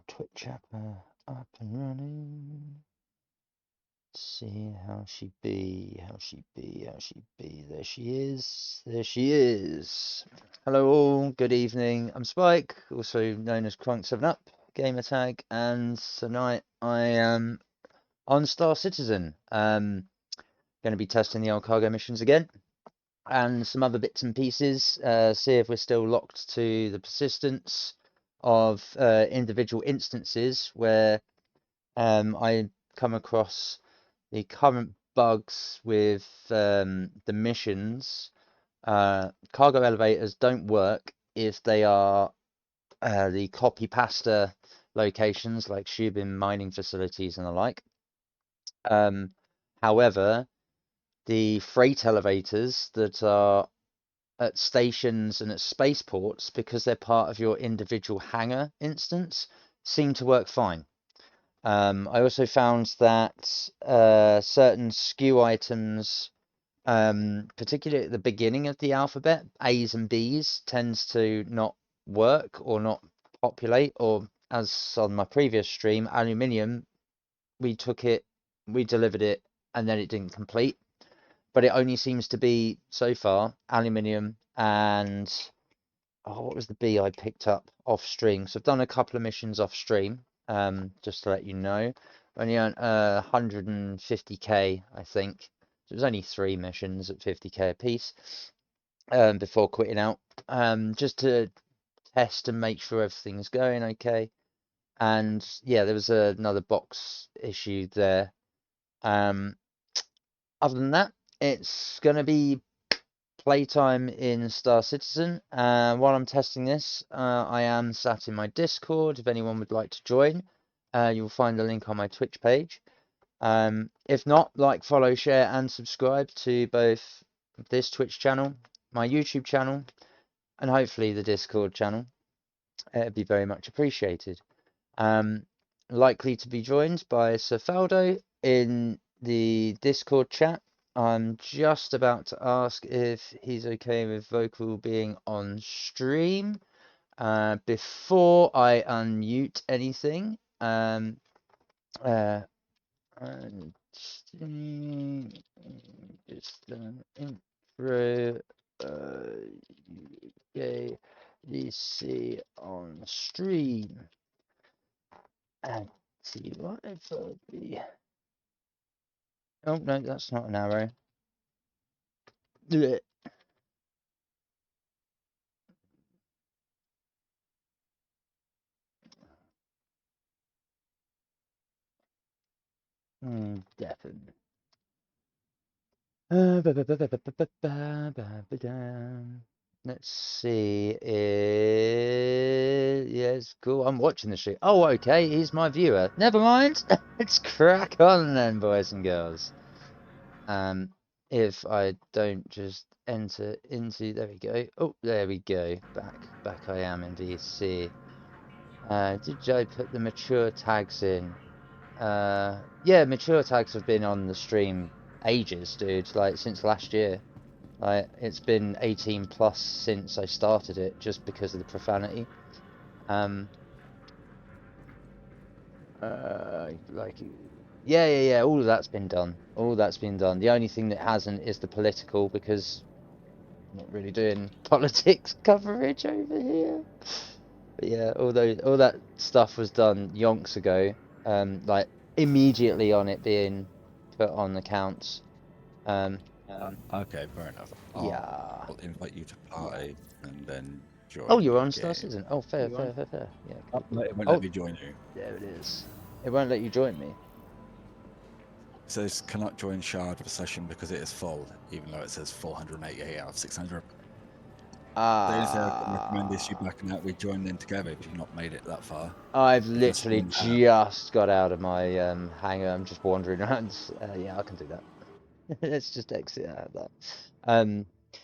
Twitch app up and running. See how she be, how she be, how she be. There she is. There she is. Hello all, good evening. I'm Spike, also known as Crunk7up, gamer tag, and tonight I am on Star Citizen. Going to be testing the old cargo missions again, and some other bits and pieces. See if we're still locked to the persistence of individual instances where I come across the current bugs with the missions. Cargo elevators don't work if they are the copy pasta locations like Shubin mining facilities and the like. However, the freight elevators that are at stations and at spaceports, because they're part of your individual hangar instance, seem to work fine. I also found that certain SKU items, particularly at the beginning of the alphabet, A's and B's, tends to not work or not populate, or as on my previous stream, aluminium, we took it, we delivered it, and then it didn't complete. But it only seems to be, so far, aluminium and, oh, what was the B I picked up off stream? So I've done a couple of missions off stream, just to let you know. Only earned 150k, I think. So it was only 3 missions at 50k a piece, before quitting out, just to test and make sure everything's going okay. And yeah, there was another box issue there. Other than that, it's gonna be playtime in Star Citizen. While I'm testing this, I am sat in my Discord. If anyone would like to join, you'll find the link on my Twitch page. If not, like, follow, share, and subscribe to both this Twitch channel, my YouTube channel, and hopefully the Discord channel. It'd be very much appreciated. Likely to be joined by Sir Faldo in the Discord chat. I'm just about to ask if he's okay with vocal being on stream. Before I unmute anything, and just an intro, UK DC on stream, and see what if it'll be. Oh no, that's not an arrow. Blech. Definitely. Let's see. Yes, cool. I'm watching the stream. Oh, okay. He's my viewer. Never mind. Let's crack on then, boys and girls. If I don't just enter into, there we go. Oh, there we go. Back I am in VC. Did I put the mature tags in? Yeah, mature tags have been on the stream ages, dude. Like, since last year. Like, it's been 18 plus since I started it, just because of the profanity. Like, yeah. All of that's been done. All that's been done. The only thing that hasn't is the political, because I'm not really doing politics coverage over here. But yeah, all that stuff was done yonks ago. Like, immediately on it being put on accounts. Okay, fair enough. Yeah. I'll invite you to party and then Oh, join you're the on Star game. Citizen. Oh, fair. Yeah, Oh, cool. it won't Oh, let me join you. there it is. It won't let you join me. It says cannot join Shard for session because it is full, even though it says 488 out of 600. The only thing I can recommend is you backing out. We join in together if you've not made it that far. I've You can literally spawn out. just got out of my hangar. I'm just wandering around. Yeah, I can do that. Let's just exit out of that.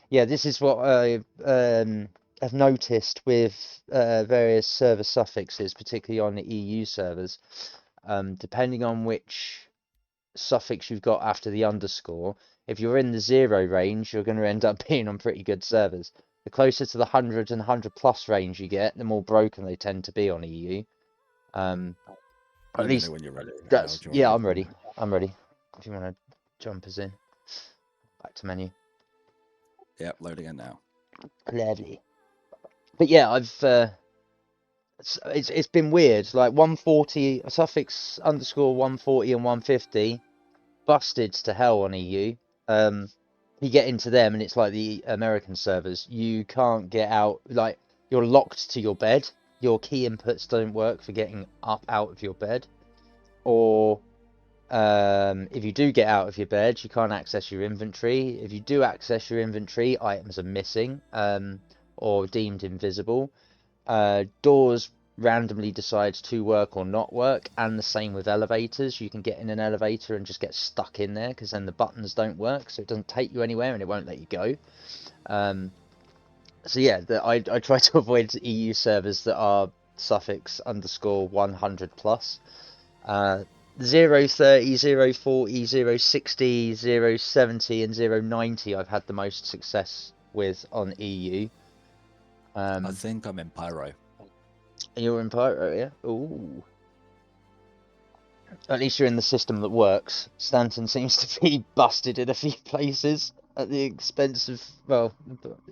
Yeah, this is what I have noticed with various server suffixes, particularly on the EU servers. Depending on which suffix you've got after the underscore, if you're in the 0 range, you're going to end up being on pretty good servers. The closer to the 100 and 100 plus range you get, the more broken they tend to be on EU. At Let me know least when you're ready, and I'll that's, join yeah, you. I'm ready. I'm ready. If you want to jump us in. Back to menu. Yep, loading in now. Lovely. But yeah, it's been weird. Like 140 suffix underscore 140 and 150 busted to hell on EU. You get into them and it's like the American servers. You can't get out. Like you're locked to your bed. Your key inputs don't work for getting up out of your bed. Or if you do get out of your bed, you can't access your inventory. If you do access your inventory, items are missing or deemed invisible. Doors randomly decide to work or not work, and the same with elevators. You can get in an elevator and just get stuck in there because then the buttons don't work, so it doesn't take you anywhere and it won't let you go. So yeah, I try to avoid EU servers that are suffix underscore 100 plus. 030, 040, 060, 070, and 090 I've had the most success with on EU. I think I'm in Pyro. You're in Pyro, yeah? Ooh. At least you're in the system that works. Stanton seems to be busted in a few places at the expense of, well,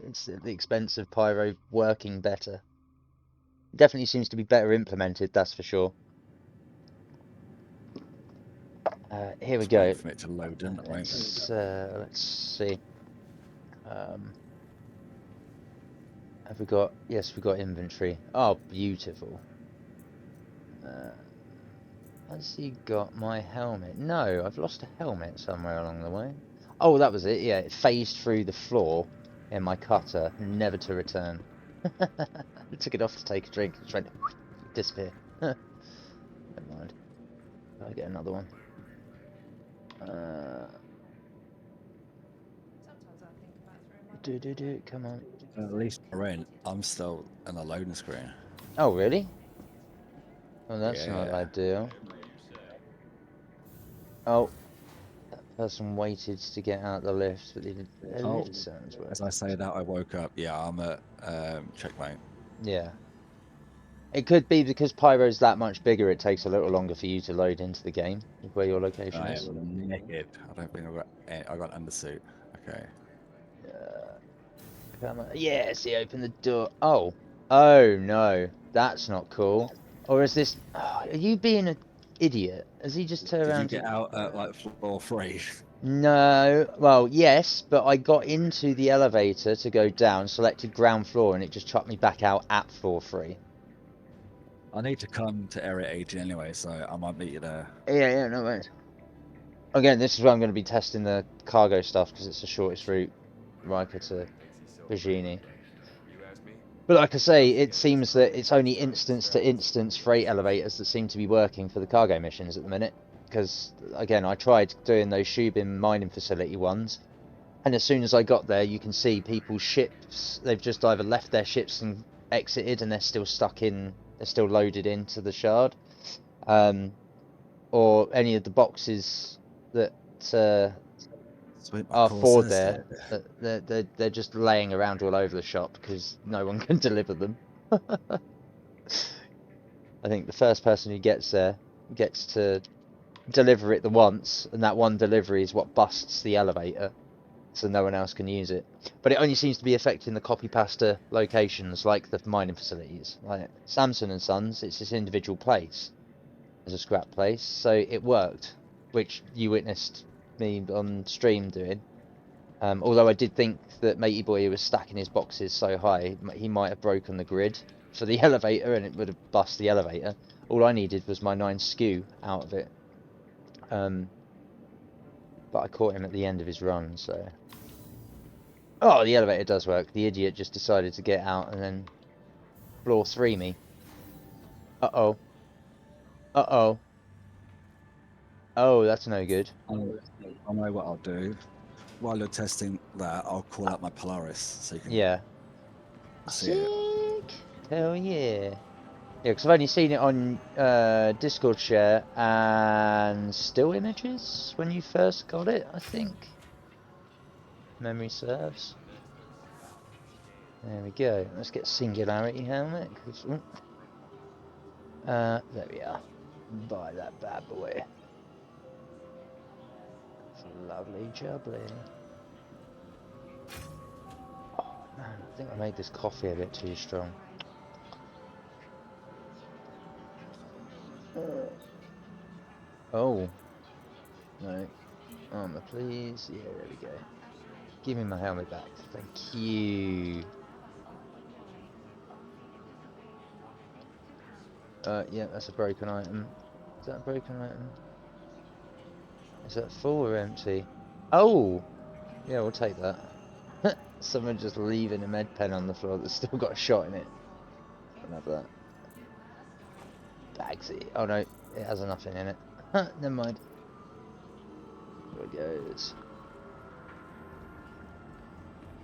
it's at the expense of Pyro working better. Definitely seems to be better implemented, that's for sure. Here we Just waiting go. for it to load in at the moment. Let's see. Have we got? Yes, we got inventory. Oh, beautiful. Has he got my helmet? No, I've lost a helmet somewhere along the way. Oh, that was it. Yeah, it phased through the floor in my cutter, never to return. I took it off to take a drink. It's trying to disappear. Never mind. I'll get another one. Come on. At least I'm still in a loading screen. Oh, really? Well, that's not Yeah. ideal. Oh, that person waited to get out the lift, but the lift sounds As I say that, I woke up. Yeah, I'm at checkmate. Yeah. It could be because Pyro's that much bigger, it takes a little longer for you to load into the game of where your location I is. am naked. I don't think I got undersuit. Okay. Come on. Yes, he opened the door. Oh. Oh, no. That's not cool. Or is this... Oh, are you being an idiot? Has he just turned Did you around get to... out at like floor 3? No. Well, yes, but I got into the elevator to go down, selected ground floor, and it just chucked me back out at floor 3. I need to come to area 18 anyway, so I might meet you there. Yeah, no worries. Again, this is where I'm going to be testing the cargo stuff because it's the shortest route, Riker to Virginie. But like I say, it seems that it's only instance to instance freight elevators that seem to be working for the cargo missions at the minute. Because, again, I tried doing those Shubin mining facility ones, and as soon as I got there, you can see people's ships, they've just either left their ships and exited, and they're still stuck in, they're still loaded into the shard. Or any of the boxes that are for there, they're just laying around all over the shop because no one can deliver them. I think the first person who gets there gets to deliver it the once, and that one delivery is what busts the elevator, so no one else can use it. But it only seems to be affecting the copy pasta locations, like the mining facilities. Like Samson and Sons, it's this individual place as a scrap place, so it worked, which you witnessed me on stream doing. Although I did think that Matey Boy was stacking his boxes so high, he might have broken the grid for the elevator and it would have bust the elevator. All I needed was my 9 skew out of it. But I caught him at the end of his run, so... Oh, the elevator does work. The idiot just decided to get out and then floor 3 me. Uh-oh. Uh-oh. Oh, that's no good. I know what I'll do. While you're testing that, I'll call out my Polaris so you can Yeah. see it. Sick! Hell yeah. Yeah, because I've only seen it on Discord share and still images when you first got it, I think. Memory serves. There we go. Let's get Singularity helmet. There we are. Buy that bad boy. It's lovely jubbly. Oh man, I think I made this coffee a bit too strong. Oh. No. Armor, please. Yeah, there we go. Give me my helmet back. Thank you. Yeah, that's a broken item. Is that a broken item? Is that full or empty? Oh! Yeah, we'll take that. Someone just leaving a med pen on the floor that's still got a shot in it. I'll have that. Bagsy. Oh no, it has nothing in it. Never mind. There it goes.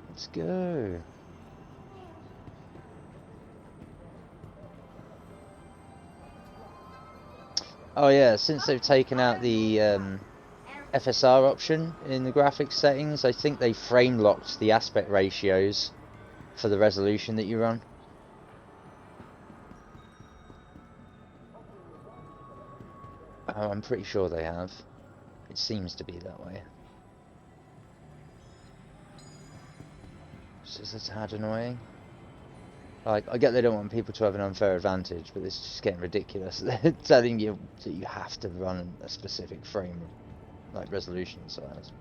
Let's go. Oh yeah, since they've taken out the FSR option in the graphics settings, I think they frame locked the aspect ratios for the resolution that you run. Oh, I'm pretty sure they have. It seems to be that way. It's just a tad annoying. Like, I get they don't want people to have an unfair advantage, but this is just getting ridiculous. They're telling you that you have to run a specific frame, like resolution size.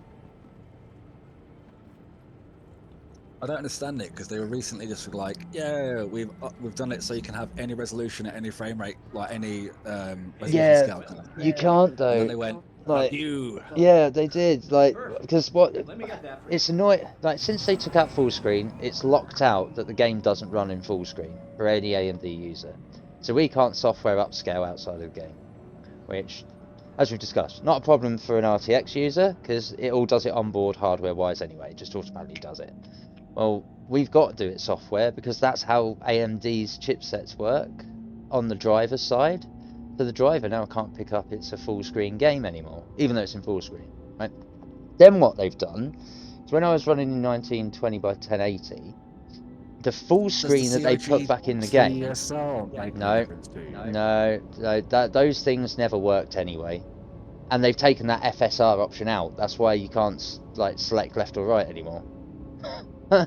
I don't understand it because they were recently just like, yeah, we've done it so you can have any resolution at any frame rate, like any resolution Yeah, scale kind of thing. you can't And then though. they went, Like, fuck you. yeah, they did. Like, because what? It's annoying. Like, since they took out full screen, it's locked out that the game doesn't run in full screen for any AMD user. So we can't software upscale outside of the game, which, as we've discussed, not a problem for an RTX user because it all does it on board hardware-wise anyway. It just automatically does it. Well, we've got to do it software because that's how AMD's chipsets work on the driver's side. So the driver now can't pick up it's a full screen game anymore, even though it's in full screen, right? Then what they've done is when I was running in 1920 by 1080, the full screen that they put back in the game. No, those things never worked anyway, and they've taken that FSR option out. That's why you can't like select left or right anymore.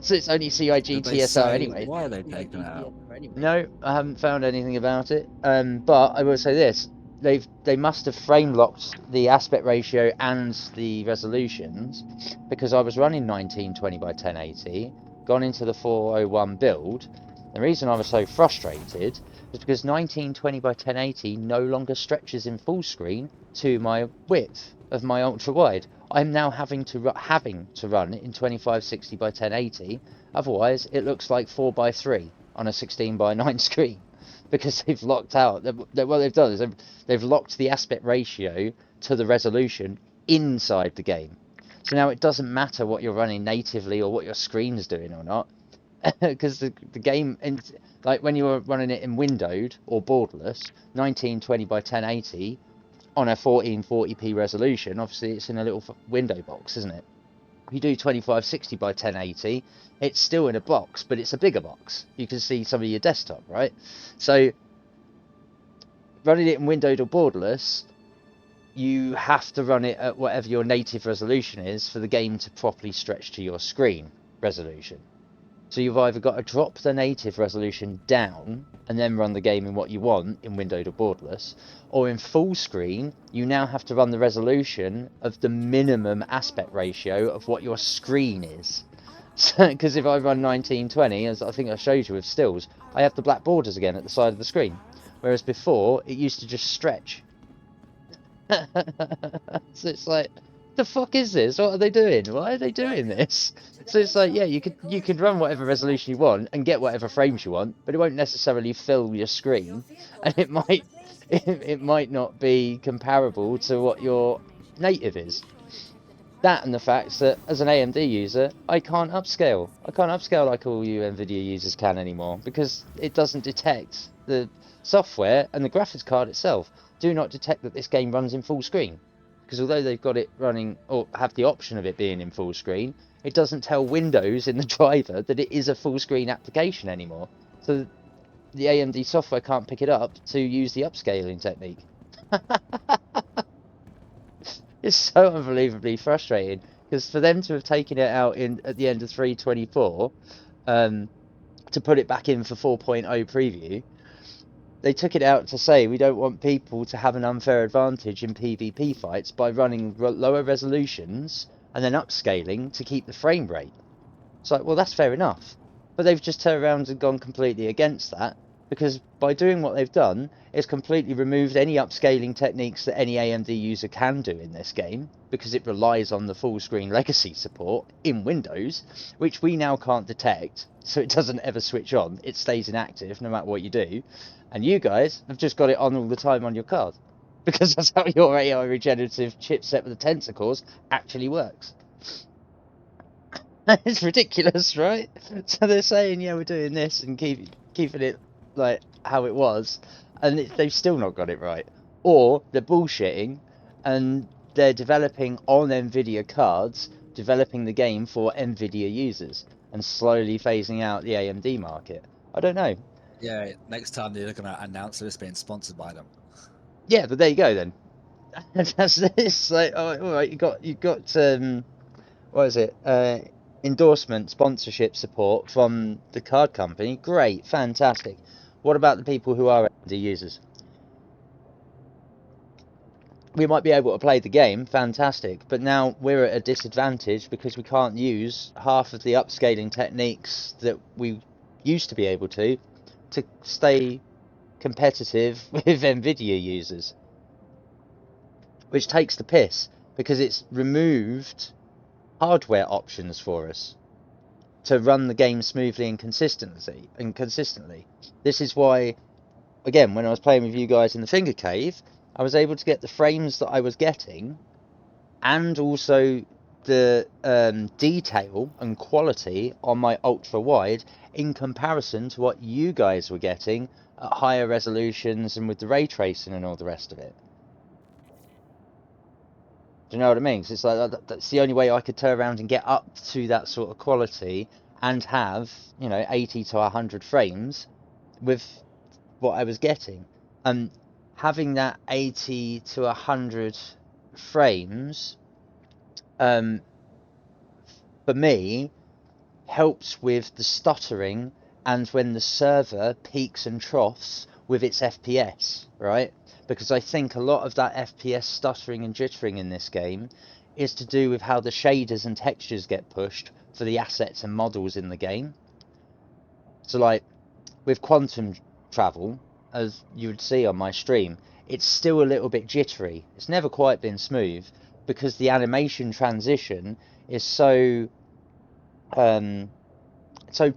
So it's only CIG TSR anyway. Why are they taking it out? No, I haven't found anything about it. But I will say this: they must have frame locked the aspect ratio and the resolutions because I was running 1920 by 1080, gone into the 401 build. The reason I was so frustrated is because 1920 by 1080 no longer stretches in full screen to my width of my ultra wide. I'm now having to run it in 2560 by 1080. Otherwise, it looks like 4:3 on a 16 by 9 screen because they've locked out. What they've done is they've locked the aspect ratio to the resolution inside the game. So now it doesn't matter what you're running natively or what your screen's doing or not, because the game, like when you were running it in windowed or borderless, 1920 by 1080 on a 1440p resolution, obviously it's in a little window box, isn't it? If you do 2560 by 1080, it's still in a box, but it's a bigger box. You can see some of your desktop, right? So running it in windowed or borderless, you have to run it at whatever your native resolution is for the game to properly stretch to your screen resolution. So you've either got to drop the native resolution down and then run the game in what you want in windowed or borderless, or in full screen you now have to run the resolution of the minimum aspect ratio of what your screen is. Because if I run 1920, as I think I showed you with stills, I have the black borders again at the side of the screen, whereas before it used to just stretch. So it's like, the fuck is this? What are they doing? Why are they doing this? So it's like, yeah, you could run whatever resolution you want and get whatever frames you want, but it won't necessarily fill your screen, and it might not be comparable to what your native is. That and the fact that as an AMD user, I can't upscale. I can't upscale like all you NVIDIA users can anymore because it doesn't detect the software and the graphics card itself do not detect that this game runs in full screen. because although they've got it running or have the option of it being in full screen, it doesn't tell Windows in the driver that it is a full screen application anymore. So the AMD software can't pick it up to use the upscaling technique. It's so unbelievably frustrating because for them to have taken it out in at the end of 3.24, to put it back in for 4.0 preview, they took it out to say we don't want people to have an unfair advantage in PvP fights by running lower resolutions and then upscaling to keep the frame rate. It's like, well, that's fair enough. But they've just turned around and gone completely against that, because by doing what they've done, it's completely removed any upscaling techniques that any AMD user can do in this game, because it relies on the full screen legacy support in Windows, which we now can't detect, so it doesn't ever switch on. It stays inactive no matter what you do. And you guys have just got it on all the time on your card, because that's how your AI regenerative chipset with the tensor cores actually works. It's ridiculous, right? So they're saying, yeah, we're doing this and keeping it like how it was, and they've still not got it right. Or they're bullshitting, and they're developing on NVIDIA cards, developing the game for NVIDIA users, and slowly phasing out the AMD market. I don't know. Yeah, next time they're going to announce that it's being sponsored by them. Yeah, but there you go then. That's this. Like, oh, all right, you got what is it? Endorsement, sponsorship support from the card company. Great, fantastic. What about the people who are AMD users? We might be able to play the game, fantastic, but now we're at a disadvantage because we can't use half of the upscaling techniques that we used to be able to stay competitive with NVIDIA users, which takes the piss because it's removed hardware options for us to run the game smoothly and consistently. This is why, again, when I was playing with you guys in the Finger Cave, I was able to get the frames that I was getting, and also the detail and quality on my ultra wide in comparison to what you guys were getting at higher resolutions and with the ray tracing and all the rest of it. Do you know what I mean? 'Cause it's like that's the only way I could turn around and get up to that sort of quality and have, 80 to 100 frames with what I was getting. And having that 80 to 100 frames, for me, helps with the stuttering and when the server peaks and troughs with its FPS, right? Because I think a lot of that FPS stuttering and jittering in this game is to do with how the shaders and textures get pushed for the assets and models in the game. So like with quantum travel, as you would see on my stream, it's still a little bit jittery. It's never quite been smooth because the animation transition is so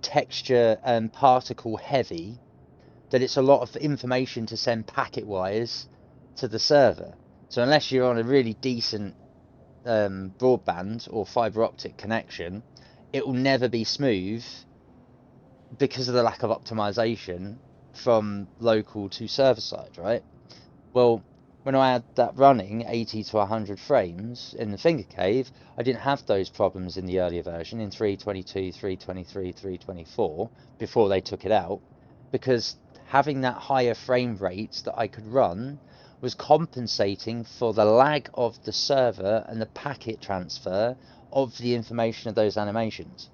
texture and particle heavy that it's a lot of information to send packet wise to the server. So unless you're on a really decent broadband or fiber optic connection, it will never be smooth because of the lack of optimization from local to server side, right? Well, when I had that running 80 to 100 frames in the Finger Cave, I didn't have those problems in the earlier version in 322, 323, 324 before they took it out, because having that higher frame rate that I could run was compensating for the lag of the server and the packet transfer of the information of those animations.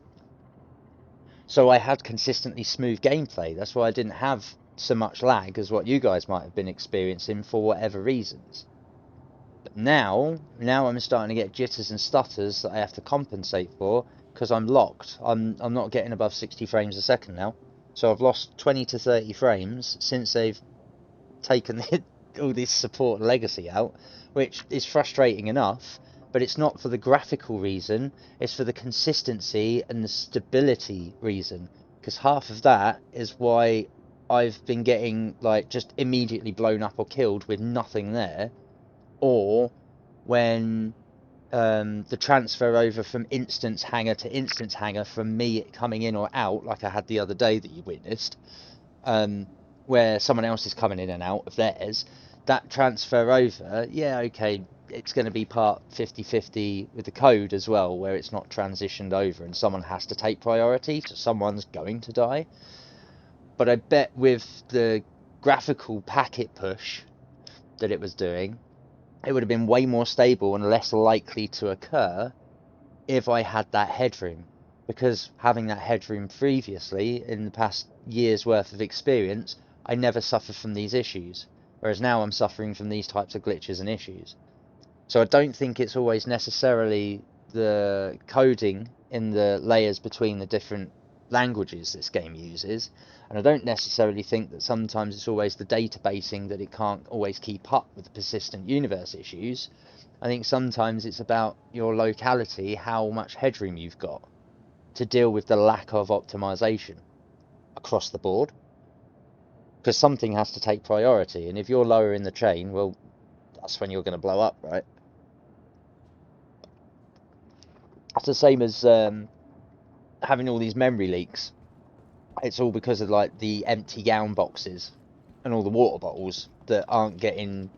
So I had consistently smooth gameplay. That's why I didn't have so much lag as what you guys might have been experiencing for whatever reasons. But now I'm starting to get jitters and stutters that I have to compensate for because I'm locked. I'm not getting above 60 frames a second now. So I've lost 20 to 30 frames since they've taken all this support legacy out, which is frustrating enough, but it's not for the graphical reason, it's for the consistency and the stability reason, because half of that is why I've been getting like just immediately blown up or killed with nothing there, or when the transfer over from Instance Hangar to Instance Hangar from me coming in or out, like I had the other day that you witnessed, where someone else is coming in and out of theirs, that transfer over, yeah, okay, it's going to be part 50-50 with the code as well, where it's not transitioned over and someone has to take priority, so someone's going to die. But I bet with the graphical packet push that it was doing, it would have been way more stable and less likely to occur if I had that headroom. Because having that headroom previously, in the past year's worth of experience, I never suffered from these issues. Whereas now I'm suffering from these types of glitches and issues. So I don't think it's always necessarily the coding in the layers between the different languages this game uses, and I don't necessarily think that sometimes it's always the databasing that it can't always keep up with the persistent universe issues. I think sometimes it's about your locality, how much headroom you've got to deal with the lack of optimization across the board, because something has to take priority, and if you're lower in the chain, well, that's when you're going to blow up, right? It's the same as having all these memory leaks. It's all because of like the empty gown boxes and all the water bottles that aren't getting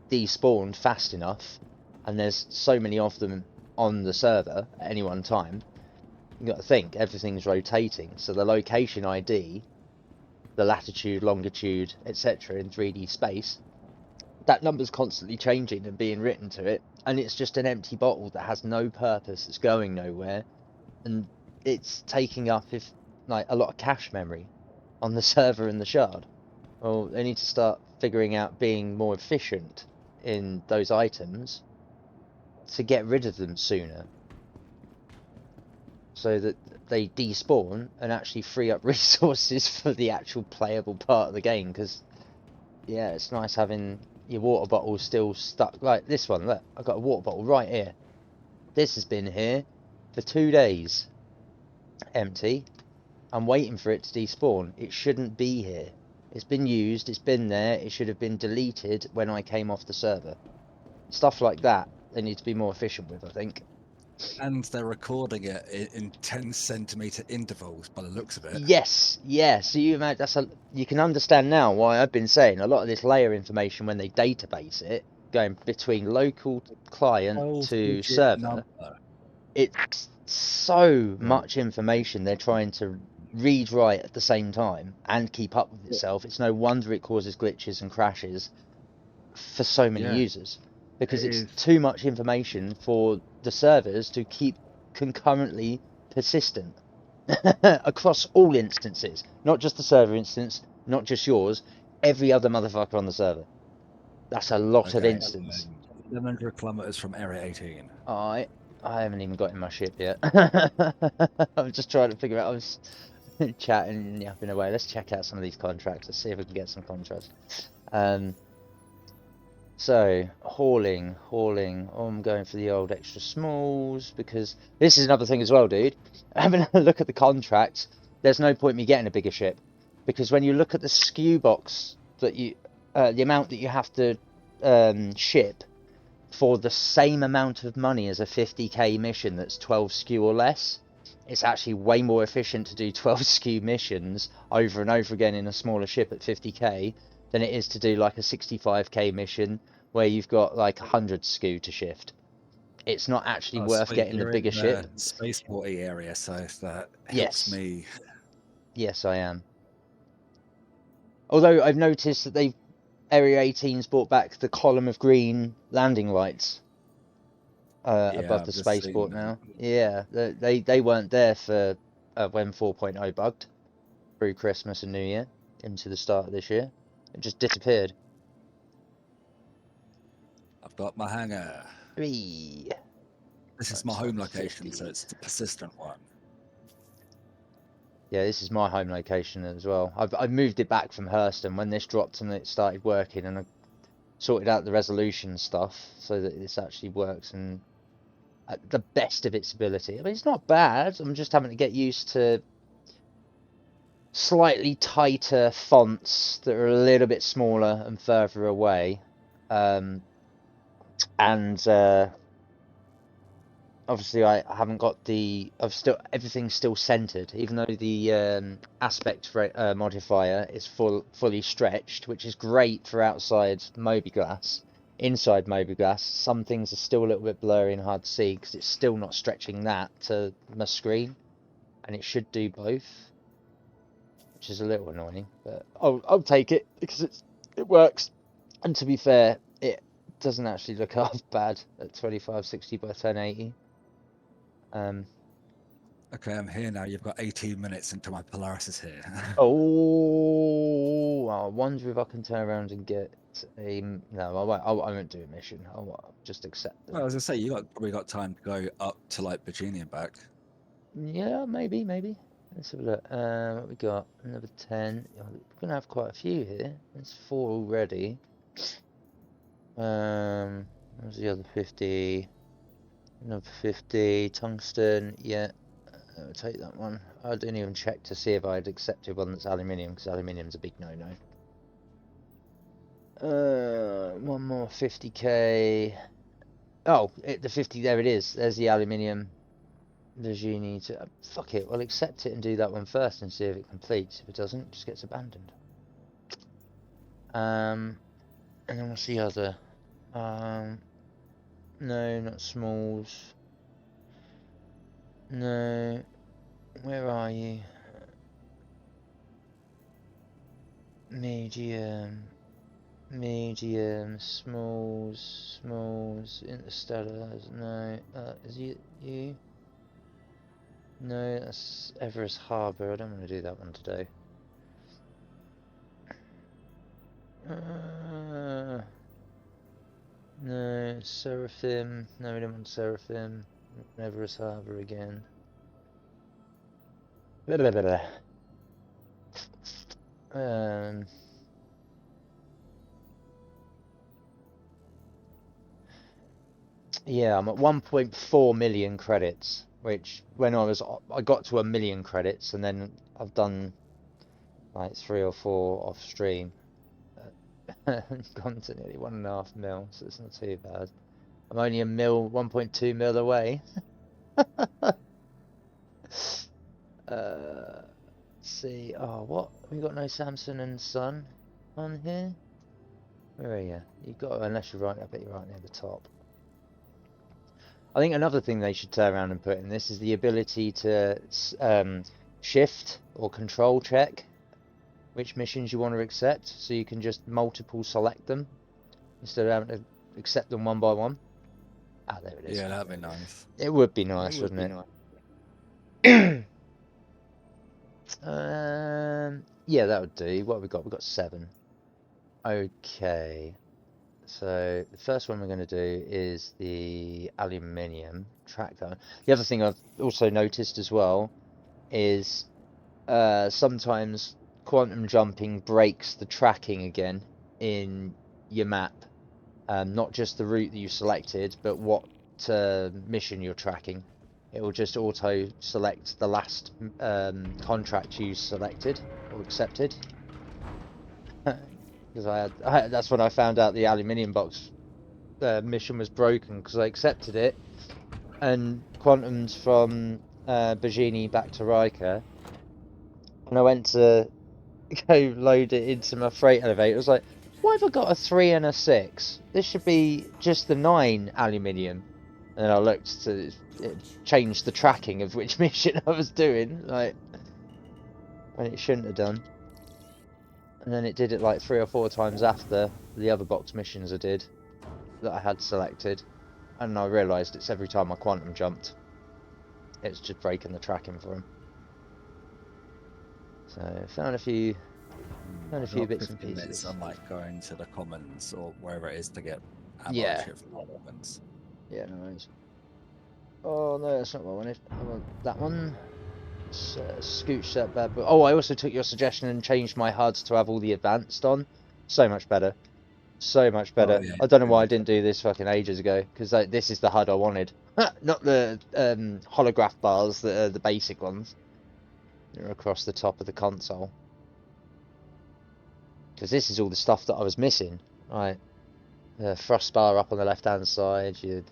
despawned fast enough, and there's so many of them on the server at any one time. You got to think everything's rotating, so the location ID, the latitude, longitude, etc. in 3D space, that number's constantly changing and being written to it, and it's just an empty bottle that has no purpose, that's going nowhere, and it's taking up like a lot of cache memory on the server and the shard. Well, they need to start figuring out being more efficient in those items to get rid of them sooner, so that they despawn and actually free up resources for the actual playable part of the game. Because yeah, it's nice having your water bottle still stuck, like this one. Look, I've got a water bottle right here. This has been here for 2 days, empty. I'm waiting for it to despawn. It shouldn't be here. It's been used, it's been there, it should have been deleted when I came off the server. Stuff like that, they need to be more efficient with, I think. And they're recording it in 10 centimeter intervals by the looks of it. Yes, yeah, so you can understand now why I've been saying a lot of this layer information when they database it, going between local client to 12-digit server, number. it's so much information they're trying to read right at the same time and keep up with itself. It's no wonder it causes glitches and crashes for so many users, because it's too much information for the servers to keep concurrently persistent across all instances, not just the server instance, not just yours, every other motherfucker on the server. That's a lot of instance. 700 kilometers from Area 18. I haven't even got in my ship yet. I'm just trying to figure out. I was chatting and yapping away. Let's check out some of these contracts. Let's see if we can get some contracts. So hauling. Oh, I'm going for the old extra smalls, because this is another thing as well, dude. Having a look at the contracts, there's no point me getting a bigger ship, because when you look at the SKU box that the amount that you have to ship for the same amount of money as a 50k mission that's 12 SKU or less, it's actually way more efficient to do 12 SKU missions over and over again in a smaller ship at 50k than it is to do like a 65k mission where you've got like 100 SKU to shift. It's not actually worth getting the bigger ship. Spaceporty area, so that helps Yes. me. Yes, I am. Although I've noticed that they've Area 18's brought back the column of green landing lights above the spaceport now. Yeah, they weren't there for when 4.0 bugged through Christmas and New Year into the start of this year. It just disappeared. I've got my hangar. Whee! This is my home location, so it's the persistent one. Yeah, this is my home location as well. I've moved it back from Hurston when this dropped and it started working, and I sorted out the resolution stuff so that this actually works and at the best of its ability. I mean, it's not bad. I'm just having to get used to slightly tighter fonts that are a little bit smaller and further away, and obviously I haven't got everything's still centered, even though the aspect modifier is fully stretched, which is great for outside mobiGlass. inside mobiGlas, some things are still a little bit blurry and hard to see because it's still not stretching that to my screen, and it should do both, which is a little annoying, but I'll take it because it works. And to be fair, it doesn't actually look half bad at 2560 by 1080. Okay, I'm here now. You've got 18 minutes until my Polaris is here. Oh, I wonder if I can turn around and get a. No, I won't do a mission. I'll just accept them. Well, as I say, probably got time to go up to like Virginia and back. Yeah, maybe. Let's have a look. What we got? Another 10. We're gonna have quite a few here. There's 4 already. What's the other 50? Another 50. Tungsten. Yeah, I'll take that one. I didn't even check to see if I'd accepted one that's aluminium, because aluminium's a big no-no. One more 50k. Oh, the 50. There it is. There's the aluminium. Virginie to fuck it. Well, accept it and do that one first and see if it completes. If it doesn't, it just gets abandoned. And then what's the other? No, not smalls. No. Where are you? Medium, smalls, interstellars. No, is it you? No, that's Everest Harbour. I don't want to do that one today. No, Seraphim. No, we don't want Seraphim. Everest Harbour again. Blah, blah, blah, blah. Yeah, I'm at 1.4 million credits, which when I got to 1 million credits, and then I've done like 3 or 4 off stream. Gone to nearly 1.5 mil, so it's not too bad. I'm only 1.2 mil away. Let's see. Oh, what? We got no Samson and Son on here. Where are you? You've got, unless you're right, I bet you're right near the top. I think another thing they should turn around and put in this is the ability to shift or control check which missions you want to accept, so you can just multiple select them instead of having to accept them one by one. Ah, there it is. Yeah, that'd be nice. It would be nice, wouldn't it? Yeah, that would do. What have we got? We've got 7. Okay. So the first one we're going to do is the aluminium. Track that one. The other thing I've also noticed as well is sometimes quantum jumping breaks the tracking again in your map. Not just the route that you selected, but what mission you're tracking. It will just auto select the last contract you selected or accepted. Because that's when I found out the aluminium box mission was broken, because I accepted it and quantumed from Bergini back to Riker, and I went to go load it into my freight elevator. I was like, why have I got a 3 and a 6? This should be just the 9 aluminium. And then I looked to it changed the tracking of which mission I was doing, like, when it shouldn't have done. And then it did it like 3 or 4 times after the other box missions I did that I had selected, and I realised it's every time I quantum jumped, it's just breaking the tracking for him. So found a few bits and pieces. On like going to the commons or wherever it is to get ammo Yeah. weapons. Yeah, no worries. Oh no, that's not what I wanted. I want that one. Scooch that bad boy. Oh, I also took your suggestion and changed my HUD to have all the advanced on. So much better. So much better. Oh, yeah, I don't know why I didn't do this fucking ages ago, because this is the HUD I wanted. Not the holograph bars that are the basic ones. They're across the top of the console. Because this is all the stuff that I was missing. Right. The thrust bar up on the left hand side, your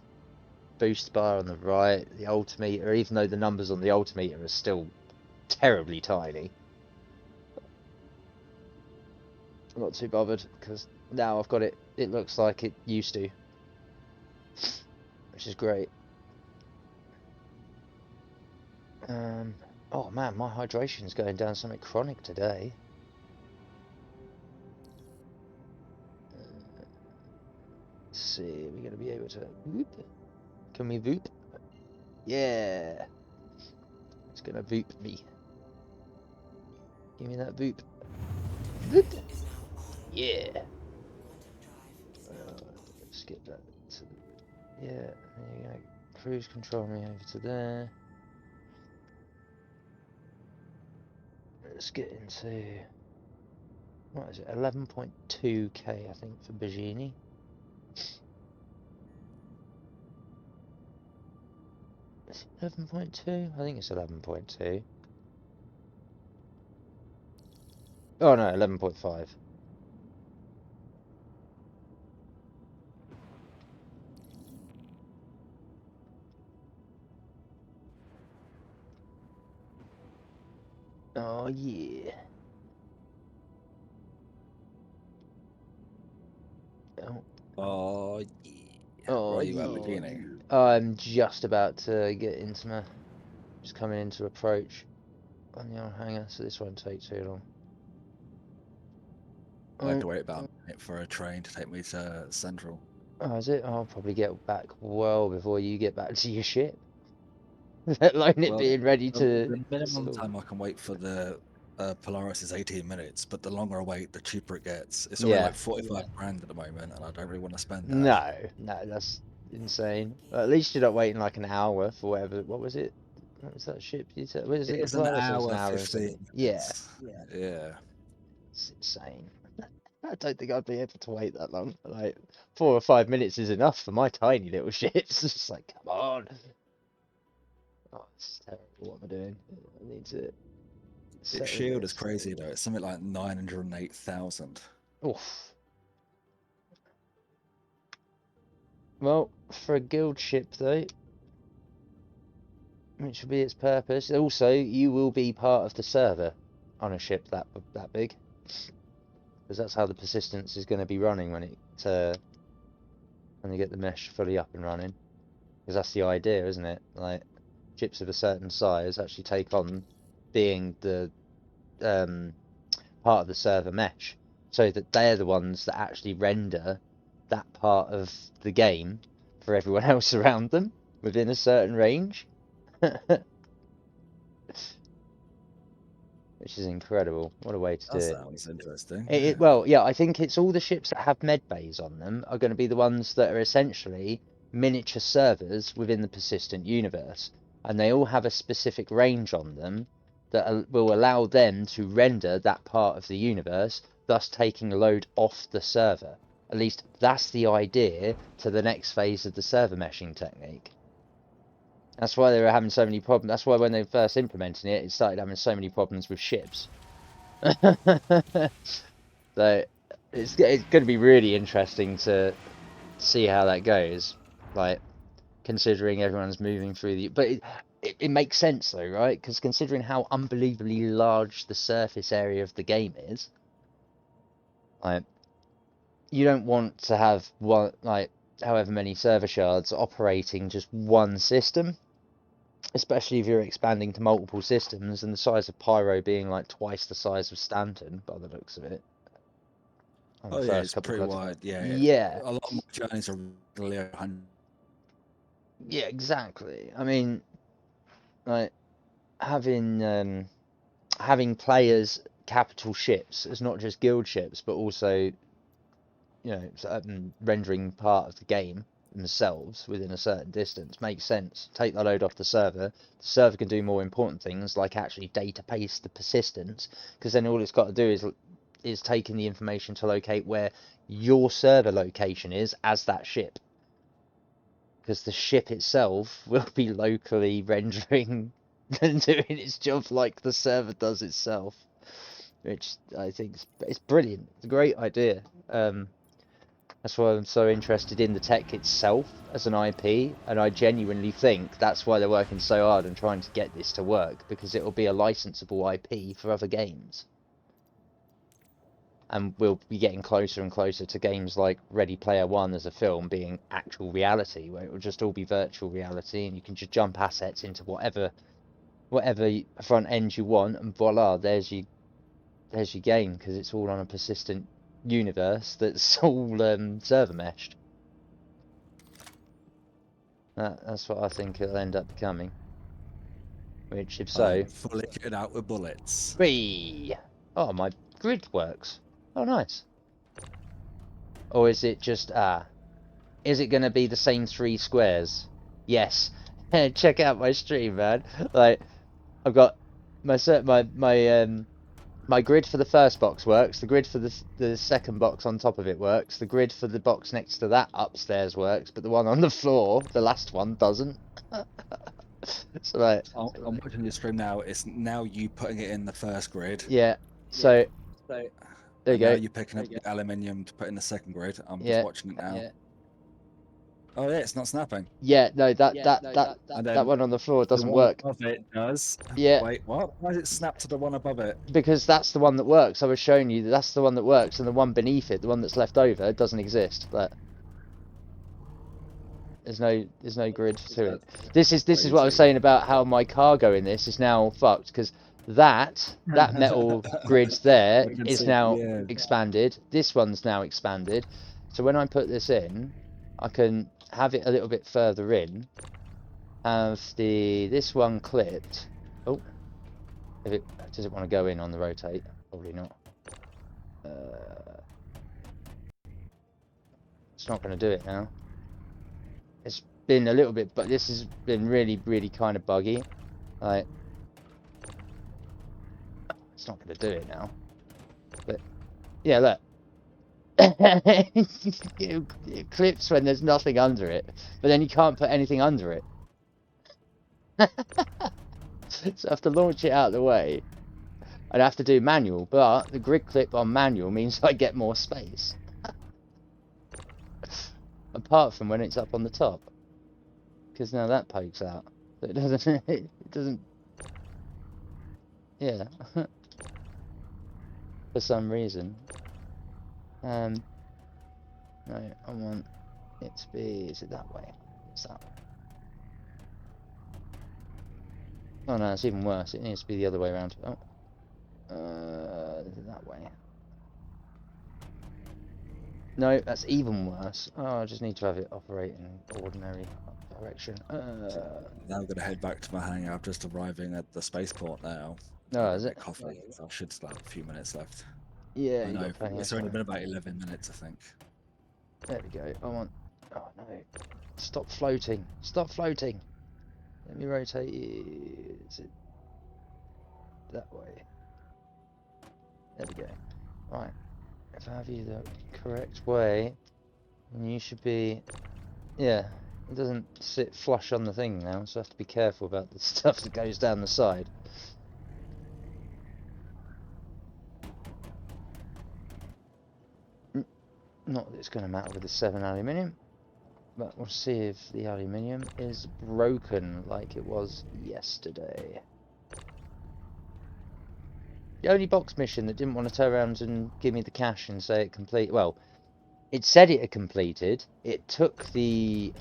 boost bar on the right, the altimeter, even though the numbers on the altimeter are still terribly tiny. I'm not too bothered because now I've got it. It looks like it used to, which is great. Oh man, my hydration's going down something chronic today. Let's see, are we gonna be able to whoop? Can we whoop? Yeah, it's gonna whoop me. Give me that whoop. Whoop. Yeah. Skip that to the, yeah, and you're gonna cruise control me over to there. Let's get into, what is it, 11.2k I think for Bajini. Is it 11.2? I think it's 11.2. Oh no, 11.5. Oh yeah. Oh, Oh, yeah. oh Where are you at, yeah. beginning? I'm just about to get into my, just coming into approach on the old hangar, so this won't take too long. I had to wait about a minute for a train to take me to Central. Oh, is it? I'll probably get back well before you get back to your ship. Let alone it Well, being ready to the minimum install. time I can wait for the Polaris is 18 minutes, but the longer I wait, the cheaper it gets. It's already Yeah. like 45 grand at the moment, and I don't really want to spend that. No, no, that's insane. At least you're not waiting like an hour for whatever. What was it? What was that ship you said? What is It it? The is an Polaris was an hour, hour and 15 something. Yeah, minutes. Yeah. it's insane. I don't think I'd be able to wait that long. Like 4 or 5 minutes is enough for my tiny little ships. It's just like, come on. Oh, it's terrible. What am I doing? I need to Its settle shield is this. crazy though. It's something like 908,000. Oof. Well, for a guild ship though, which will be its purpose. Also, you will be part of the server on a ship that big, because that's how the persistence is going to be running when you get the mesh fully up and running. Because that's the idea, isn't it? Like ships of a certain size actually take on being the part of the server mesh, so that they're the ones that actually render that part of the game for everyone else around them within a certain range. Which is incredible. What a way to do That it. sounds interesting. Well, yeah, I think it's all the ships that have med bays on them are going to be the ones that are essentially miniature servers within the persistent universe, and they all have a specific range on them that will allow them to render that part of the universe, thus taking a load off the server. At least that's the idea to the next phase of the server meshing technique. That's why they were having so many problems. That's why when they first implemented it, it started having so many problems with ships. So it's going to be really interesting to see how that goes. Like considering everyone's moving through but it makes sense though, right? Because considering how unbelievably large the surface area of the game is, like you don't want to have one like however many server shards operating just one system, especially if you're expanding to multiple systems and the size of Pyro being like twice the size of Stanton by the looks of it on the Oh yeah, first it's couple pretty cuts. wide. Yeah, Yeah, a lot of my journeys are regularly 100. yeah, exactly. I mean, like having players capital ships as not just guild ships, but also rendering part of the game themselves within a certain distance makes sense. Take the load off the server. The server can do more important things like actually database the persistence, because then all it's got to do is taking the information to locate where your server location is as that ship, because the ship itself will be locally rendering and doing its job like the server does itself, which I think is brilliant. It's a great idea. That's why I'm so interested in the tech itself as an IP, and I genuinely think that's why they're working so hard and trying to get this to work, because it will be a licensable IP for other games. and we'll be getting closer and closer to games like Ready Player One as a film being actual reality, where it will just all be virtual reality, and you can just jump assets into whatever front end you want, and voila, there's your game, because it's all on a persistent universe that's all server meshed. That's what I think it'll end up becoming. Which, if so, fully kitted out with bullets. whee! Oh, my grid works. Oh, nice. Or is it just is it going to be the same 3 squares? Yes. Check out my stream, man. Like, I've got my grid for the first box works. The grid for the second box on top of it works. The grid for the box next to that upstairs works, but the one on the floor, the last one, doesn't. So like, I'm watching your stream now. It's now you putting it in the first grid. yeah. So there you and now go. you're picking up the aluminium to put in the second grid. I'm just Yeah. watching it now. Oh yeah, it's not snapping. Yeah. No, And that then one on the floor the doesn't one work. above it does. Yeah. Wait, what? Why does it snap to the one above it? Because that's the one that works. I was showing you that that's the one that works, and the one beneath it, the one that's left over, doesn't exist. But there's no grid to it. This is what I was saying about how my cargo in this is now fucked, because that metal grid's there is now expanded. This one's now expanded. So when I put this in, I can have it a little bit further in. Have this one clipped. Oh, does it want to go in on the rotate? Probably not. It's not going to do it now. It's been a little bit, but this has been really kind of buggy. Like, it's not going to do it now. But yeah, look. It clips when there's nothing under it, but then you can't put anything under it. So I have to launch it out of the way. I'd have to do manual, but the grid clip on manual means I get more space. Apart from when it's up on the top. Because now that pokes out. So it doesn't, it doesn't, yeah. For some reason. No, I want it to be, is it that way? It's that way. Oh no, it's even worse. It needs to be the other way around. Oh. That way. No, that's even worse. Oh, I just need to have it operate in ordinary direction. Now I'm going to head back to my hangar. I'm just arriving at the spaceport now. No, is it? Coffee. So I should still have a few minutes left. Yeah, I you know. got plenty. It's only been about 11 minutes, I think. There we go. I want. Oh no! Stop floating! Stop floating! Let me rotate. Is it that way? There we go. Right. If I have you the correct way, then you should be. Yeah. It doesn't sit flush on the thing now, so I have to be careful about the stuff that goes down the side. Not that it's going to matter with the 7 aluminium, but we'll see if the aluminium is broken like it was yesterday. The only box mission that didn't want to turn around and give me the cash and say it complete. Well, it said it had completed. It took the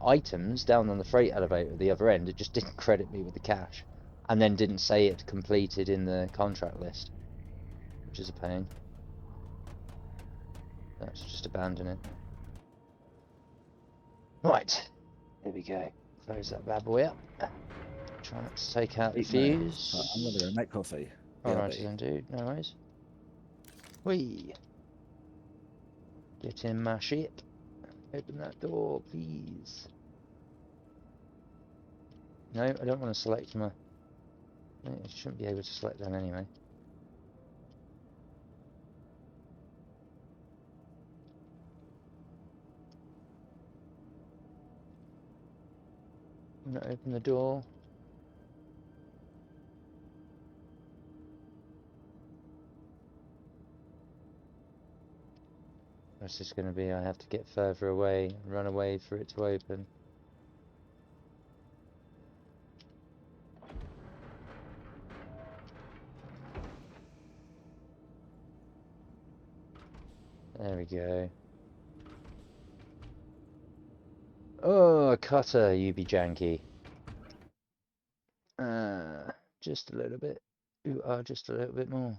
items down on the freight elevator at the other end. It just didn't credit me with the cash, and then didn't say it completed in the contract list, which is a pain. Let's just abandon it. Right, here we go. Close that bad boy up. Try not to take out the fuse. I'm going to go make coffee. Alright then, dude. No worries. Whee! Get in my ship. Open that door, please. No, I don't want to select my... I shouldn't be able to select that anyway. I'm going to open the door. What's this going to be? I have to get further away, run away for it to open. There we go. Oh, a cutter, you be janky. Just a little bit. You are just a little bit more.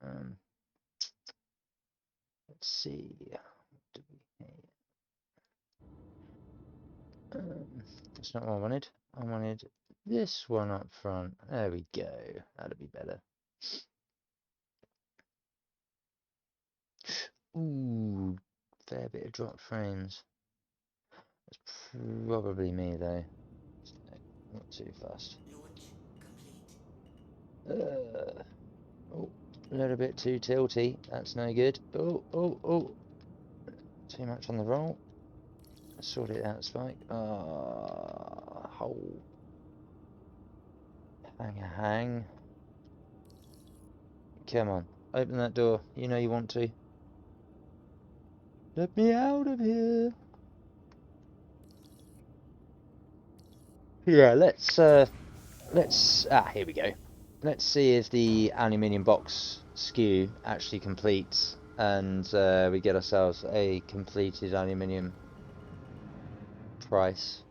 Um, let's see. That's not what I wanted. I wanted this one up front. There we go. That'll be better. Ooh, fair bit of drop frames. That's probably me though. Not too fast. Oh, a little bit too tilty. That's no good. Oh. Too much on the roll. Sort it out, Spike. Hole. Hang. Come on. Open that door. You know you want to. Let me out of here. Yeah, here we go. Let's see if the aluminium box skew actually completes and we get ourselves a completed aluminium price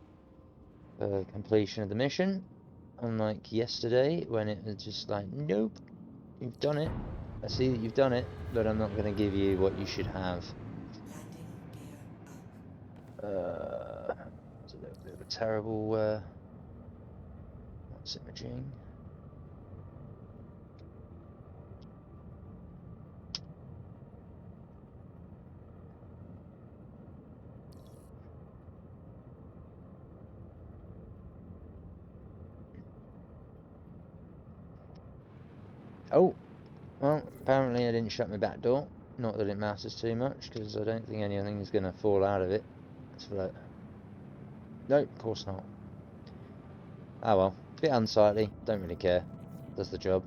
for completion of the mission. Unlike yesterday when it was just like, nope, you've done it. I see that you've done it, but I'm not going to give you what you should have. It's a little bit of a terrible, what's imaging? Oh, well, apparently I didn't shut my back door. Not that it matters too much, because I don't think anything is going to fall out of it. Let's no, of course not. Oh well, bit unsightly, don't really care. Does the job.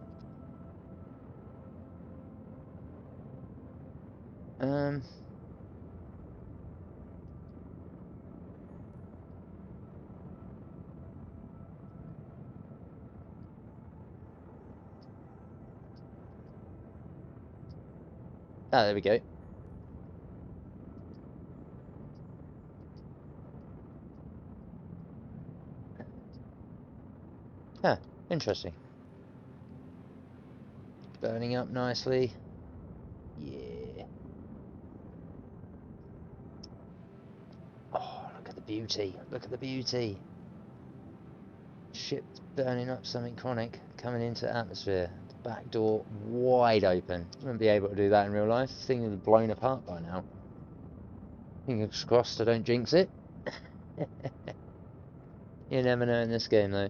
There we go. Huh, interesting. Burning up nicely. Yeah. Oh, look at the beauty. Look at the beauty. Ship burning up something chronic coming into atmosphere. The back door wide open. Wouldn't be able to do that in real life. Thing would have blown apart by now. Fingers crossed I don't jinx it. You never know in this game though.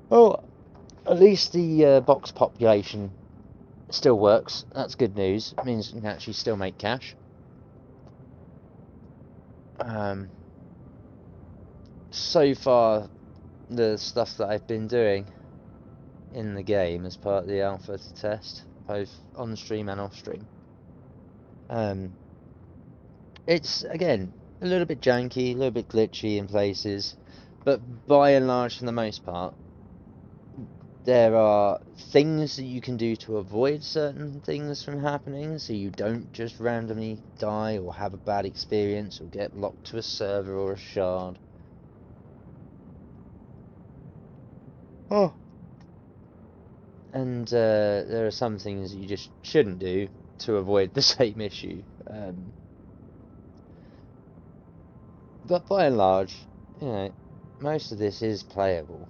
Oh, at least the box population still works. That's good news. It means you can actually still make cash. So far, the stuff that I've been doing in the game as part of the alpha test, both on stream and off stream, it's again a little bit janky, a little bit glitchy in places, but by and large, for the most part, there are things that you can do to avoid certain things from happening, so you don't just randomly die or have a bad experience or get locked to a server or a shard. Oh. And there are some things that you just shouldn't do to avoid the same issue. But by and large, you know, most of this is playable.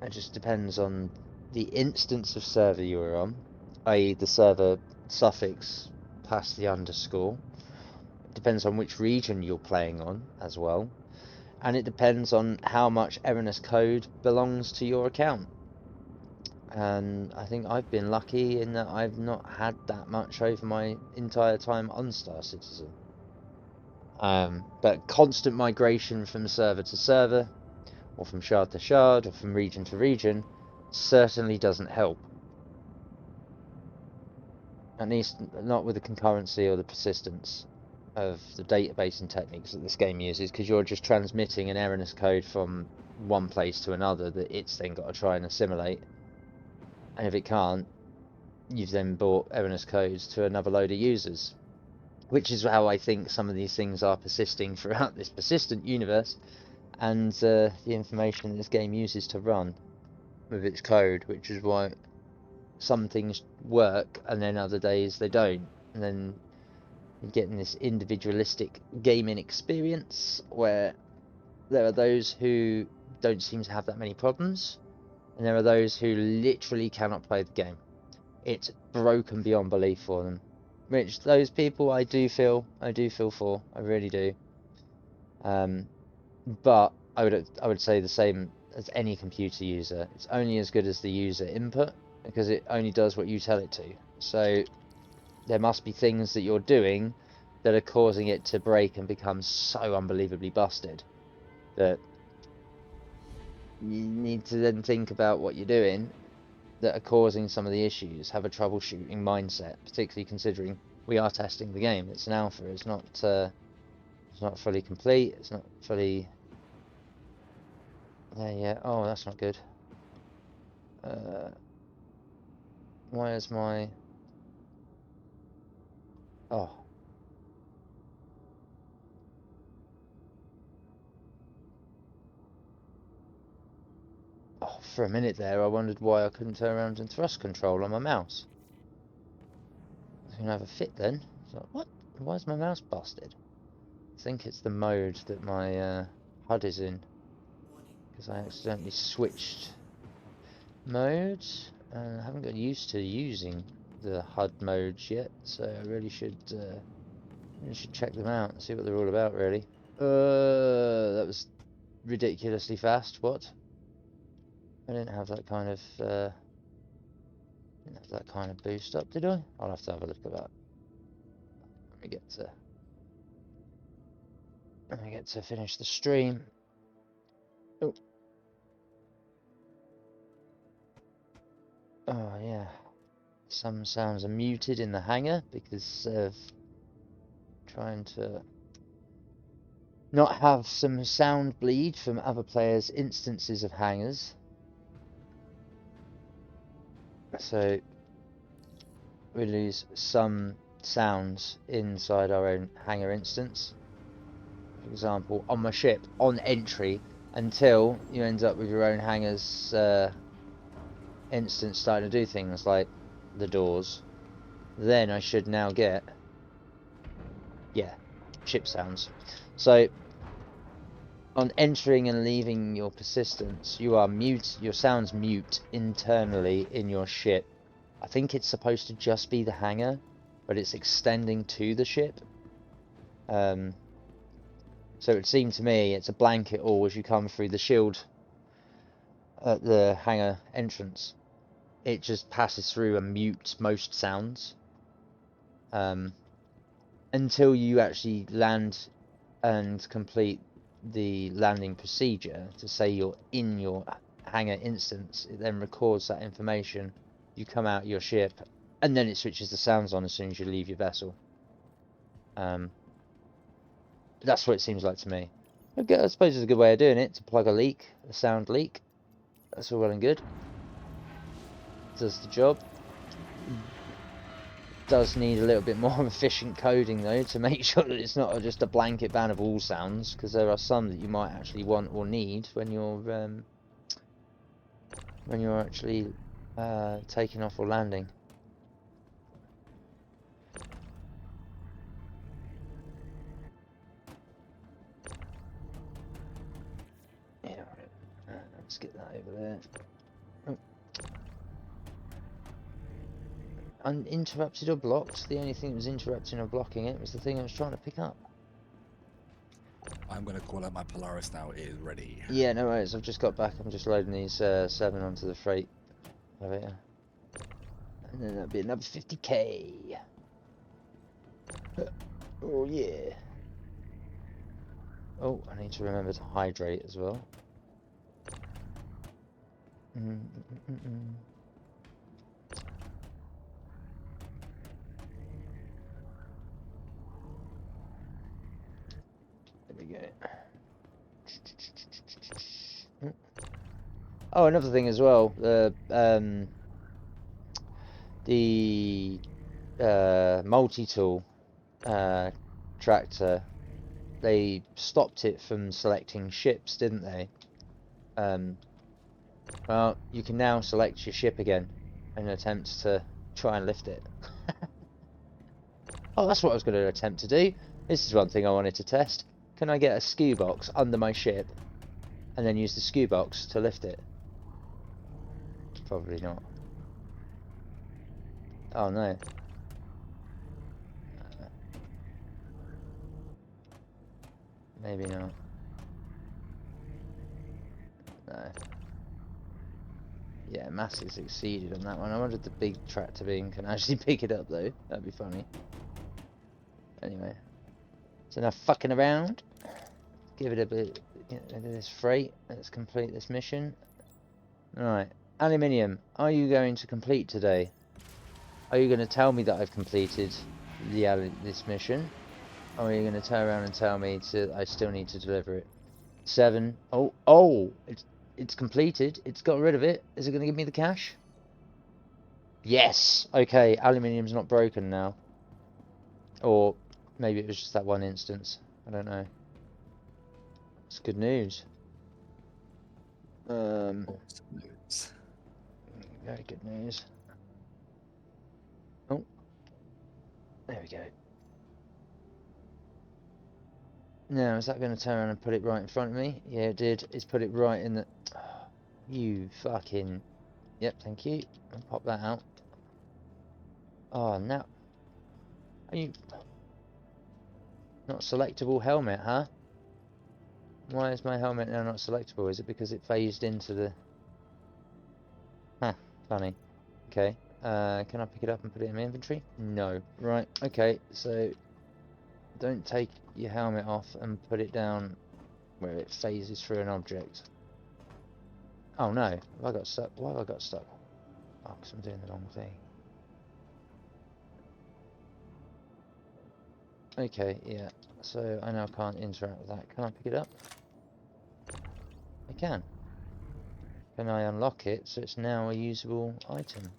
It just depends on the instance of server you're on, i.e. the server suffix past the underscore. It depends on which region you're playing on as well. And it depends on how much erroneous code belongs to your account. And I think I've been lucky in that I've not had that much over my entire time on Star Citizen. But constant migration from server to server, or from shard to shard, or from region to region, certainly doesn't help. At least not with the concurrency or the persistence. of the database and techniques that this game uses, because you're just transmitting an erroneous code from one place to another that it's then got to try and assimilate. And if it can't, you've then brought erroneous codes to another load of users, which is how I think some of these things are persisting throughout this persistent universe, and the information this game uses to run with its code, which is why some things work and then other days they don't, and then you're getting this individualistic gaming experience where there are those who don't seem to have that many problems, and there are those who literally cannot play the game. It's broken beyond belief for them. Which those people I do feel for. I really do. But I would say the same as any computer user. It's only as good as the user input, because it only does what you tell it to. So there must be things that you're doing that are causing it to break and become so unbelievably busted that you need to then think about what you're doing that are causing some of the issues. Have a troubleshooting mindset, particularly considering we are testing the game. It's an alpha. It's not fully complete. It's not fully there yet. Oh, that's not good. Why is my oh for a minute there I wondered why I couldn't turn around and thrust control on my mouse. I was gonna have a fit then. So what? Why is my mouse busted? I think it's the mode that my HUD is in, because I accidentally switched modes and I haven't got used to using the HUD modes yet, so I really should check them out and see what they're all about, really. That was ridiculously fast. What? I didn't have that kind of boost up, did I? I'll have to have a look at that. Let me get to finish the stream. Oh. Oh yeah. Some sounds are muted in the hangar because of trying to not have some sound bleed from other players' instances of hangars. So we lose some sounds inside our own hangar instance. For example, on my ship, on entry, until you end up with your own hangar's instance starting to do things like the doors. Then I should now get, yeah, ship sounds. So on entering and leaving your persistence, you are mute. Your sounds mute internally in your ship. I think it's supposed to just be the hangar, but it's extending to the ship. So it seemed to me it's a blanket all as you come through the shield at the hangar entrance. It just passes through and mutes most sounds until you actually land and complete the landing procedure to say you're in your hangar instance. It then records that information. You come out your ship, and then it switches the sounds on as soon as you leave your vessel. That's what it seems like to me. Okay, I suppose it's a good way of doing it, to plug a leak, a sound leak. That's all well and good. Does the job. Does need a little bit more efficient coding though, to make sure that it's not just a blanket ban of all sounds, because there are some that you might actually want or need when you're actually taking off or landing. Yeah, let's get that over there. Oh. Uninterrupted or blocked? The only thing that was interrupting or blocking it was the thing I was trying to pick up. I'm going to call out my Polaris now. It is ready. Yeah, no worries. I've just got back. I'm just loading these 7 onto the freight elevator. And then that'll be another 50k. Oh, yeah. Oh, I need to remember to hydrate as well. Oh, another thing as well. The multi-tool tractor. They stopped it from selecting ships, didn't they? Well, you can now select your ship again in an attempt to try and lift it. Oh, that's what I was going to attempt to do. This is one thing I wanted to test. Can I get a skew box under my ship and then use the skew box to lift it? Probably not. Oh no. Maybe not. No. Yeah, massive succeeded on that one. I wonder if the big tractor beam can actually pick it up though. That'd be funny. Anyway. So enough fucking around. Give it a bit of this freight. Let's complete this mission. Alright. Aluminium, are you going to complete today? Are you going to tell me that I've completed this mission? Or are you going to turn around and tell me I still need to deliver it? 7. Oh, it's completed. It's got rid of it. Is it going to give me the cash? Yes. Okay, aluminium's not broken now. Or maybe it was just that one instance. I don't know. It's good news. Awesome news. Very good news. Oh, there we go. Now, is that going to turn around and put it right in front of me? Yeah, it did. It's put it right in the... Oh, you fucking... Yep, thank you. I'll pop that out. Oh, now... Are you... Not selectable helmet, huh? Why is my helmet now not selectable? Is it because it phased into the... Huh, funny. Okay. Can I pick it up and put it in my inventory? No. Right, okay, so... Don't take your helmet off and put it down where it phases through an object. Oh no, have I got stuck? Why have I got stuck? Oh, because I'm doing the wrong thing. Okay, yeah. So I now can't interact with that. Can I pick it up? I can. Can I unlock it so it's now a usable item?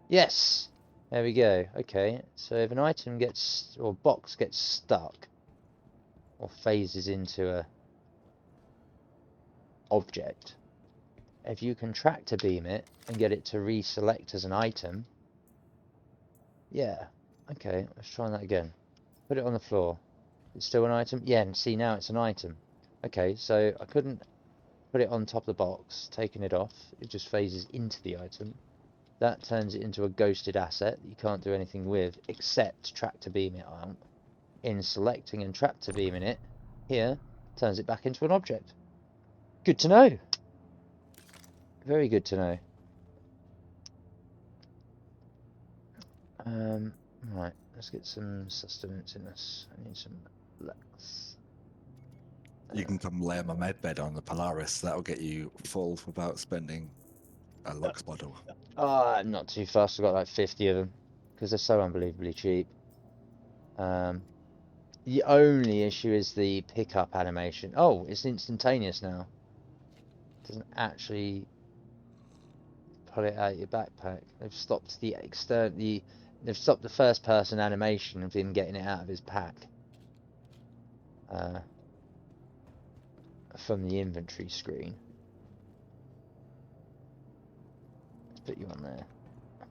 Yes! There we go. Okay, so if an item gets, or box gets stuck, or phases into a object, if you can tractor beam it and get it to reselect as an item, yeah. Okay, let's try that again. Put it on the floor. It's still an item? Yeah, and see now it's an item. Okay, so I couldn't put it on top of the box, taking it off, it just phases into the item. That turns it into a ghosted asset that you can't do anything with except tractor beam it out. In selecting and tractor beaming it, here, turns it back into an object. Good to know. Very good to know. Right, let's get some sustenance in this. I need some legs. You can come lay on my med bed on the Polaris. That'll get you full without spending a lux bottle. I'm not too fast. I've got like 50 of them because they're so unbelievably cheap. The only issue is the pickup animation. Oh, it's instantaneous now. It doesn't actually pull it out of your backpack. They've stopped they've stopped the first person animation of him getting it out of his pack. From the inventory screen. Let's put you on there.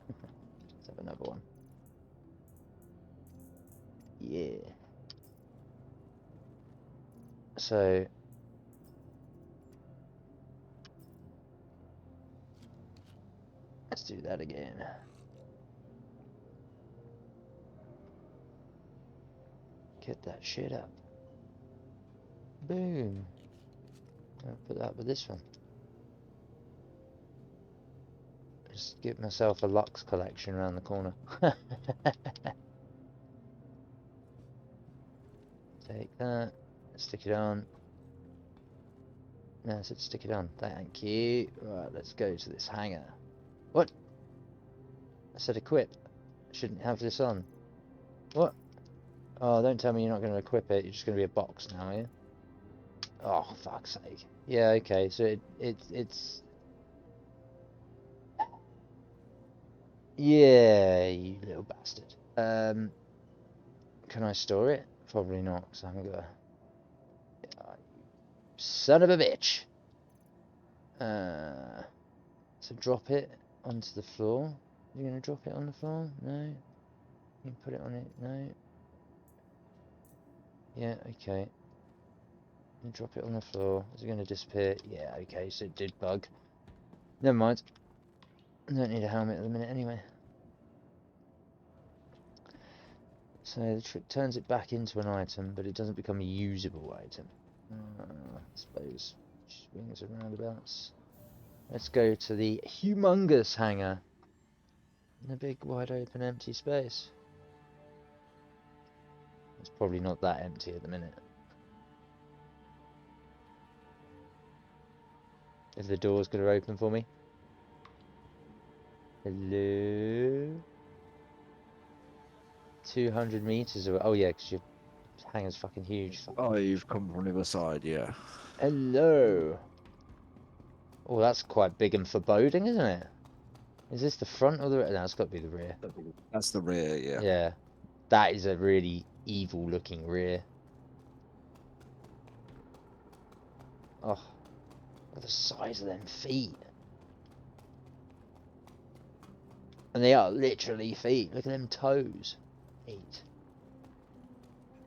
Let's have another one. Yeah. So let's do that again. Get that shit up. Boom. I'll put that with this one. Just give myself a Lux collection around the corner. Take that. Stick it on. No, I said stick it on. Thank you. Right, let's go to this hangar. What? I said equip. I shouldn't have this on. What? Oh, don't tell me you're not going to equip it. You're just going to be a box now, are you? Oh, fuck's sake. Yeah, okay. So it's Yeah, you little bastard. Can I store it? Probably not, because I haven't got a... Son of a bitch! So drop it onto the floor. Are you going to drop it on the floor? No. You can put it on it? No. Yeah, okay. You drop it on the floor. Is it going to disappear? Yeah, okay, so it did bug. Never mind. I don't need a helmet at the minute anyway. So the trick turns it back into an item, but it doesn't become a usable item. I suppose. Swings and roundabouts. Let's go to the humongous hangar. In a big, wide open, empty space. It's probably not that empty at the minute. If the door's going to open for me. Hello? 200 meters away. Oh yeah, because your hangar's fucking huge. Oh, you've come from the other side, yeah. Hello. Oh, that's quite big and foreboding, isn't it? Is this the front or the rear? No, it's got to be the rear. That's the rear, yeah. Yeah. That is a really evil looking rear. Oh, the size of them feet. And they are literally feet. Look at them toes. Feet.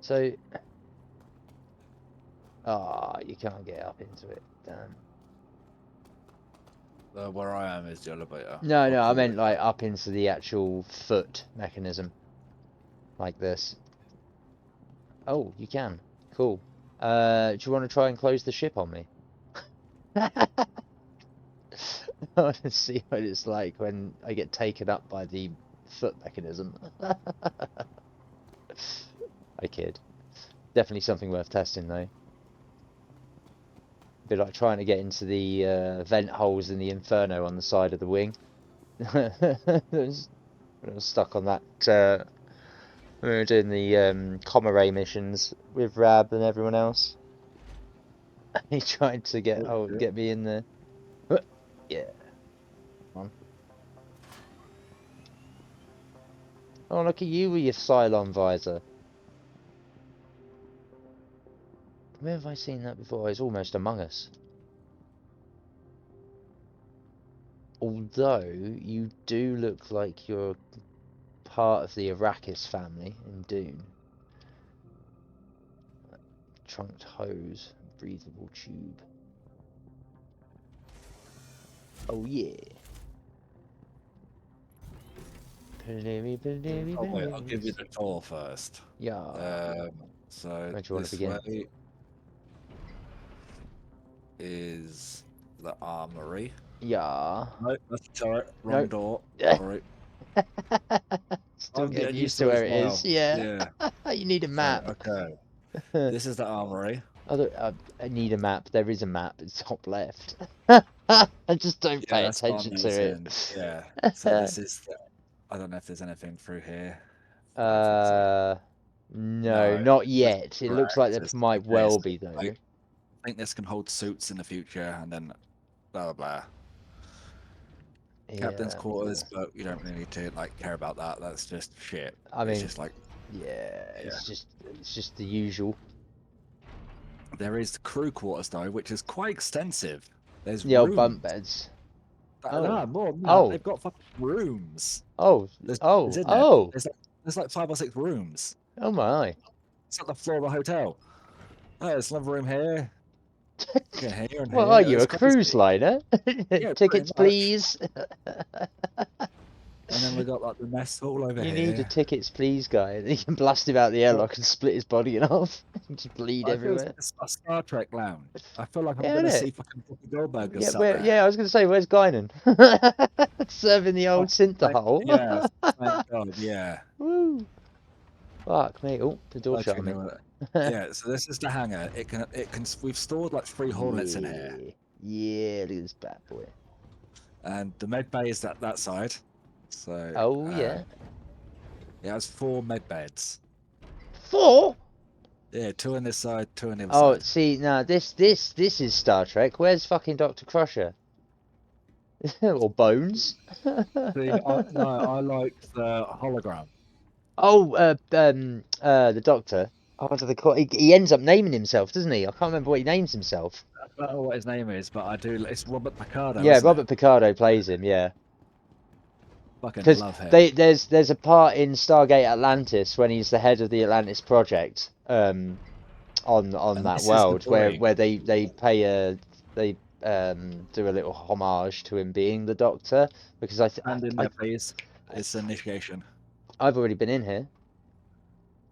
So... Ah, you can't get up into it. Damn. Where I am is the elevator. No, I call meant it. like up into the actual foot mechanism. Like this. Oh, you can. Cool. Do you want to try and close the ship on me? I want to see what it's like when I get taken up by the foot mechanism. I kid. Definitely something worth testing though. A bit like trying to get into the vent holes in the Inferno on the side of the wing. I was stuck on that. We were doing the Comare missions with Rab and everyone else. He tried to get get me in there. Yeah. Come on. Oh, look at you with your Cylon visor. Where have I seen that before? It's almost Among Us. Although you do look like you're part of the Arrakis family in Dune. Trunked hose, breathable tube. Oh yeah. Oh wait, I'll give you the tour first. Yeah. So Where do you want to this begin? way is the armory. Yeah. No, that's the turret. Wrong door. Sorry. Still I'm getting getting used used to to it where as it well. is. Yeah. Yeah. You need a So, map. okay. This is the armory. I need a map. There is a map. It's top left. I just don't Yeah, pay that's what I'm attention to noticing. it. Yeah. So this is the, I don't know if there's anything through here. I don't think so. No, No. not That's yet. It looks like there correct. might Okay, well so be though. I think this can hold suits in the future and then blah blah blah. Captain's Yeah. quarters, but you don't really need to like care about that. That's just shit. I It's mean, just like yeah. yeah. It's just the usual. There is crew quarters though, which is quite extensive. There's The old rooms. bunk beds. No, Oh. more than that. Oh. They've got fucking rooms. Oh. There's Oh. in there. Oh. There's like 5 or 6 rooms. Oh my. It's like the floor of a hotel. Oh, there's another room here. Okay, here and What here. are you, It's a cruise crazy. liner? Yeah, pretty Tickets, much. please. And then we got like the mess hall over You need a here. tickets, please, guy. And you can blast him out the Well, airlock and split his body in half. Just bleed I feel it's everywhere. a Star Trek lounge. I feel like I'm Yeah, gonna innit? see fucking Whoopi Goldberg just Yeah, sat there. yeah, I was gonna say, where's Guinan? Serving the Oh, old synth hole. yeah, thank God, yeah. Woo! Fuck me. Oh, the door shut Actually, on me. no, yeah. So this is the hangar. It can. We've stored like 3 Hornets in here, Yeah. Yeah, look at this bad boy. and the med bay is that side. So Oh, yeah. it has 4 med beds. 4? Yeah, 2 on this side, 2 on the other Oh, side. see, now this is Star Trek. Where's fucking Dr. Crusher? Or bones. See, no, I like the hologram. Oh, the doctor. Oh, what do they call? He ends up naming himself, doesn't he? I can't remember what he names himself. I don't know what his name is, but I do. It's Robert Picardo, Yeah, isn't Robert it? Picardo plays him. Yeah, Fucking because love him. there's a part in Stargate Atlantis when he's the head of the Atlantis project. On And that this is the world brig. where they pay they do a little homage to him being the Doctor because Hand in there, please. It's initiation. I've already been in here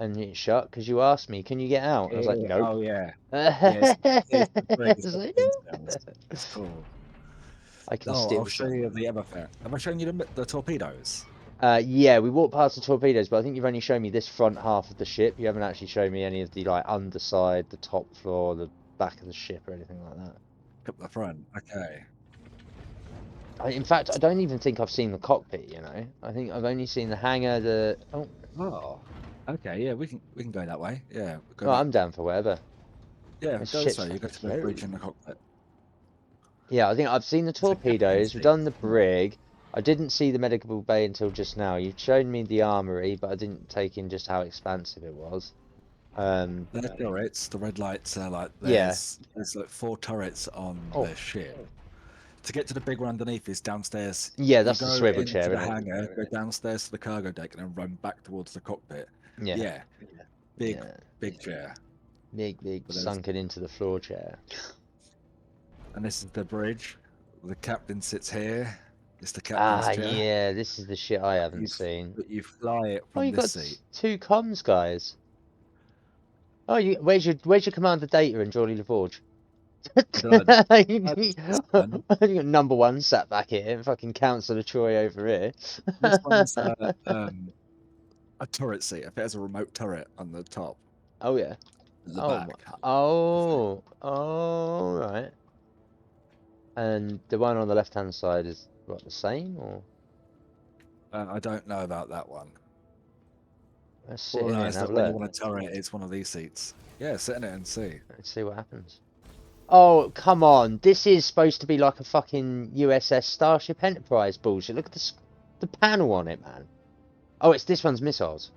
and it's shut because you asked me, can you get out? And I was like, Yeah, nope. oh yeah. Yeah, it's the brig. It's It's got like, the Flintstones. It's cool. I can Oh, I'll steal show shit. you the other thing. Have I shown you the torpedoes? Yeah, we walked past the torpedoes, but I think you've only shown me this front half of the ship. You haven't actually shown me any of the like underside, the top floor, the back of the ship, or anything like that. Up the front. Okay. In fact, I don't even think I've seen the cockpit. You know, I think I've only seen the hangar. Oh. Okay. Yeah, we can go that way. Yeah. Go Well, back. I'm down for whatever. Yeah, This go this ship's way. You go fucking to the bridge huge. and the cockpit. Yeah, I think I've seen the It's a captain's torpedoes. We've seat. done the brig. I didn't see the medical bay until just now. You've shown me the armory, but I didn't take in just how expansive it was. The turrets, the red lights are like Yeah. there's like 4 turrets on Oh, the ship. To get to the big one underneath is downstairs. yeah, You that's the go swivel into chair, the isn't it? hangar, go downstairs to the cargo deck, and then run back towards the cockpit. Yeah, Yeah, big yeah. big chair. Big But there's, sunken into the floor chair. and this is the bridge. The captain sits here. It's the captain's Ah, chair. yeah, this is the shit I haven't You seen. but you fly it Oh, from you this got seat. two comms guys. Oh, where's your commander data in Jolly LaForge? This one, You got number one sat back here, fucking Councillor Troy over here. this one's a turret seat. If there's a remote turret on the top, Oh yeah. at the Oh my. back. Oh, right. And the one on the left hand side is what, the same or? I don't know about that one. Let's sit All in I know here is and have that a when you look. want a turret, it's one of these seats. Yeah, sit in it and see. Let's see what happens. Oh, come on. This is supposed to be like a fucking USS Starship Enterprise bullshit. Look at the panel on it, man. Oh, this one's missiles.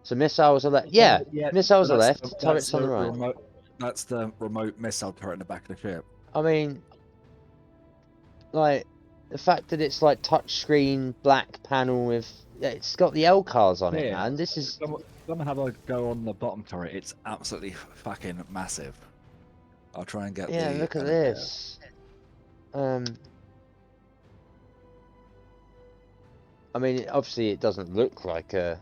So missiles are left. Yeah, Yeah, missiles but are left. Turrets on the right. remote. That's the remote missile turret in the back of the ship. I mean, like the fact that it's like touchscreen black panel with it's got the L cars on it, Yeah, man. This is come and have a go on the bottom turret. It's absolutely fucking massive. I'll try and get yeah. the Look at element there. this. I mean, obviously it doesn't look like a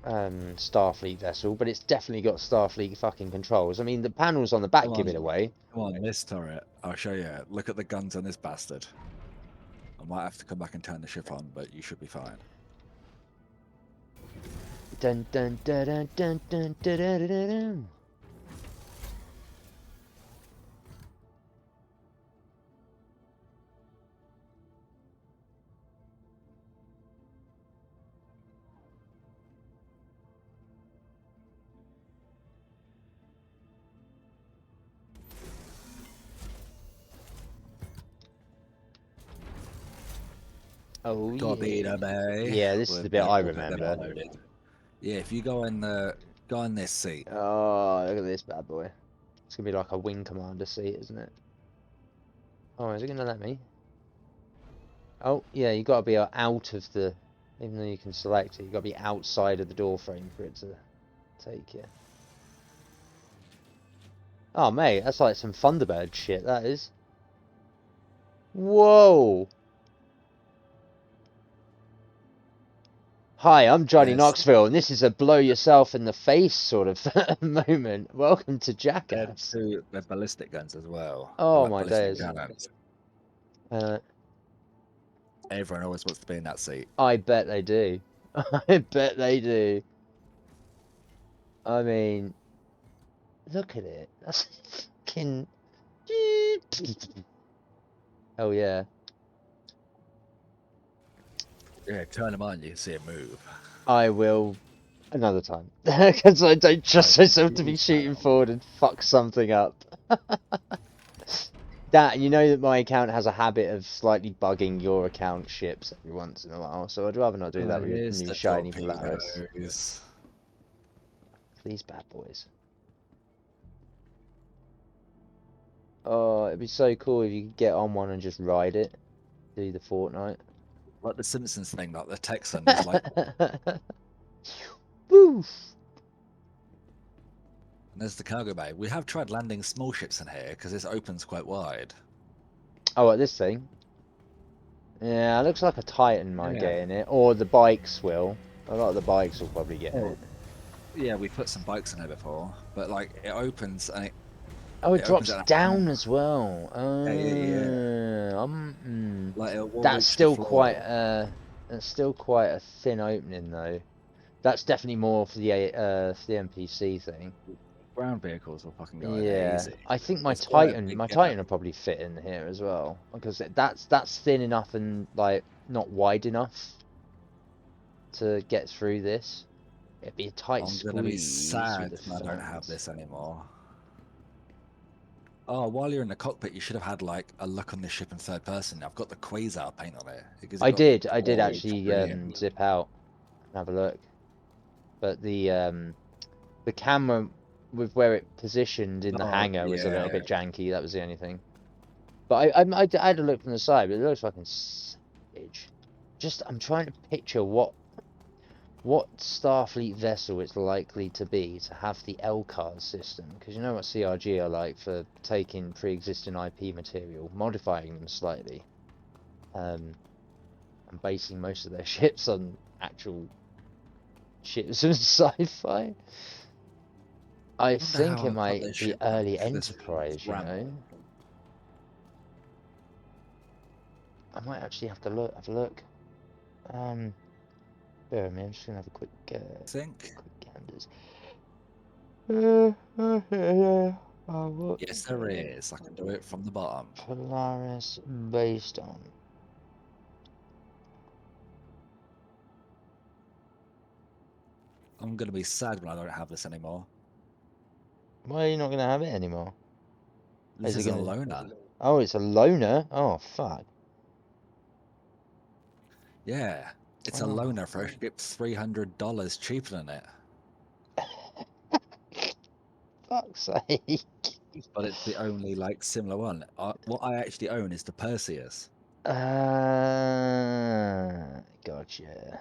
Starfleet vessel, but it's definitely got Starfleet fucking controls. I mean, the panels on the back give it away. Come on, this turret. I'll show you. Look at the guns on this bastard. I might have to come back and turn the ship on, but you should be fine. Dun dun dun dun dun dun dun dun dun dun. Oh Torpedo yeah. Bay. Yeah, this is the bit I remember. Yeah, if you go in this seat. Oh, look at this bad boy. It's gonna be like a wing commander seat, isn't it? Oh, is it gonna let me? Oh, yeah, you gotta be out of the. Even though you can select it, you gotta be outside of the door frame for it to take you. Oh, mate, that's like some Thunderbird shit, that is. Whoa! Hi, I'm Johnny There's Knoxville, and this is a blow yourself in the face sort of moment. Welcome to Jackass. they're ballistic guns as well. They're Oh like my ballistic days. cannons. Uh, Everyone always wants to be in that seat. I bet they do. I bet they do. I mean, look at it. That's fucking. Oh yeah. Yeah, turn them on, you can see it move. I will another time because I don't trust myself to be shooting forward and fuck something up. That, you know that my account has a habit of slightly bugging your account ships every once in a while, so I'd rather not do that with your Here's new the shiny Polaris. torpedoes. These bad boys. Oh, it'd be so cool if you could get on one and just ride it. Do the Fortnite. Like the Simpsons thing, like the Texan is like, Woo! and there's the cargo bay. We have tried landing small ships in here because this opens quite wide. Oh, what, this thing? Yeah, it looks like a Titan might Yeah. get in it, or the bikes will. A lot of the bikes will probably get in Oh, it. yeah, we put some bikes in here before, but like it opens and Oh, it it opens drops at a down as well. yeah. Like it will That's reach the still quite floor. a thin opening though. That's definitely more for the NPC thing. Ground vehicles will fucking go in there Yeah, easy. I think It's quite a big My gap. Titan will probably fit in here as well because that's thin enough and like not wide enough to get through this. It'd be a tight I'm gonna be squeeze through sad the when I don't have fans. this anymore. Oh, while you're in the cockpit, you should have had like a look on this ship in third person. I've got the quasar paint on it because it got the I did oh, actually brilliant. zip out and have a look, but the camera with where it positioned in the Oh hangar was a little yeah, bit janky. That was the only thing. But I had a look from the side, but it looks fucking savage. Just I'm trying to picture what Starfleet vessel it's likely to be to have the LCARS system, because you know what CRG are like for taking pre-existing IP material, modifying them slightly, and basing most of their ships on actual ships of sci-fi. I I wonder think how it I got might this be ship back. early This Enterprise, you ramp. know. I might actually have to have a look. Bear with me, I'm just gonna have a quick Think. ganders. What Yes, there is. I can do it from the bottom. Polaris based on? I'm gonna be sad when I don't have this anymore. Why are you not gonna have it anymore? This Is it is a gonna? loner. Oh, it's a loner. Oh fuck. Yeah, it's a Oh, loner for a ship $300 cheaper than it. fuck's sake. But it's the only like similar one. What I actually own is the Perseus, Gotcha.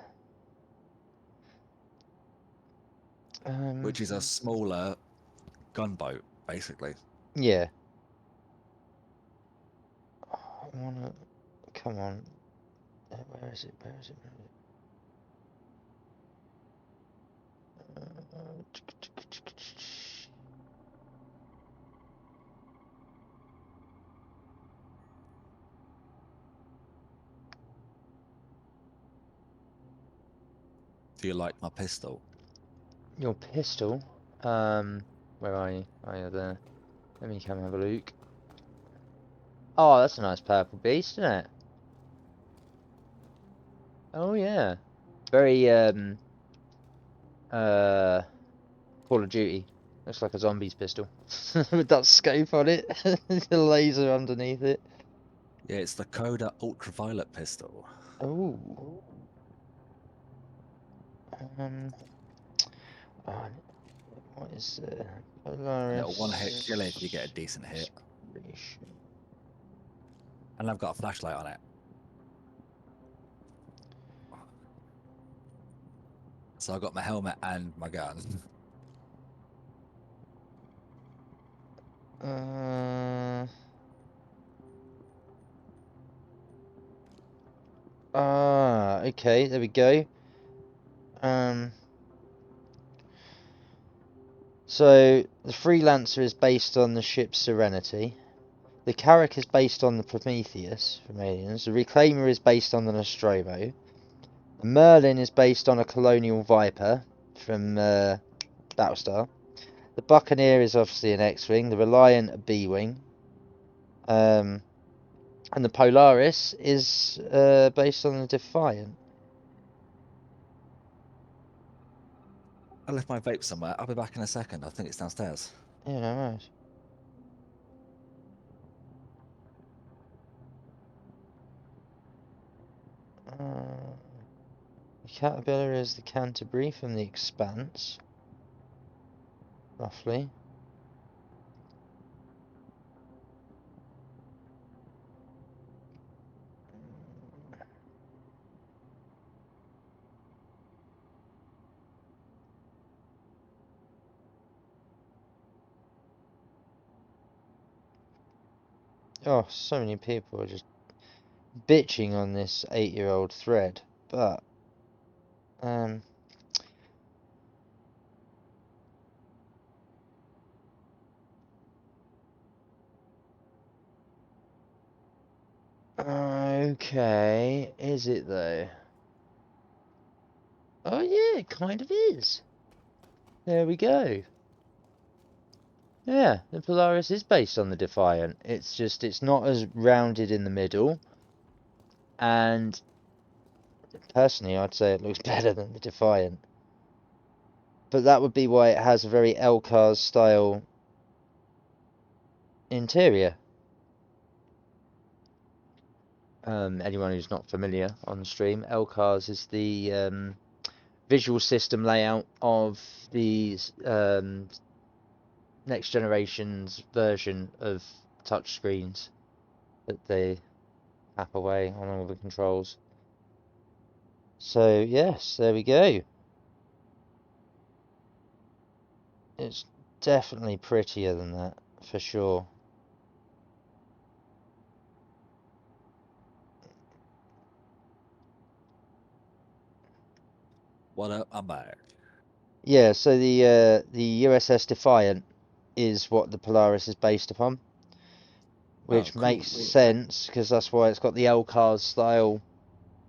which is a smaller gunboat, basically. Yeah. I wanna. Come on. Where is it? Where is it? Where is it? Do you like my pistol? Your pistol. Where are you? Oh, you're there. Let me come have a look. Oh, that's a nice purple beast, isn't it? Oh yeah. Very uh Call of Duty. Looks like a zombie's pistol. With that scope on it. The laser underneath it. Yeah, it's the Coda Ultraviolet pistol. Oh. Um oh, what is And it'll one-hit kill if you get a Polaris decent hit. Expedition. And I've got a flashlight on it. So I've got my helmet and my gun. Uh okay, there we go. Um So the Freelancer is based on the ship Serenity. The Carrack is based on the Prometheus from Aliens. The Reclaimer is based on the Nostromo. The Merlin is based on a Colonial Viper from Battlestar. The Buccaneer is obviously an X-wing. The Reliant a B-wing. And the Polaris is based on the Defiant. I left my vape somewhere. I'll be back in a second. I think it's downstairs. Yeah, no worries. The caterpillar is the Canterbury from The Expanse, roughly. Oh, so many people are just bitching on this 8-year-old thread, but okay, is it though? Oh yeah, it kind of is. There we go. Yeah, the Polaris is based on the Defiant. It's just, it's not as rounded in the middle, and personally I'd say it looks better than the Defiant. But that would be why it has a very LCARS style interior. Anyone who's not familiar on the stream, LCARS is the visual system layout of the next generation's version of touchscreens that they tap away on all the controls. So yes, there we go. It's definitely prettier than that, for sure. What up? I'm back. Yeah, so the USS Defiant is what the Polaris is based upon, which cool. makes sense because that's why it's got the LCARS style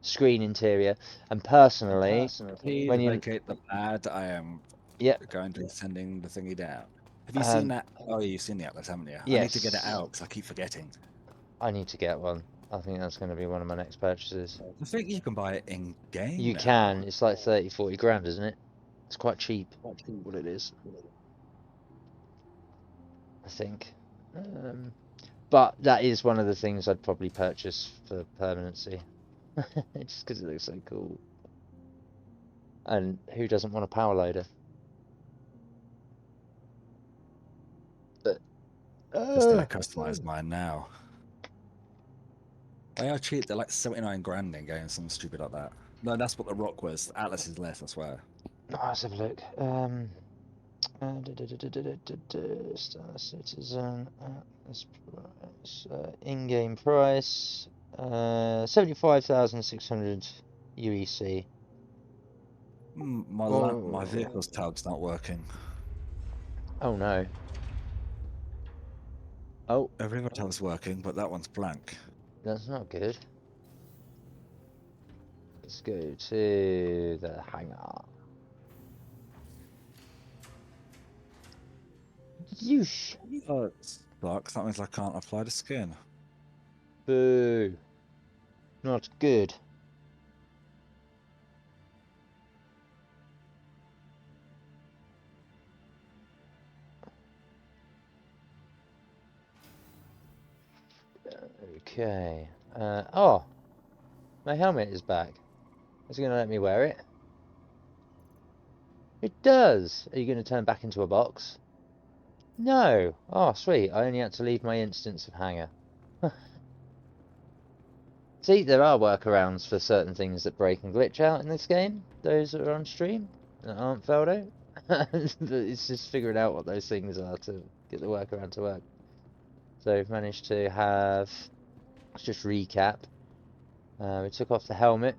screen interior. And personally, Please when you vacate the pad. I am yeah, going to sending the thingy down. Have you seen that? Oh, you've seen the Atlas, haven't you? I need to get it yes, out because I keep forgetting. I need to get one. I think that's going to be one of my next purchases. I think you can buy it in game You now. can. It's like 30, 40 grand, isn't it? It's quite cheap. What it is, I think. But that is one of the things I'd probably purchase for permanency, just because it looks so cool. And who doesn't want a power loader? But Just gonna customize mine now. They are cheap. They're like 79 grand in games, something stupid like that. No, that's what the Rock was. Atlas is less, I swear. let's have a look. Star Citizen, Atlas price, in-game price, 75,600 UEC. My vehicle's tab's not working. Oh no. Oh, Every other tab's working, but that one's blank. that's not good. Let's go to the hangar. Yeesh. Oh, it sucks. That means I can't apply the skin. Boo. Not good. Okay. Oh, my helmet is back. Is it going to let me wear it? It does. Are you going to turn back into a box? No. Oh, sweet. I only had to leave my instance of hangar. See, there are workarounds for certain things that break and glitch out in this game. Those that are on stream that aren't Feldo. It's just figuring out what those things are to get the workaround to work. So we've managed to have, let's just recap. We took off the helmet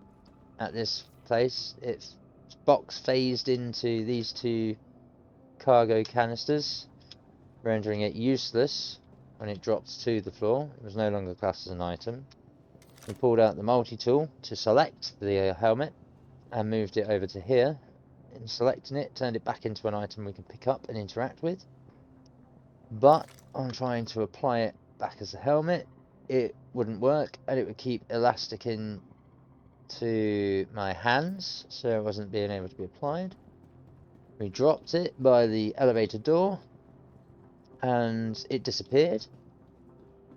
at this place. Its box phased into these two cargo canisters, rendering it useless when it dropped to the floor. It was no longer classed as an item. We pulled out the multi-tool to select the helmet and moved it over to here. In selecting it, turned it back into an item we can pick up and interact with. But on trying to apply it back as a helmet, it wouldn't work, and it would keep elastic in to my hands, so it wasn't being able to be applied. We dropped it by the elevator door, and it disappeared.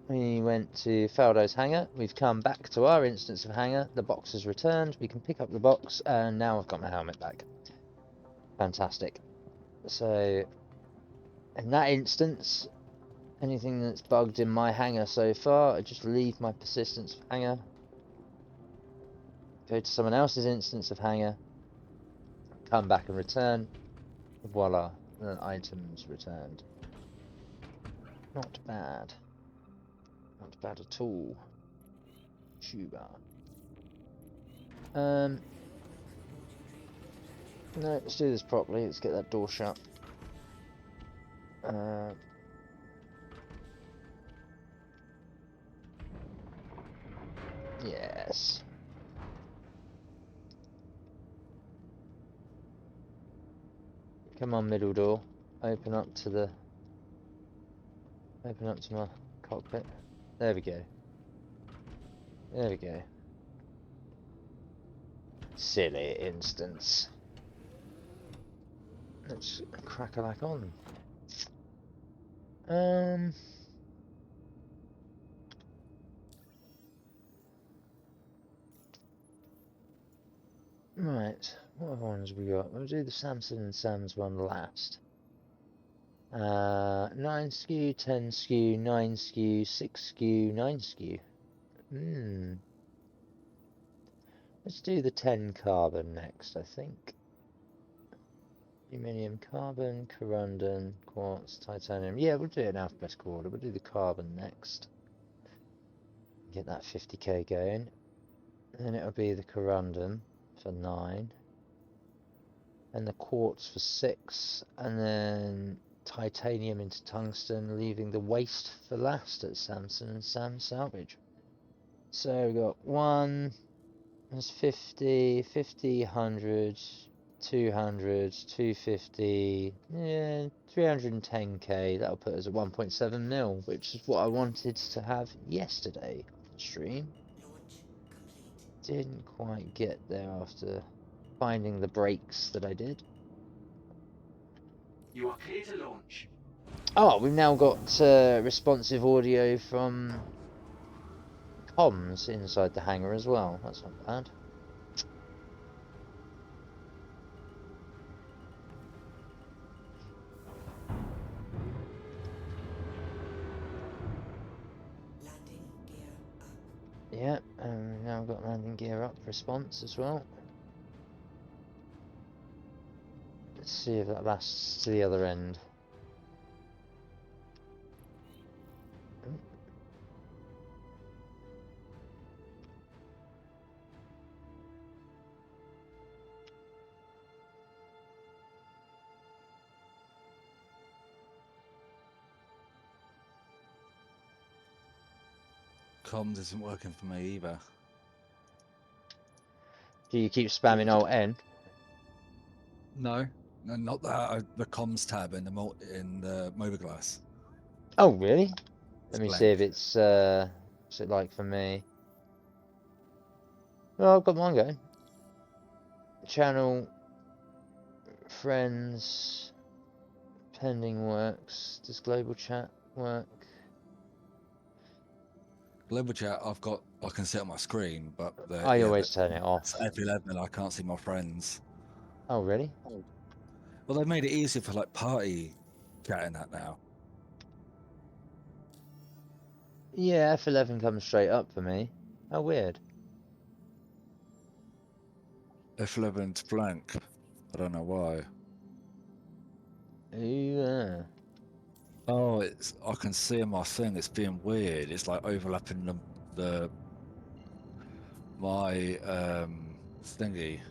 We went to Faldo's hangar. We've come back to our instance of hangar. The box is returned. We can pick up the box, and now I've got my helmet back. Fantastic. So, in that instance, anything that's bugged in my hangar so far, I just leave my persistence of hangar, go to someone else's instance of hangar, come back and return. Voila, the item's returned. Not bad. Not bad at all. Tuba. No, let's do this properly. Let's get that door shut. Yes. Come on, middle door. Open up to my cockpit. There we go. There we go. Silly instance. Let's crack a lack on. Right, what other ones have we got? We'll do the Samson and Sam's one last. 9 skew, 10 skew, 9 skew, 6 skew, 9 skew. Let's do the 10 carbon next, I think. Aluminium, carbon, corundum, quartz, titanium. Yeah, we'll do it in alphabetical order. We'll do the carbon next. Get that 50k going. Then it'll be the corundum for 9. And the quartz for 6. And then titanium into tungsten, leaving the waste for last at Samson and Sam Salvage. So we've got 1, that's 50, 50, 100, 200, 250, yeah, 310k. That'll put us at 1.7 mil, which is what I wanted to have yesterday stream. Didn't quite get there after finding the breaks that I did. You are clear to launch. Oh, we've now got responsive audio from comms inside the hangar as well. That's not bad. Landing gear up. Yeah, and now we've got landing gear up response as well. Let's see if that lasts to the other end. Comms isn't working for me either. Do you keep spamming Alt N? No, not that. The comms tab in the mobiGlass. Oh, really? Let me Blank. see if it's what's it like for me. Well, I've got mine going. Channel, friends, pending works. Does global chat work? Global chat, I can see it on my screen, but I always turn it off. F11, I can't see my friends. Oh, really? Well, they've made it easier for like party chatting that now. Yeah, F11 comes straight up for me. How weird. F11's blank. I don't know why. Yeah. Oh, I can see in my thing. It's being weird. It's like overlapping my thingy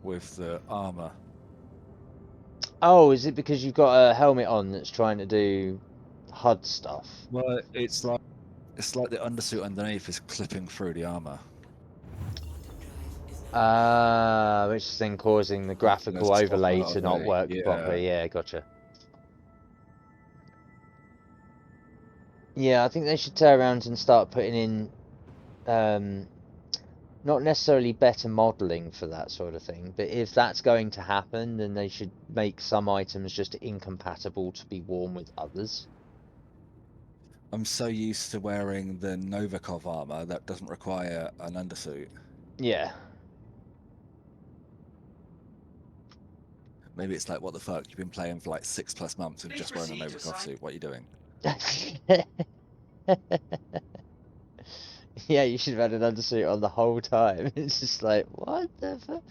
with the armor. Oh, is it because you've got a helmet on that's trying to do HUD stuff? Well, it's like the undersuit underneath is clipping through the armor. Which is then causing the graphical Let's swap a overlay lot to of not it, work yeah. properly. Yeah, gotcha. Yeah, I think they should turn around and start putting in, not necessarily better modelling for that sort of thing, but if that's going to happen, then they should make some items just incompatible to be worn with others. I'm so used to wearing the Novikov armor that doesn't require an undersuit. Yeah. Maybe it's like, what the fuck? You've been playing for like 6+ months and just wearing a Novikov suit. What are you doing? Yeah, you should have had an undersuit on the whole time. It's just like, what the fuck?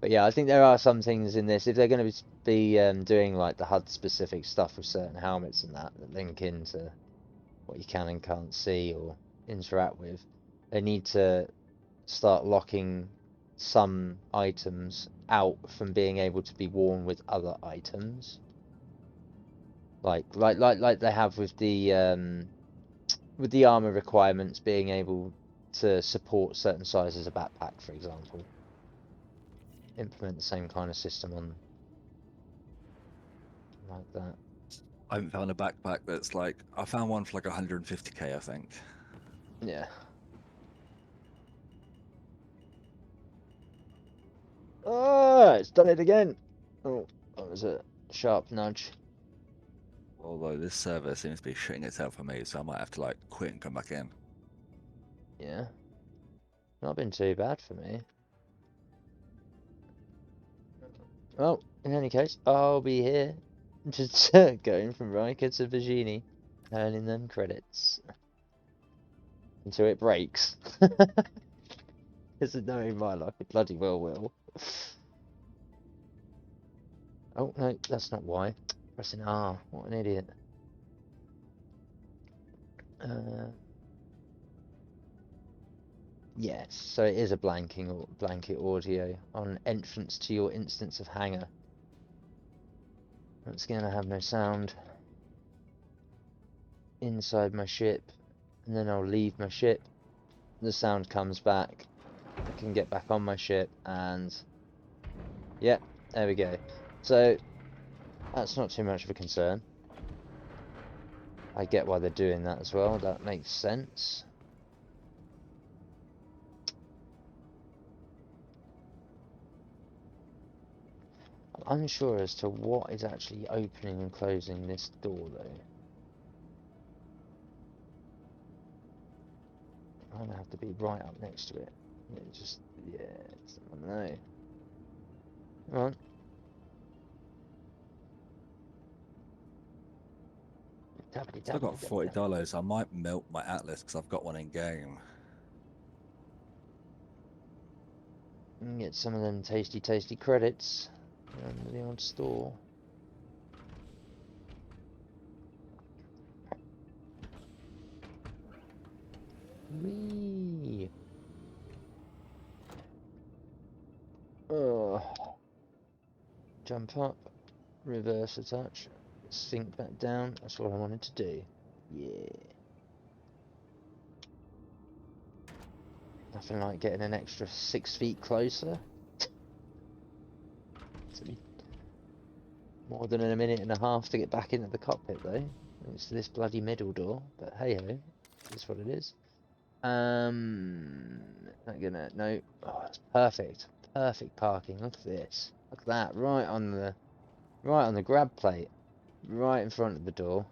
But yeah, I think there are some things in this. If they're going to be doing like the HUD specific stuff with certain helmets and that link into what you can and can't see or interact with, they need to start locking some items out from being able to be worn with other items. Like they have with the armor requirements being able to support certain sizes of backpack, for example. Implement the same kind of system on like that. I haven't found a backpack that's like, I found one for like 150k, I think. Yeah. Oh, it's done it again. Oh, that was a sharp nudge. Although this server seems to be shitting itself for me, so I might have to like quit and come back in. Yeah. Not been too bad for me. Well, in any case, I'll be here. Just going from Riker to Virginie, earning them credits. Until it breaks. Because knowing my luck, it bloody well will. Oh, no, that's not why. Pressing R. What an idiot. Yes, so it is a blanket audio on entrance to your instance of hangar. It's gonna have no sound inside my ship, and then I'll leave my ship. The sound comes back. I can get back on my ship, and yeah, there we go. So that's not too much of a concern. I get why they're doing that as well. That makes sense. I'm unsure as to what is actually opening and closing this door, though. I'm gonna have to be right up next to it. Yeah, it's I don't know. Come on. Still got $40. I might melt my Atlas because I've got one in game. And get some of them tasty credits from the old store. Whee! Oh. Jump up, reverse attach, sink back down. That's what I wanted to do. Yeah. Nothing like getting an extra 6 feet closer. Took me more than a minute and a half to get back into the cockpit, though. Thanks to this bloody middle door. But hey ho, it's what it is. Not gonna. No. Oh, it's perfect. Perfect parking. Look at this. Look at that. Right on the grab plate. Right in front of the door.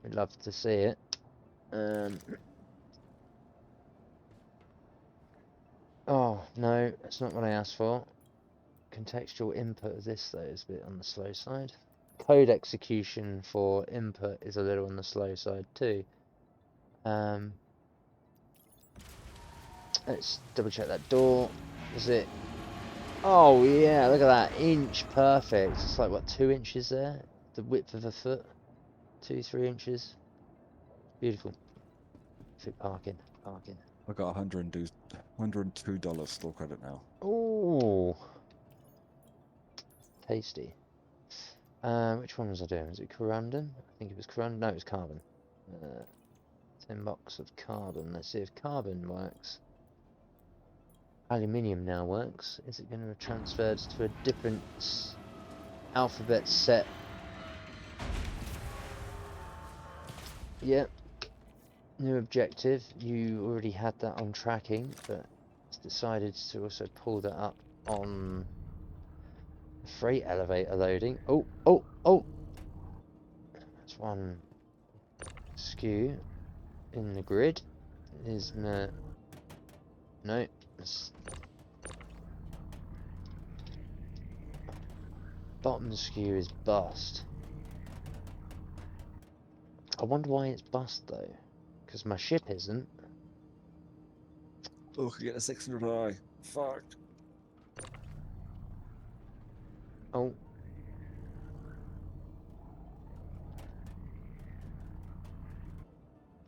We'd love to see it. Oh no, that's not what I asked for. Contextual input of this though is a bit on the slow side. Code execution for input is a little on the slow side too. Let's double check that door. Is it? Oh yeah, look at that. Inch perfect. It's like what, 2 inches there? The width of a foot? 2-3 inches. Beautiful. Fit parking. I got $102 store credit now. Oh, tasty. Which one was I doing? Was it corundum? I think it was corundum. No, it was carbon. 10 box of carbon. Let's see if carbon works. Aluminium now works. Is it going to have transferred to a different alphabet set? Yep. New objective. You already had that on tracking, but it's decided to also pull that up on freight elevator loading. Oh! That's one skew in the grid. Is no, it's bottom skew is bust. I wonder why it's bust though, because my ship isn't. Oh, I get a 600i. Fuck. Oh.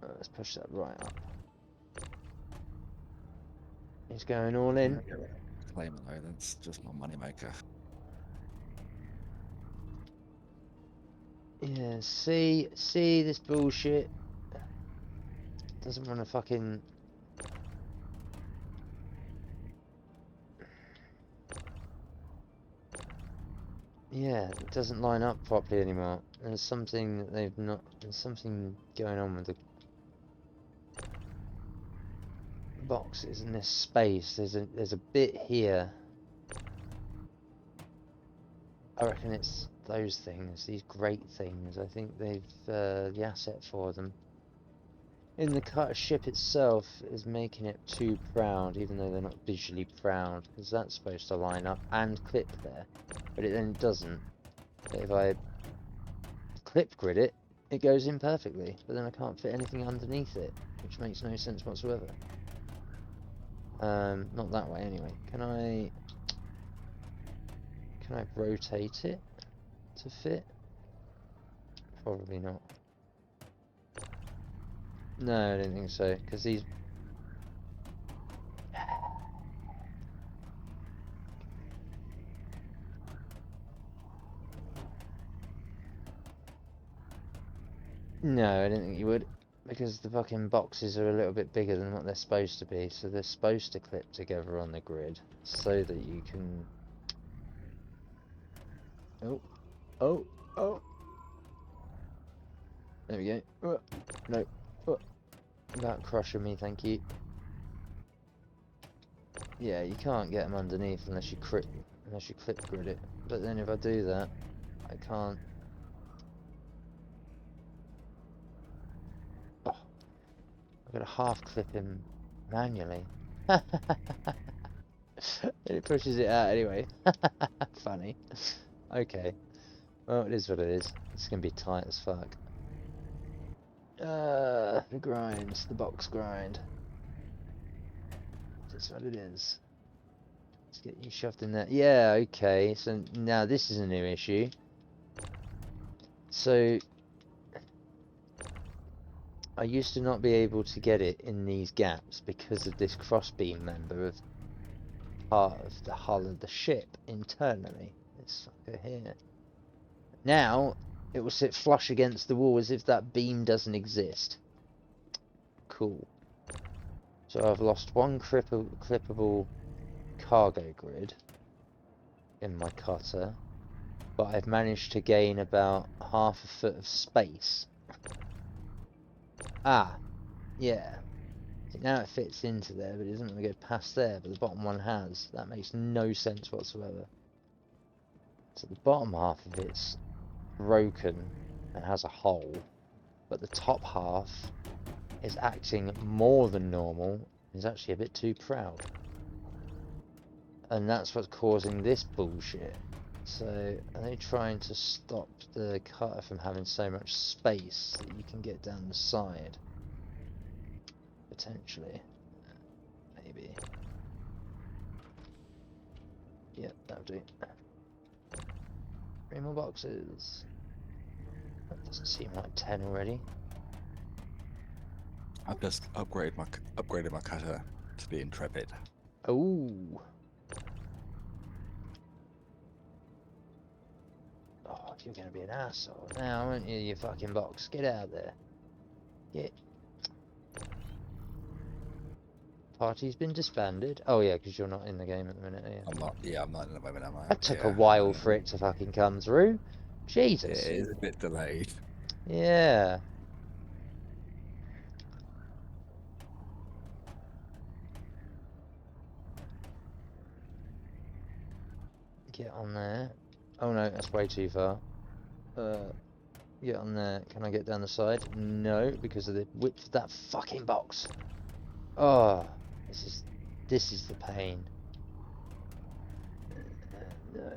Let's push that right up. He's going all in. Claim it though, that's just my moneymaker. Yeah, see this bullshit. Doesn't want to fucking. Yeah, it doesn't line up properly anymore. There's something that they've not. There's something going on with the boxes in this space. There's a bit here. I reckon it's those things, these great things. I think they've the asset for them. In the cutter ship itself is making it too proud, even though they're not visually proud, because that's supposed to line up and clip there, but it then doesn't. But if I clip grid it, it goes in perfectly, but then I can't fit anything underneath it, which makes no sense whatsoever. Not that way anyway. Can I rotate it to fit? Probably not. No, I don't think so, because these... No, I don't think you would, because the fucking boxes are a little bit bigger than what they're supposed to be, so they're supposed to clip together on the grid, so that you can... Oh! There we go. No. About crushing me, thank you. Yeah, you can't get them underneath unless you clip grid it. But then if I do that, I can't. Oh, I've got to half clip him manually. And it pushes it out anyway. Funny. Okay. Well, it is what it is. It's gonna be tight as fuck. The grinds, the box grind. That's what it is. Let's get you shoved in there. Yeah, okay. So now this is a new issue. So I used to not be able to get it in these gaps because of this crossbeam member of part of the hull of the ship internally. This sucker here. Now it will sit flush against the wall as if that beam doesn't exist. Cool. So I've lost one clippable cargo grid in my cutter, but I've managed to gain about half a foot of space. Ah, yeah. Now it fits into there, but it doesn't want to go past there, but the bottom one has. That makes no sense whatsoever. So the bottom half of it's broken and has a hole, but the top half is acting more than normal, is actually a bit too proud. And that's what's causing this bullshit. So are they trying to stop the cutter from having so much space that you can get down the side? Potentially. Maybe. Yep, that'll do. 3 more boxes. That doesn't seem like 10 already. I've just upgraded my cutter to the Intrepid. Oh, you're gonna be an asshole now, aren't you? You fucking box. Get out of there. Get. Party's been disbanded. Oh yeah, because you're not in the game at the minute, are you? I'm not. Yeah, I'm not in the moment. Am I? That took a Yeah, while for it to fucking come through. it Jesus. is a bit delayed. Yeah. Get on there. Oh no, that's way too far. Get on there. Can I get down the side? No, because of the width of that fucking box. Oh, this is the pain. No.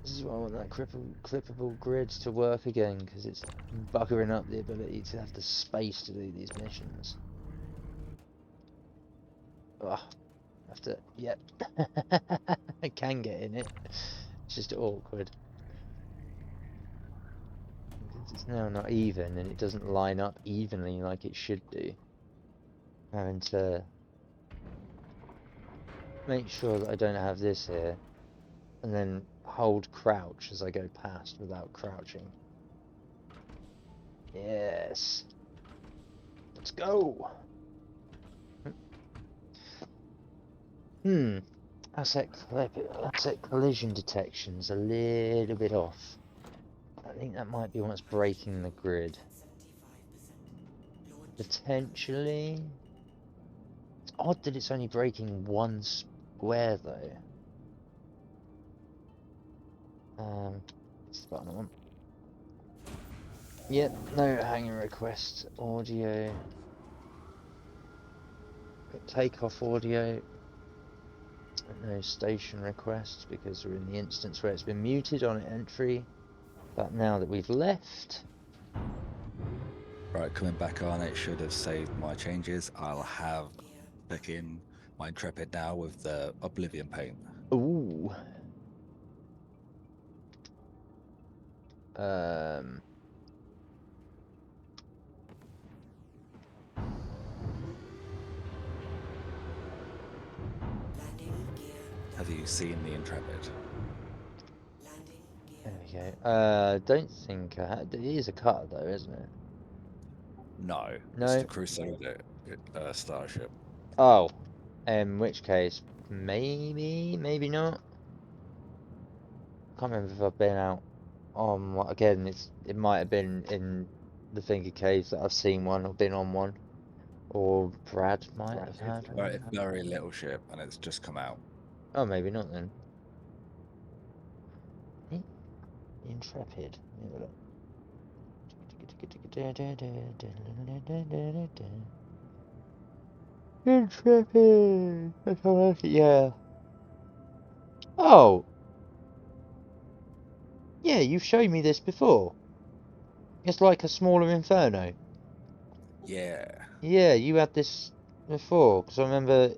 This is why I want that clippable grid to work again, because it's buggering up the ability to have the space to do these missions. Oh, I have to, yep. I can get in it. It's just awkward. It's now not even, and it doesn't line up evenly like it should do. Having to make sure that I don't have this here, and then hold crouch as I go past without crouching. Yes. Let's go. Asset collision detection's a little bit off. I think that might be what's breaking the grid. 75%. Potentially. It's odd that it's only breaking one square though. It's the button I want. Yep, no hangar request. Audio. Takeoff audio. No station requests because we're in the instance where it's been muted on entry. But now that we've left. Right, coming back on, it should have saved my changes. I'll have back in my Intrepid now with the Oblivion paint. Ooh. Landing gear. Have you seen the Intrepid? Landing gear. There we go. Don't think I had. It is a cutter though, isn't it? No, No. it's the Crusader starship. Oh, in which case, maybe not. Can't remember if I've been out on what again. It might have been in the Finger Caves that I've seen one or been on one, or Brad might have had. It's a very little ship, and it's just come out. Oh, maybe not then. Intrepid. Intrepid. Yeah. Oh. Yeah, you've shown me this before. It's like a smaller Inferno. Yeah. Yeah, you had this before, because I remember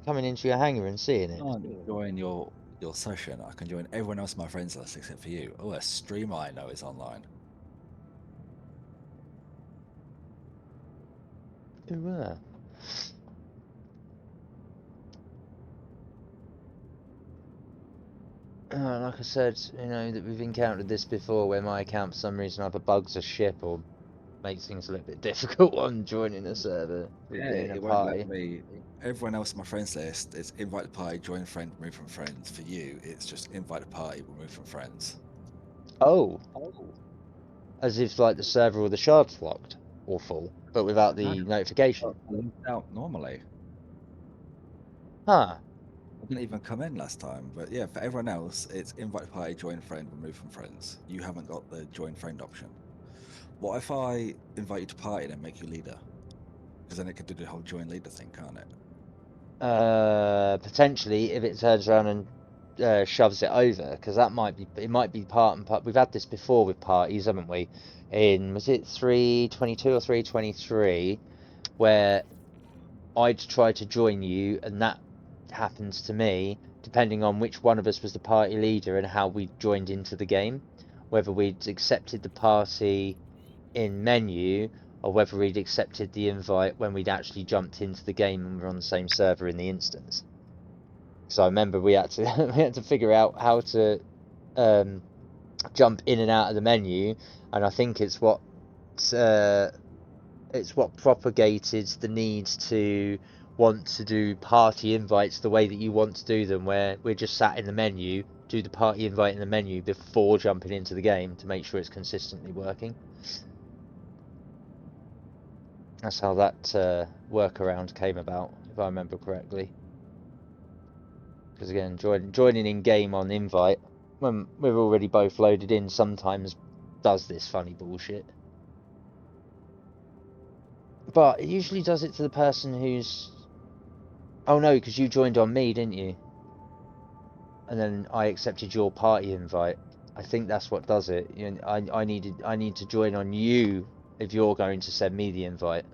coming into your hangar and seeing it. I can't join your session. I can join everyone else on my friends list except for you. Oh, a streamer I know is online. Ooh, like I said, you know, that we've encountered this before where my account for some reason either bugs a ship or makes things a little bit difficult on joining a server with Yeah, being a it won't party. let me. Everyone else on my friends list is invite the party, join friend, remove from friends. For you, it's just invite the party, remove from friends. Oh, as if like the server or the shard's locked or full, but without the notification. I linked out normally. Huh. I didn't even come in last time, but yeah, for everyone else, it's invite the party, join friend, remove from friends. You haven't got the join friend option. What if I invite you to party and make you leader? Because then it could do the whole join leader thing, can't it? Potentially if it turns around and shoves it over, because it might be part and part. We've had this before with parties, haven't we? Was it 322 or 323, where I'd try to join you, and that happens to me, depending on which one of us was the party leader and how we joined into the game, whether we'd accepted the party in menu or whether we'd accepted the invite when we'd actually jumped into the game and we're on the same server in the instance. So I remember we had to we had to figure out how to jump in and out of the menu, and I think it's what propagated the need to want to do party invites the way that you want to do them, where we're just sat in the menu, do the party invite in the menu before jumping into the game to make sure it's consistently working. That's how that workaround came about, if I remember correctly. Because again, joining in game on invite when we're already both loaded in sometimes does this funny bullshit. But it usually does it to the person who's... Oh no, because you joined on me, didn't you? And then I accepted your party invite. I think that's what does it. You know, I need to join on you if you're going to send me the invite.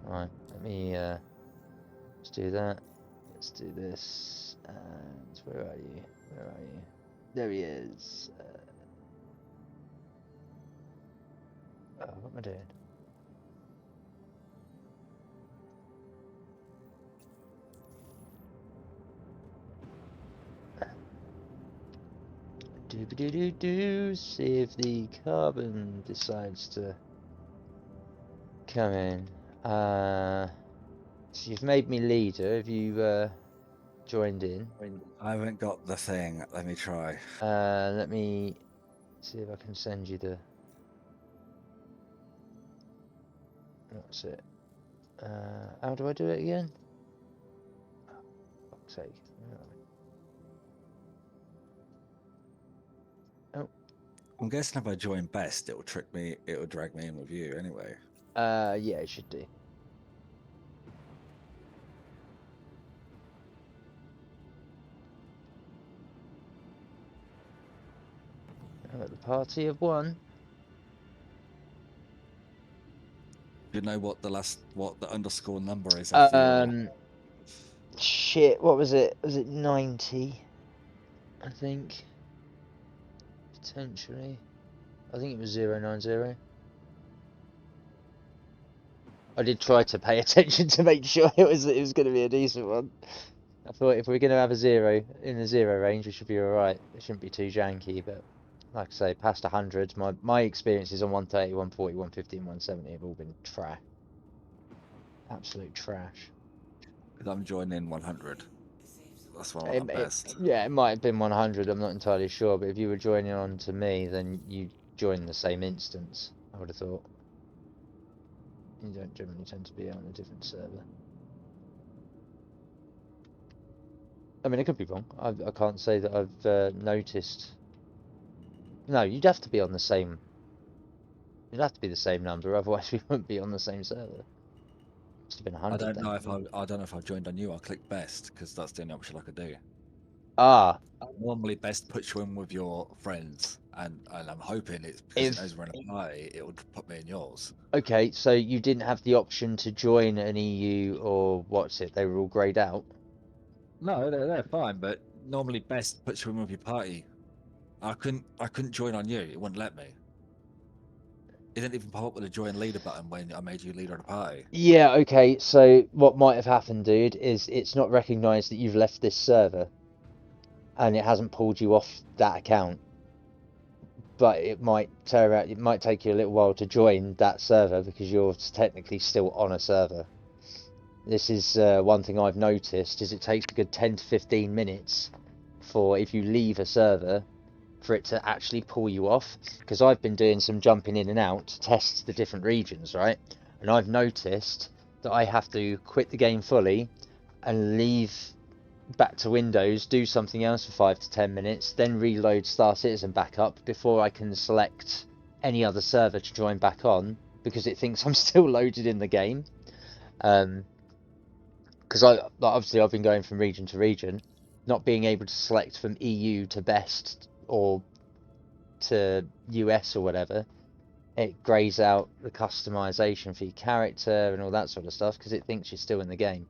Right, let me let's do that. Let's do this. And where are you? Where are you? There he is. What am I doing? Do. See if the carbon decides to come in. So you've made me leader. Have you joined in? I haven't got the thing. Let me try. Let me see if I can send you the... What's it? How do I do it again? For fuck's sake. Oh. I'm guessing if I join best, it'll trick me. It'll drag me in with you anyway. Yeah, it should do. I'm at the party of one. Do you know what the underscore number is after your... Shit, what was it? Was it 90? I think. Potentially. I think it was 090. I did try to pay attention to make sure it was going to be a decent one. I thought if we're going to have a zero in the zero range, we should be alright. It shouldn't be too janky, but like I say, past 100, my experiences on 130, 140, 150, and 170 have all been trash. Absolute trash. Because I'm joining 100. That's why I'm best. Yeah, it might have been 100, I'm not entirely sure, but if you were joining on to me, then you joined the same instance, I would have thought. You don't generally tend to be on a different server. I mean, I could be wrong. I can't say that I've noticed. No, you'd have to be on the same. It'd have to be the same number, otherwise we wouldn't be on the same server. Must have been 100 I don't then. know if I don't know if I've joined on you. I'll click best because that's the only option I could do. Ah, Normally, best puts you in with your friends, and I'm hoping it's because it knows we're in a party. It would put me in yours. okay. So you didn't have the option to join an EU or what's it? They were all greyed out. No, they're fine, but normally best puts you in with your party. I couldn't join on you. It wouldn't let me. It didn't even pop up with a join leader button when I made you leader of the party. Yeah. Okay. So what might have happened, dude, is it's not recognised that you've left this server, and it hasn't pulled you off that account. But it might take you a little while to join that server because you're technically still on a server. This is one thing I've noticed is it takes a good 10 to 15 minutes for if you leave a server for it to actually pull you off, because I've been doing some jumping in and out to test the different regions, right? And I've noticed that I have to quit the game fully and leave back to Windows, do something else for 5 to 10 minutes, then reload Star Citizen back up before I can select any other server to join back on, because it thinks I'm still loaded in the game. Because obviously I've been going from region to region, not being able to select from EU to best or to US or whatever. It greys out the customization for your character and all that sort of stuff because it thinks you're still in the game.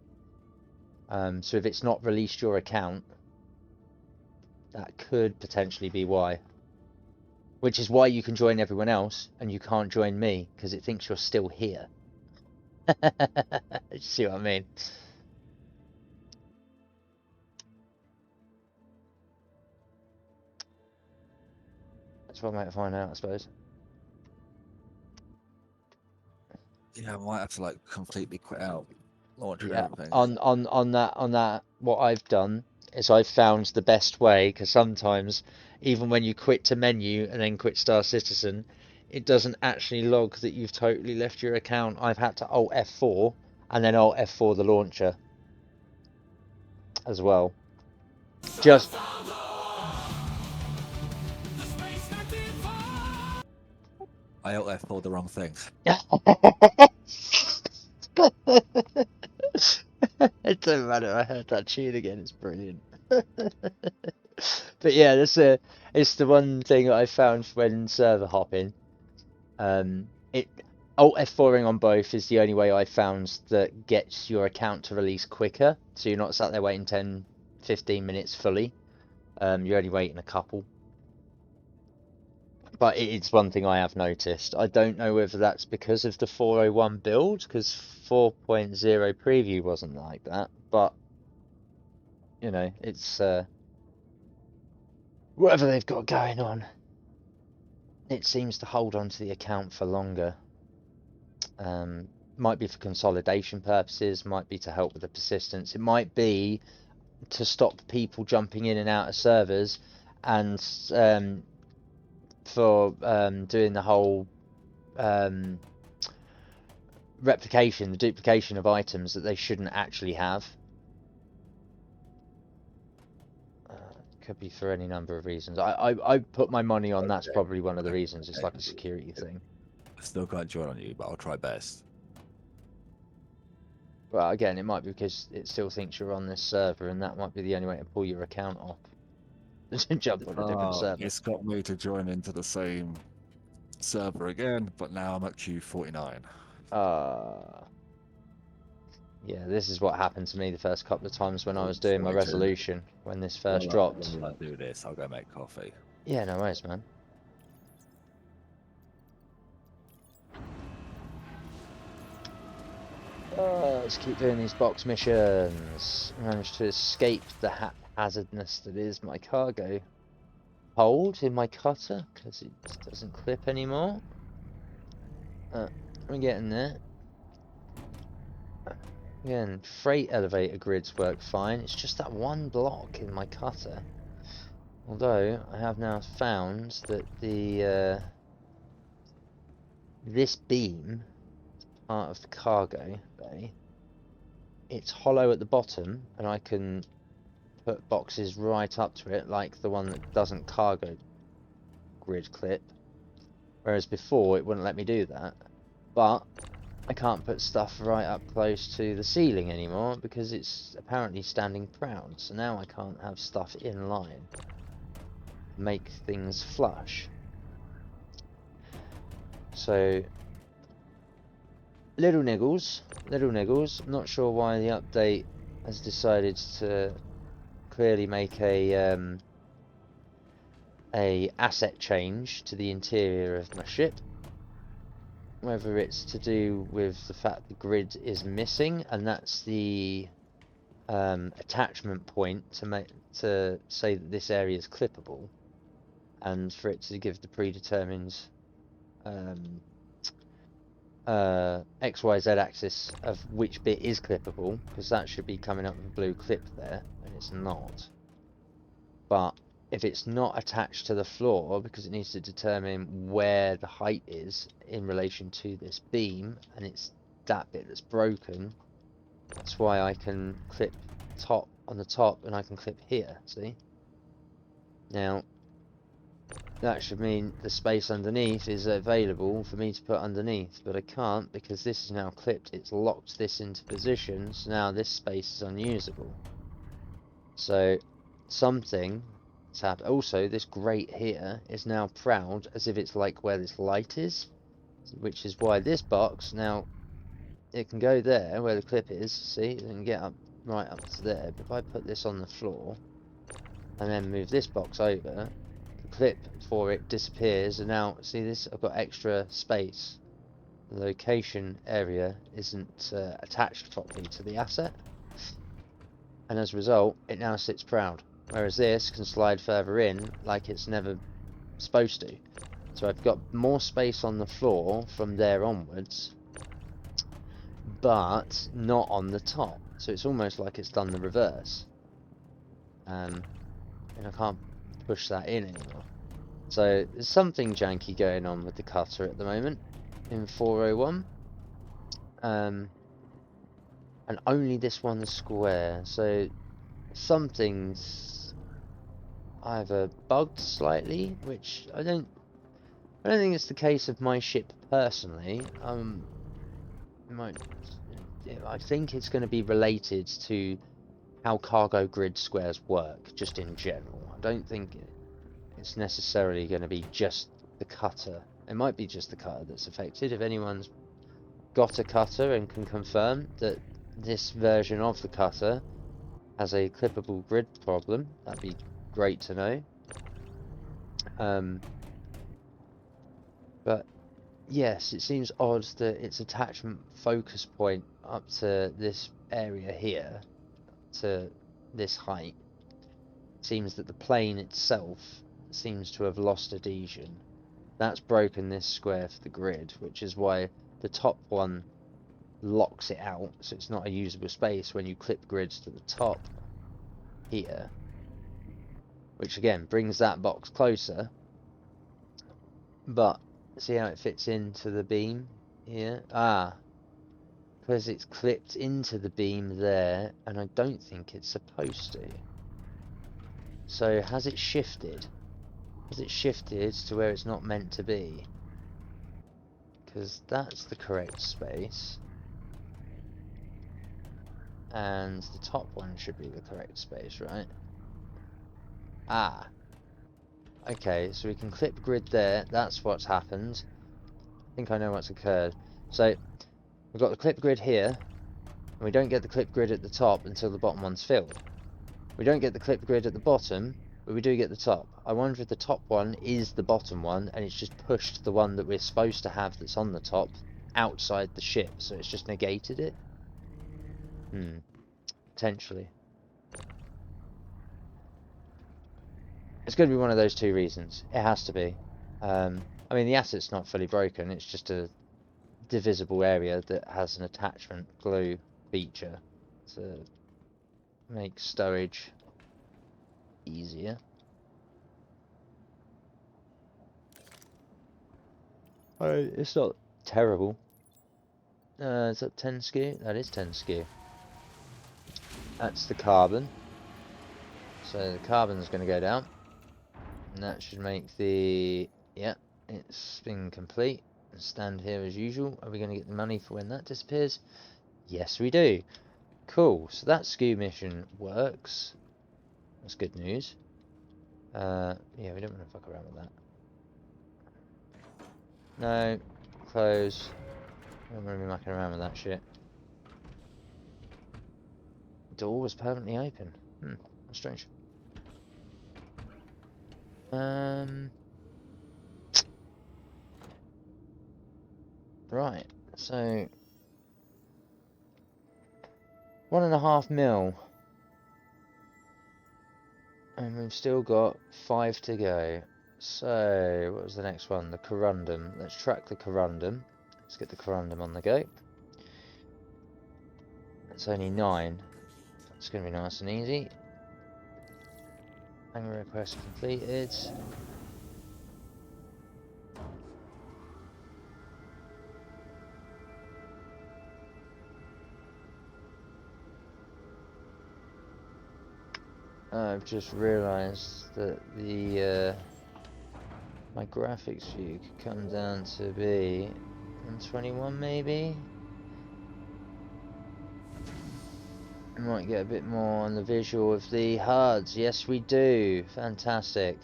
So if it's not released your account, that could potentially be why. Which is why you can join everyone else and you can't join me because it thinks you're still here. You see what I mean? That's what I might find out, I suppose. Yeah, I might have to like completely quit out, launch and Yeah, everything. on that, what I've done is I've found the best way, because sometimes even when you quit to menu and then quit Star Citizen, it doesn't actually log that you've totally left your account. I've had to Alt F4 and then Alt F4 the launcher as well. Just I out F4 the wrong thing. It doesn't matter. I heard that tune again. It's brilliant. But yeah, it's the one thing that I found when server hopping. It Alt F4ing on both is the only way I found that gets your account to release quicker. So you're not sat there waiting 10, 15 minutes fully. You're only waiting a couple. But it's one thing I have noticed. I don't know whether that's because of the 401 build, because 4.0 preview wasn't like that. But you know, it's whatever they've got going on. It seems to hold on to the account for longer. Might be for consolidation purposes, might be to help with the persistence. It might be to stop people jumping in and out of servers, and for doing the whole replication, the duplication of items that they shouldn't actually have. Could be for any number of reasons. I put my money on that's probably one of the reasons. It's like a security thing. I still can't join on you, but I'll try best. Well, again, it might be because it still thinks you're on this server, and that might be the only way to pull your account off. Jump on a different server. It's got me to join into the same server again, but now I'm at Q49. Yeah, this is what happened to me the first couple of times when I was doing my resolution, when this first dropped. While I do this, I'll go make coffee. Yeah, no worries, man. Let's keep doing these box missions. Managed to escape the haphazardness that is my cargo hold in my cutter, because it doesn't clip anymore. We're getting there. Again, freight elevator grids work fine. It's just that one block in my cutter. Although I have now found that the this beam, part of the cargo bay, it's hollow at the bottom, and I can put boxes right up to it, like the one that doesn't cargo grid clip. Whereas before it wouldn't let me do that. But I can't put stuff right up close to the ceiling anymore because it's apparently standing proud. So now I can't have stuff in line. Make things flush. So little niggles. I'm not sure why the update has decided to clearly make a asset change to the interior of my ship. Whether it's to do with the fact the grid is missing, and that's the attachment point to say that this area is clippable, and for it to give the predetermined XYZ axis of which bit is clippable, because that should be coming up with a blue clip there, and it's not. But if it's not attached to the floor, because it needs to determine where the height is in relation to this beam, and it's that bit that's broken, that's why I can clip top on the top, and I can clip here, see? Now, that should mean the space underneath is available for me to put underneath, but I can't because this is now clipped. It's locked this into position, so now this space is unusable. So something has happened. Also, this grate here is now proud as if it's like where this light is, which is why this box now, it can go there where the clip is, see, it can get up right up to there. But if I put this on the floor and then move this box over, the clip for it disappears, and now see this, I've got extra space. The location area isn't attached properly to the asset, and as a result it now sits proud, whereas this can slide further in like it's never supposed to. So I've got more space on the floor from there onwards, but not on the top, so it's almost like it's done the reverse, and I can't push that in anymore. So there's something janky going on with the cutter at the moment in 401, and only this one's square, so something's either bugged slightly, which I don't think it's the case of my ship personally. I think it's going to be related to how cargo grid squares work, just in general. I don't think it's necessarily going to be just the cutter. It might be just the cutter that's affected. If anyone's got a cutter and can confirm that this version of the cutter has a clippable grid problem, that'd be great to know. But yes, it seems odd that its attachment focus point up to this area here, to this height, seems that the plane itself seems to have lost adhesion. That's broken this square for the grid, which is why the top one locks it out, so it's not a usable space when you clip grids to the top here, which again brings that box closer. But see how it fits into the beam here? Because it's clipped into the beam there, and I don't think it's supposed to. So has it shifted? Has it shifted to where it's not meant to be? Because that's the correct space. And the top one should be the correct space, right? Okay, so we can clip grid there. That's what's happened. I think I know what's occurred. So we've got the clip grid here, and we don't get the clip grid at the top until the bottom one's filled. We don't get the clip grid at the bottom, but we do get the top. I wonder if the top one is the bottom one, and it's just pushed the one that we're supposed to have that's on the top outside the ship, so it's just negated it? Potentially. It's going to be one of those two reasons. It has to be. I mean, the asset's not fully broken, it's just a divisible area that has an attachment glue feature to make stowage easier. It's not terrible. Is that 10 skew? That is 10 skew. That's the carbon. So the carbon's going to go down. And that should make the... Yep, it's been complete. Stand here as usual. Are we going to get the money for when that disappears? Yes, we do. Cool. So that skew mission works. That's good news. Yeah, we don't want to fuck around with that. No. Close. I don't want to be mucking around with that shit. Door was permanently open. That's strange. Right. So 1.5 mil. And we've still got 5 to go. So, what was the next one? The corundum. Let's track the corundum. Let's get the corundum on the go. It's only 9. It's going to be nice and easy. Hangar request completed. I've just realised that the my graphics view could come down to be 121 maybe. We might get a bit more on the visual of the HUDs. Yes, we do. Fantastic.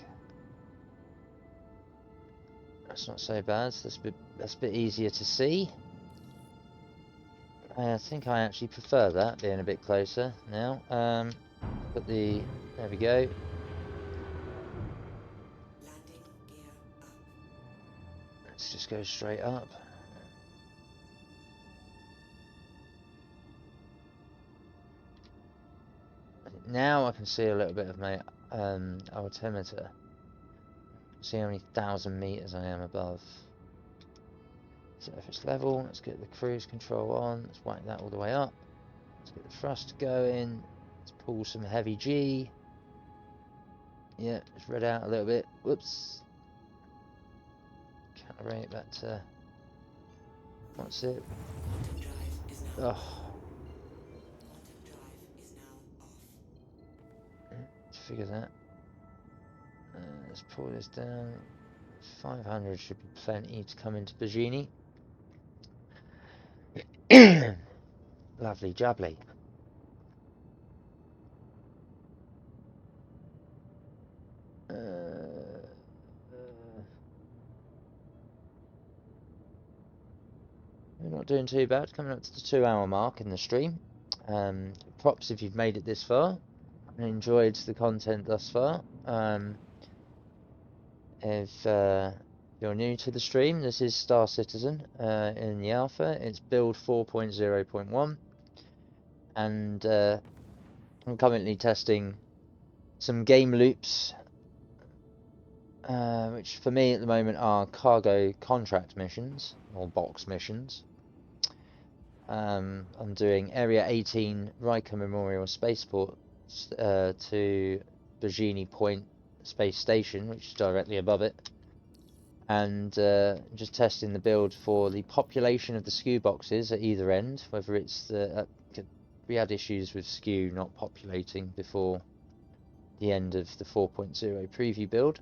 That's not so bad. So that's a bit easier to see. I think I actually prefer that being a bit closer now. Put the... There we go. Landing gear up. Let's just go straight up. Now I can see a little bit of my altimeter. See how many 1,000 meters I am above. Surface level. Let's get the cruise control on. Let's whack that all the way up. Let's get the thrust going. Let's pull some heavy G. Yeah, it's read out a little bit. Whoops. Calibrate back to... What's it? Quantum drive is now off. Quantum drive is now off. Let's figure that. Let's pull this down. 500 should be plenty to come into Bajini. Lovely jubbly. We're not doing too bad, coming up to the 2 hour mark in the stream. Props if you've made it this far and enjoyed the content thus far. If you're new to the stream, this is Star Citizen in the alpha. It's build 4.0.1, and I'm currently testing some game loops, which for me at the moment are cargo contract missions or box missions. I'm doing Area 18 Riker Memorial Spaceport to Bajini Point Space Station, which is directly above it, and just testing the build for the population of the SKU boxes at either end, whether it's the... we had issues with SKU not populating before the end of the 4.0 preview build,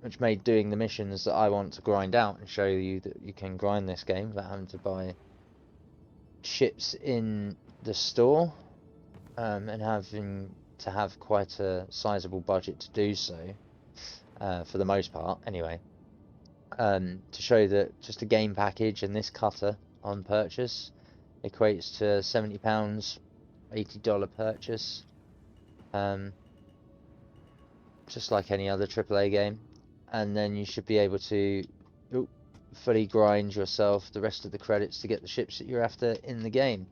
which made doing the missions that I want to grind out and show you that you can grind this game without having to buy ships in the store, and having to have quite a sizable budget to do so, for the most part anyway, to show that just a game package and this cutter on purchase equates to £70, $80 purchase, just like any other AAA game, and then you should be able to fully grind yourself the rest of the credits to get the ships that you're after in the game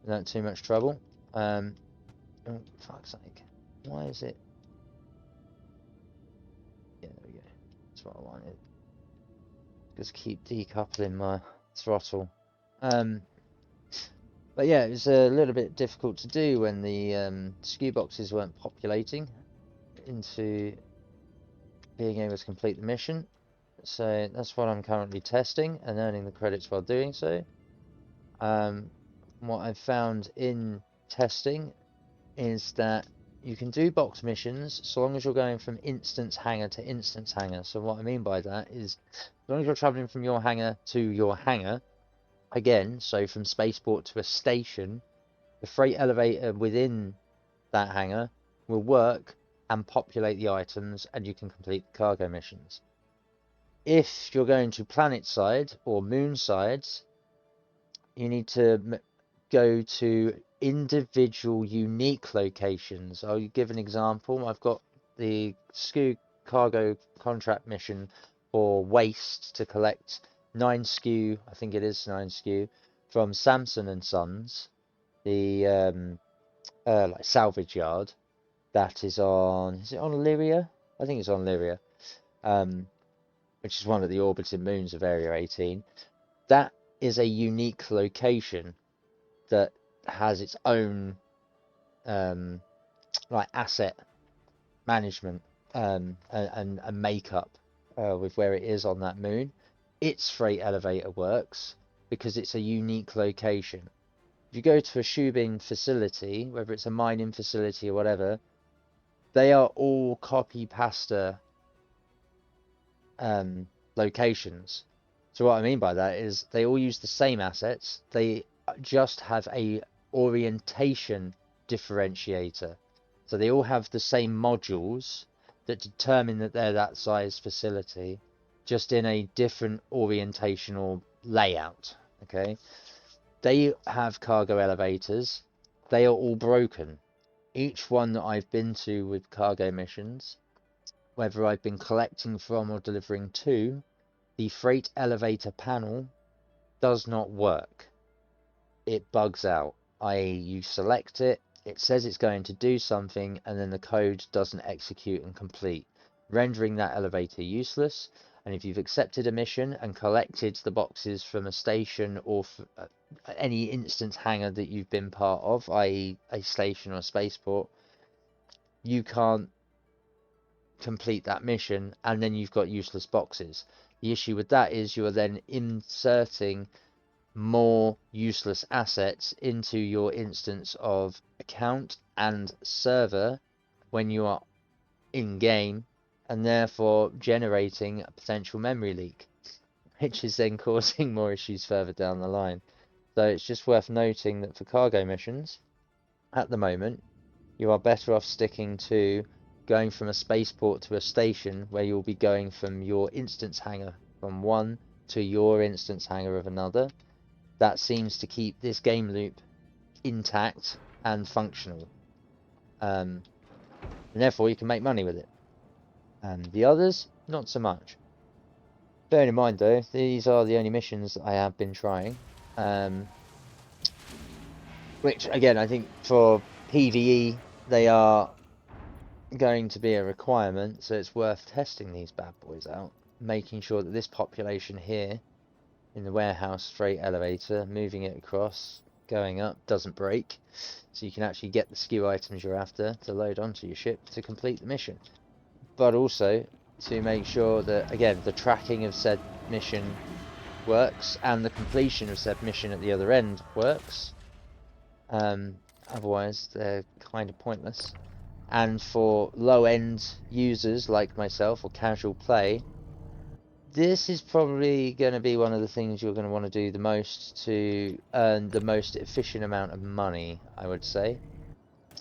without too much trouble. Oh, fuck's sake. Why is it? Yeah, there we go. That's what I wanted. Just keep decoupling my throttle. But yeah, it was a little bit difficult to do when the SKU boxes weren't populating into being able to complete the mission. So that's what I'm currently testing and earning the credits while doing so. What I've found in testing is that you can do box missions so long as you're going from Instance Hangar to Instance Hangar. So what I mean by that is, as long as you're traveling from your hangar to your hangar, again, so from spaceport to a station, the freight elevator within that hangar will work and populate the items, and you can complete the cargo missions. If you're going to planet side or moon sides, you need to go to individual unique locations. I'll give an example. I've got the SKU cargo contract mission for waste to collect 9 SKU, I think it is 9 SKU, from Samson and Sons, the like salvage yard that is on, is it on Lyria? I think it's on Lyria, which is one of the orbiting moons of Area 18. That is a unique location that has its own like asset management and makeup with where it is on that moon. Its freight elevator works because it's a unique location. If you go to a Shubin facility, whether it's a mining facility or whatever, they are all copy pasta locations. So what I mean by that is they all use the same assets. They just have a orientation differentiator. So they all have the same modules that determine that they're that size facility, just in a different orientational layout. Okay, they have cargo elevators. They are all broken. Each one that I've been to with cargo missions, whether I've been collecting from or delivering to, the freight elevator panel does not work. It bugs out, i.e. you select it, it says it's going to do something, and then the code doesn't execute and complete, rendering that elevator useless. And if you've accepted a mission and collected the boxes from a station or any instance hangar that you've been part of, i.e. a station or a spaceport, you can't complete that mission, and then you've got useless boxes. The issue with that is you are then inserting more useless assets into your instance of account and server when you are in game, and therefore generating a potential memory leak, which is then causing more issues further down the line. So it's just worth noting that for cargo missions, at the moment, you are better off sticking to going from a spaceport to a station, where you'll be going from your instance hangar from one to your instance hangar of another. That seems to keep this game loop intact and functional. And therefore you can make money with it. The others, not so much. Bearing in mind though, these are the only missions that I have been trying. Which again, I think for PvE, they are going to be a requirement, so it's worth testing these bad boys out. Making sure that this population here, in the warehouse freight elevator, moving it across, going up, doesn't break. So you can actually get the SKU items you're after to load onto your ship to complete the mission. But also to make sure that, again, the tracking of said mission works and the completion of said mission at the other end works. Otherwise, they're kind of pointless. And for low-end users like myself or casual play, this is probably going to be one of the things you're going to want to do the most to earn the most efficient amount of money, I would say.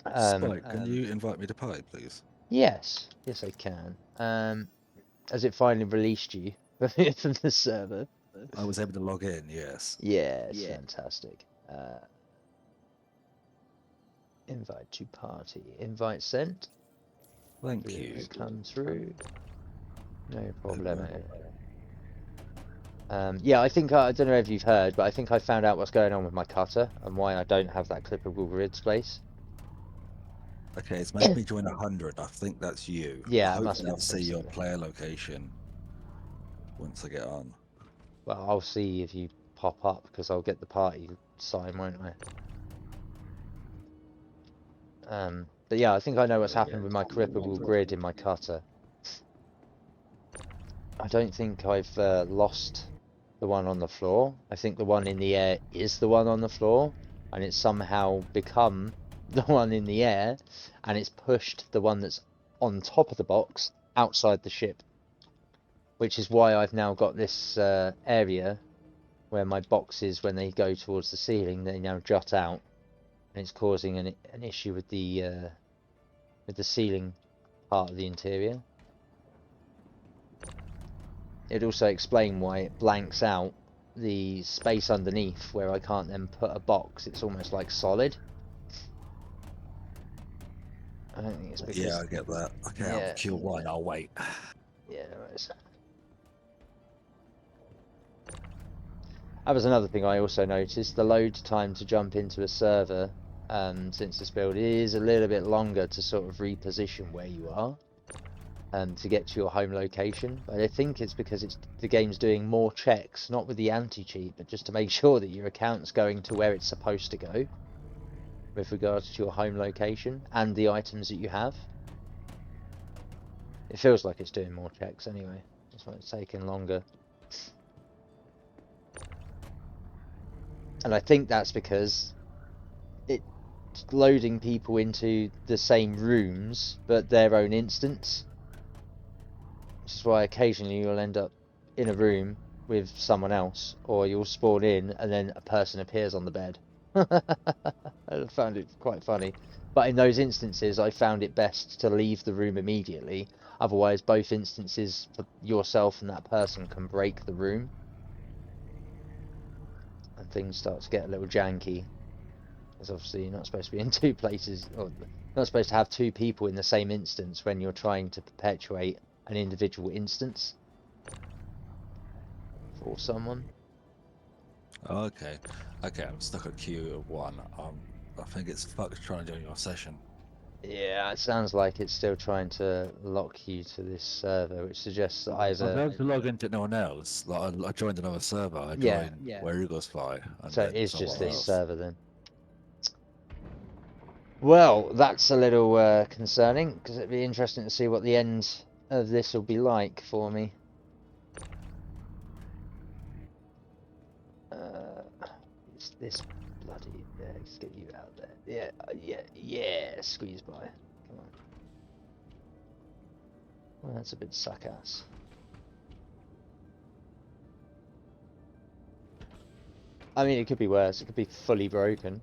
Spike, can you invite me to party, please? Yes, yes I can. Has it finally released you from the server? I was able to log in, yes. Yes, fantastic. Invite to party. Invite sent. Thank Did you. it come through? No problem. Yeah, I think I don't know if you've heard, but I think I found out what's going on with my cutter and why I don't have that clippable grid space. Okay, it's made me join 100. I think that's you. Yeah, it must Hopefully be I'll see your something. player location once I get on. Well, I'll see if you pop up because I'll get the party sign, won't I? But yeah, I think I know what's happened with my clippable grid in my cutter. I don't think I've lost the one on the floor. I think the one in the air is the one on the floor, and it's somehow become the one in the air, and it's pushed the one that's on top of the box outside the ship, which is why I've now got this area where my boxes, when they go towards the ceiling, they now jut out, and it's causing an issue with the ceiling part of the interior. It'd also explain why it blanks out the space underneath where I can't then put a box. It's almost like solid. I don't think it's because... Yeah, I get that. Okay, Yeah. I'll queue one. I'll wait. Yeah, no worries. That was another thing I also noticed. The load time to jump into a server since this build is a little bit longer to sort of reposition where you are. To get to your home location, but I think it's because the game's doing more checks, not with the anti-cheat, but just to make sure that your account's going to where it's supposed to go with regards to your home location and the items that you have. It feels like it's doing more checks anyway. That's why it's taking longer. And I think that's because it's loading people into the same rooms, but their own instance. Which is why occasionally you'll end up in a room with someone else, or you'll spawn in and then a person appears on the bed. I found it quite funny. But in those instances, I found it best to leave the room immediately. Otherwise, both instances for yourself and that person can break the room. And things start to get a little janky. Because obviously you're not supposed to be in two places, or not supposed to have two people in the same instance when you're trying to perpetuate an individual instance for someone. Okay. Okay, I'm stuck at queue of one. I think it's fucked trying to join your session. Yeah, it sounds like it's still trying to lock you to this server, which suggests that I'm either... able to log into no one else. Like, I joined another server. I joined where Eagles fly, and So it then is just somewhere this else. server then. Well, that's a little concerning, because it'd be interesting to see what the end of this will be like for me. It's this bloody... Yeah, let's get you out there. Yeah, yeah, squeeze by. Come on. Well, that's a bit suck-ass. I mean, it could be worse. It could be fully broken.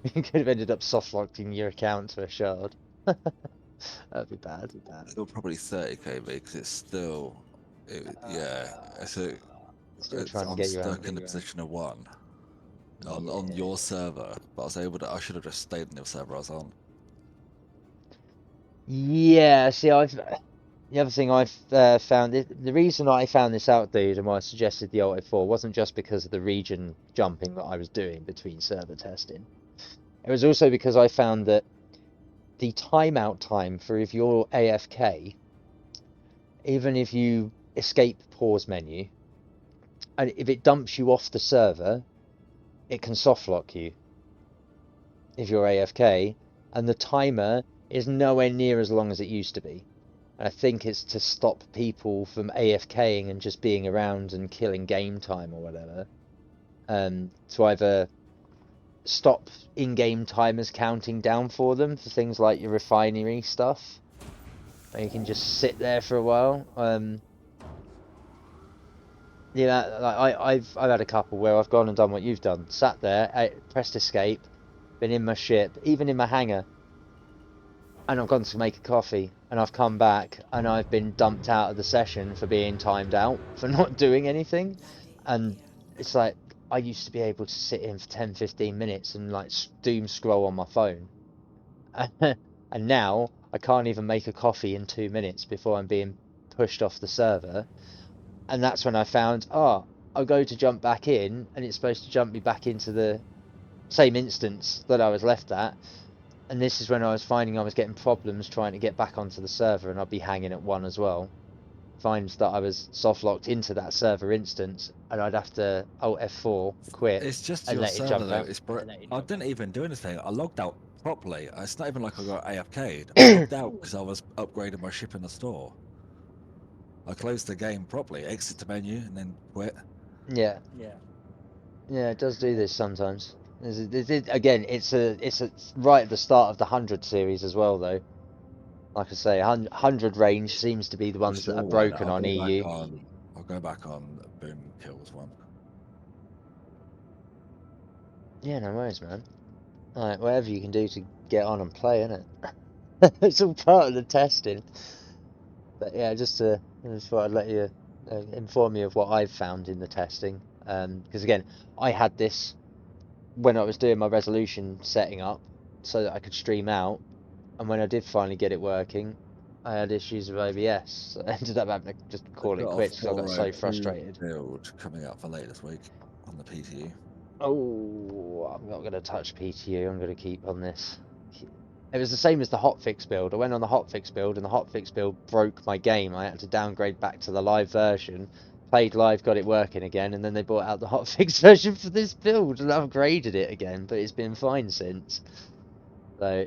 You could have ended up soft-locking your account to a shard. That'd be bad. Still probably 30 kb because it's still, yeah. Still trying to I'm get you out. stuck in the position of 1 on your server, but I was able to. I should have just stayed in the server I was on. Yeah, see, the other thing I've found, the reason I found this out, dude, and why I suggested the Alt F4 wasn't just because of the region jumping that I was doing between server testing. It was also because I found that the timeout time for if you're AFK, even if you escape pause menu, and if it dumps you off the server, it can soft lock you if you're AFK, and the timer is nowhere near as long as it used to be. I think it's to stop people from AFKing and just being around and killing game time or whatever. To either stop in-game timers counting down for them for things like your refinery stuff, where you can just sit there for a while. Yeah, like I've had a couple where I've gone and done what you've done, sat there, pressed escape, been in my ship, even in my hangar, and I've gone to make a coffee, and I've come back, and I've been dumped out of the session for being timed out, for not doing anything. And it's like, I used to be able to sit in for 10, 15 minutes and like doom scroll on my phone. And now I can't even make a coffee in 2 minutes before I'm being pushed off the server. And that's when I found, I'll go to jump back in, and it's supposed to jump me back into the same instance that I was left at. And this is when I was finding I was getting problems trying to get back onto the server, and I'd be hanging at 1 as well. Find that I was soft locked into that server instance, and I'd have to Alt F4, quit, It's just and your let it server jump though. out. I didn't even do anything. I logged out properly. It's not even like I got AFK'd. I logged out because I was upgrading my ship in the store. I closed the game properly, exit the menu, and then quit. Yeah, it does do this sometimes. Again, it's right at the start of the 100 series as well, though. Like I say, 100 range seems to be the ones that are broken on EU. I'll go back on Boom Kills one. Yeah, no worries, man. Like, whatever you can do to get on and play, innit? It's all part of the testing. But yeah, I just thought I'd let you inform you of what I've found in the testing. Because again, I had this when I was doing my resolution setting up so that I could stream out, and when I did finally get it working, I had issues with OBS. So I ended up having to just call it quits because I got so frustrated. Build coming out for later this week on the PTU. Oh, I'm not going to touch PTU. I'm going to keep on this. It was the same as the hotfix build. I went on the hotfix build, and the hotfix build broke my game. I had to downgrade back to the live version. Played live, got it working again, and then they brought out the hotfix version for this build and upgraded it again. But it's been fine since. So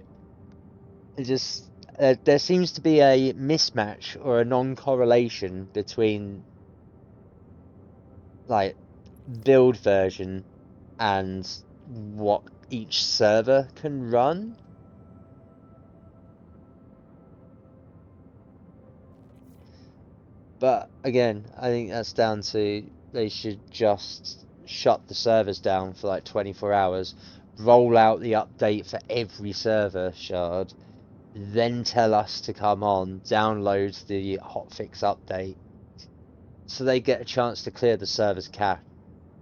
it just there seems to be a mismatch or a non-correlation between like build version and what each server can run. But again, I think that's down to they should just shut the servers down for like 24 hours, roll out the update for every server shard, then tell us to come on, download the hotfix update, so they get a chance to clear the server's cache.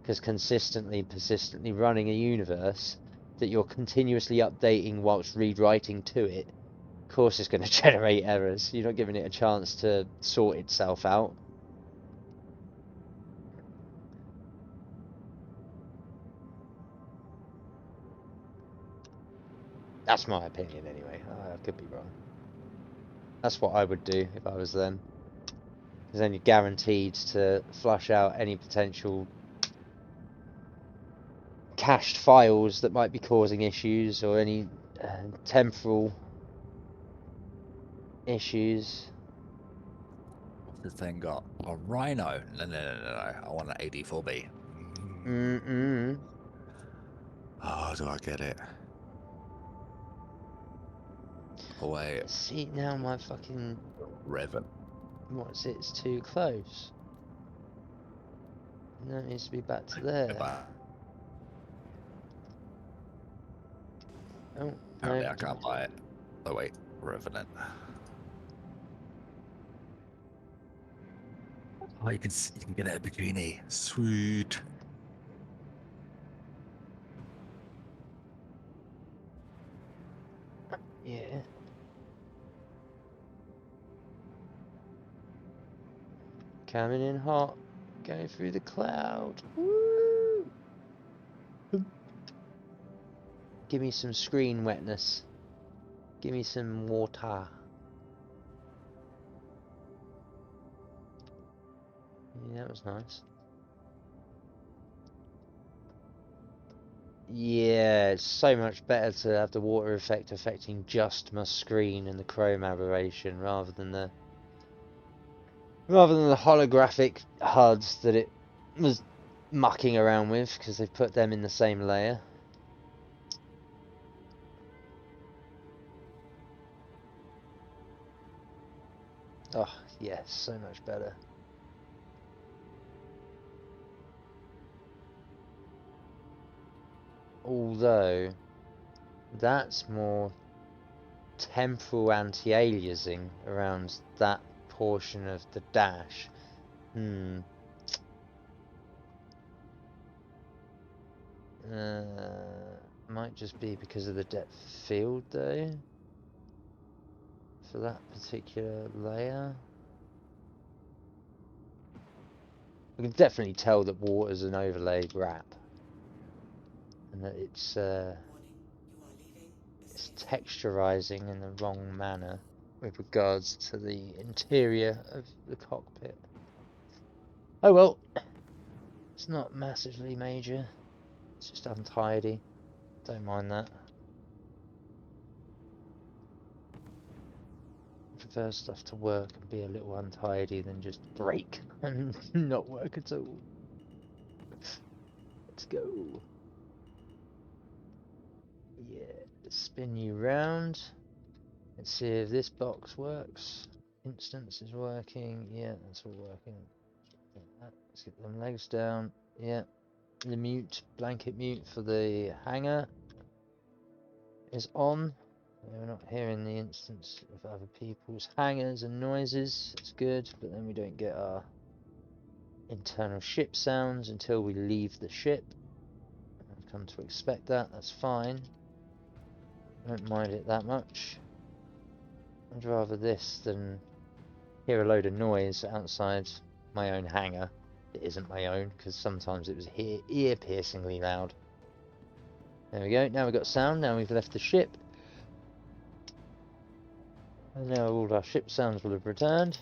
Because persistently running a universe that you're continuously updating whilst rewriting to it, of course it's going to generate errors. You're not giving it a chance to sort itself out. That's my opinion anyway. I could be wrong. That's what I would do if I was them. Because then you're guaranteed to flush out any potential cached files that might be causing issues or any temporal issues. What's this thing got? A Rhino? No. I want an AD4B. Oh, do I get it? Oh wait, See, now my fucking... Revan. What's it? It's too close. No, it needs to be back to there. Oh, Apparently no. I can't buy it. Oh wait, Revenant. Oh, you can get it a bikini. Sweet. Yeah. Coming in hot. Going through the cloud. Woo! Give me some screen wetness. Give me some water. Yeah, that was nice. Yeah, it's so much better to have the water effect affecting just my screen and the chrome aberration rather than the holographic HUDs that it was mucking around with because they've put them in the same layer. Oh, yes, so much better. Although, that's more temporal anti-aliasing around that portion of the dash. Might just be because of the depth of field, though, for that particular layer. We can definitely tell that water's an overlaid wrap, and that it's texturizing in the wrong manner with regards to the interior of the cockpit. Oh well, it's not massively major, it's just untidy, don't mind that. I prefer stuff to work and be a little untidy than just break and not work at all. Let's go. Yeah, spin you round. Let's see if this box works. Instance is working. Yeah, that's all working. Let's get them legs down. Yeah. The mute, blanket mute for the hangar is on. We're not hearing the instance of other people's hangars and noises. It's good, but then we don't get our internal ship sounds until we leave the ship. I've come to expect that. That's fine. I don't mind it that much. I'd rather this than hear a load of noise outside my own hangar. It isn't my own, because sometimes it was ear-piercingly loud. There we go, now we've got sound, now we've left the ship. And now all our ship sounds will have returned.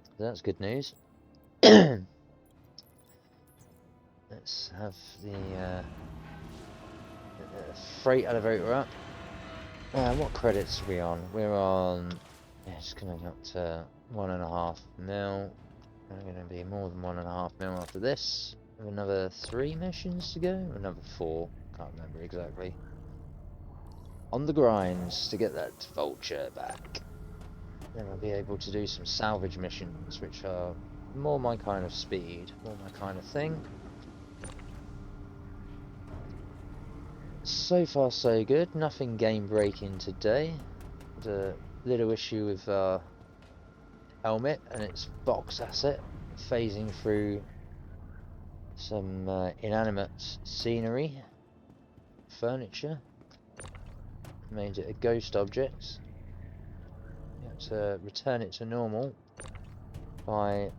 So that's good news. Let's have the freight elevator up. What credits are we on? We're on... Yeah, just coming up to 1.5 mil. We're going to be more than 1.5 mil after this. We have another 3 missions to go, or another 4. Can't remember exactly. On the grinds to get that vulture back. Then I'll be able to do some salvage missions, which are more my kind of speed, more my kind of thing. So far so good, nothing game breaking today. The little issue with our helmet and its box asset phasing through some inanimate scenery, furniture, made it a ghost object. You have to return it to normal by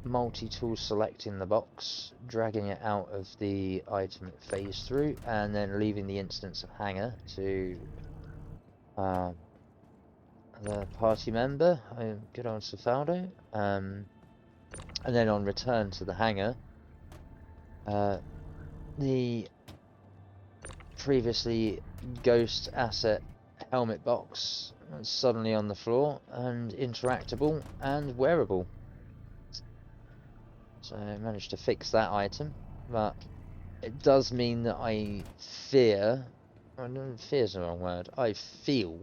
multi-tool selecting the box, dragging it out of the item it phased through, and then leaving the instance of hangar to the party member, good old Cefaldo, and then on return to the hangar, the previously ghost asset helmet box was suddenly on the floor and interactable and wearable. So I managed to fix that item, but it does mean that I fear, well, no, fear's the wrong word, I feel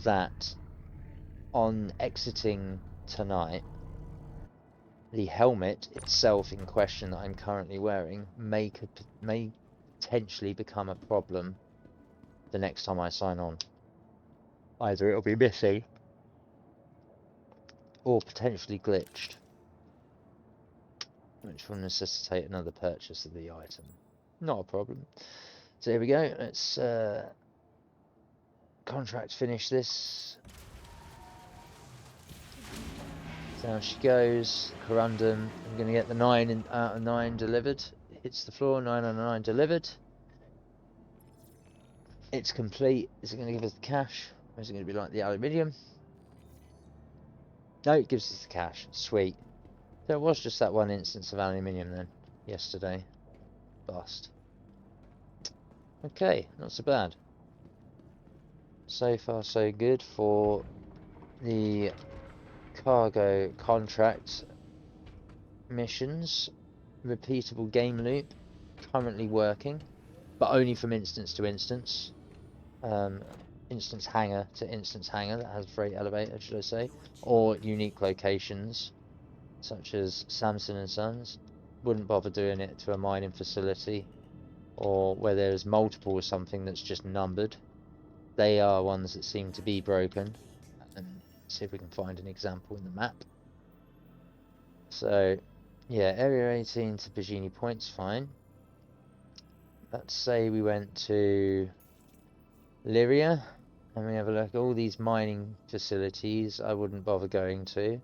that on exiting tonight, the helmet itself in question that I'm currently wearing may potentially become a problem the next time I sign on. Either it'll be missing or potentially glitched, which will necessitate another purchase of the item. Not a problem. So here we go. Let's contract finish this. Down she goes. Corundum. I'm going to get the 9 out of 9 delivered. It hits the floor. 9 out of 9 delivered. It's complete. Is it going to give us the cash? Or is it going to be like the aluminium? No, it gives us the cash. Sweet. So it was just that one instance of aluminium then. Yesterday. Bust. Okay, not so bad. So far so good for the cargo contract missions. Repeatable game loop. Currently working. But only from instance to instance. Instance hangar to instance hangar that has freight elevator, should I say, or unique locations such as Samson and Sons. Wouldn't bother doing it to a mining facility or where there's multiple or something that's just numbered. They are ones that seem to be broken, and see if we can find an example in the map. So yeah, area 18 to Bajini Point's fine. Let's say we went to Lyria and we have a look at all these mining facilities. I wouldn't bother going to,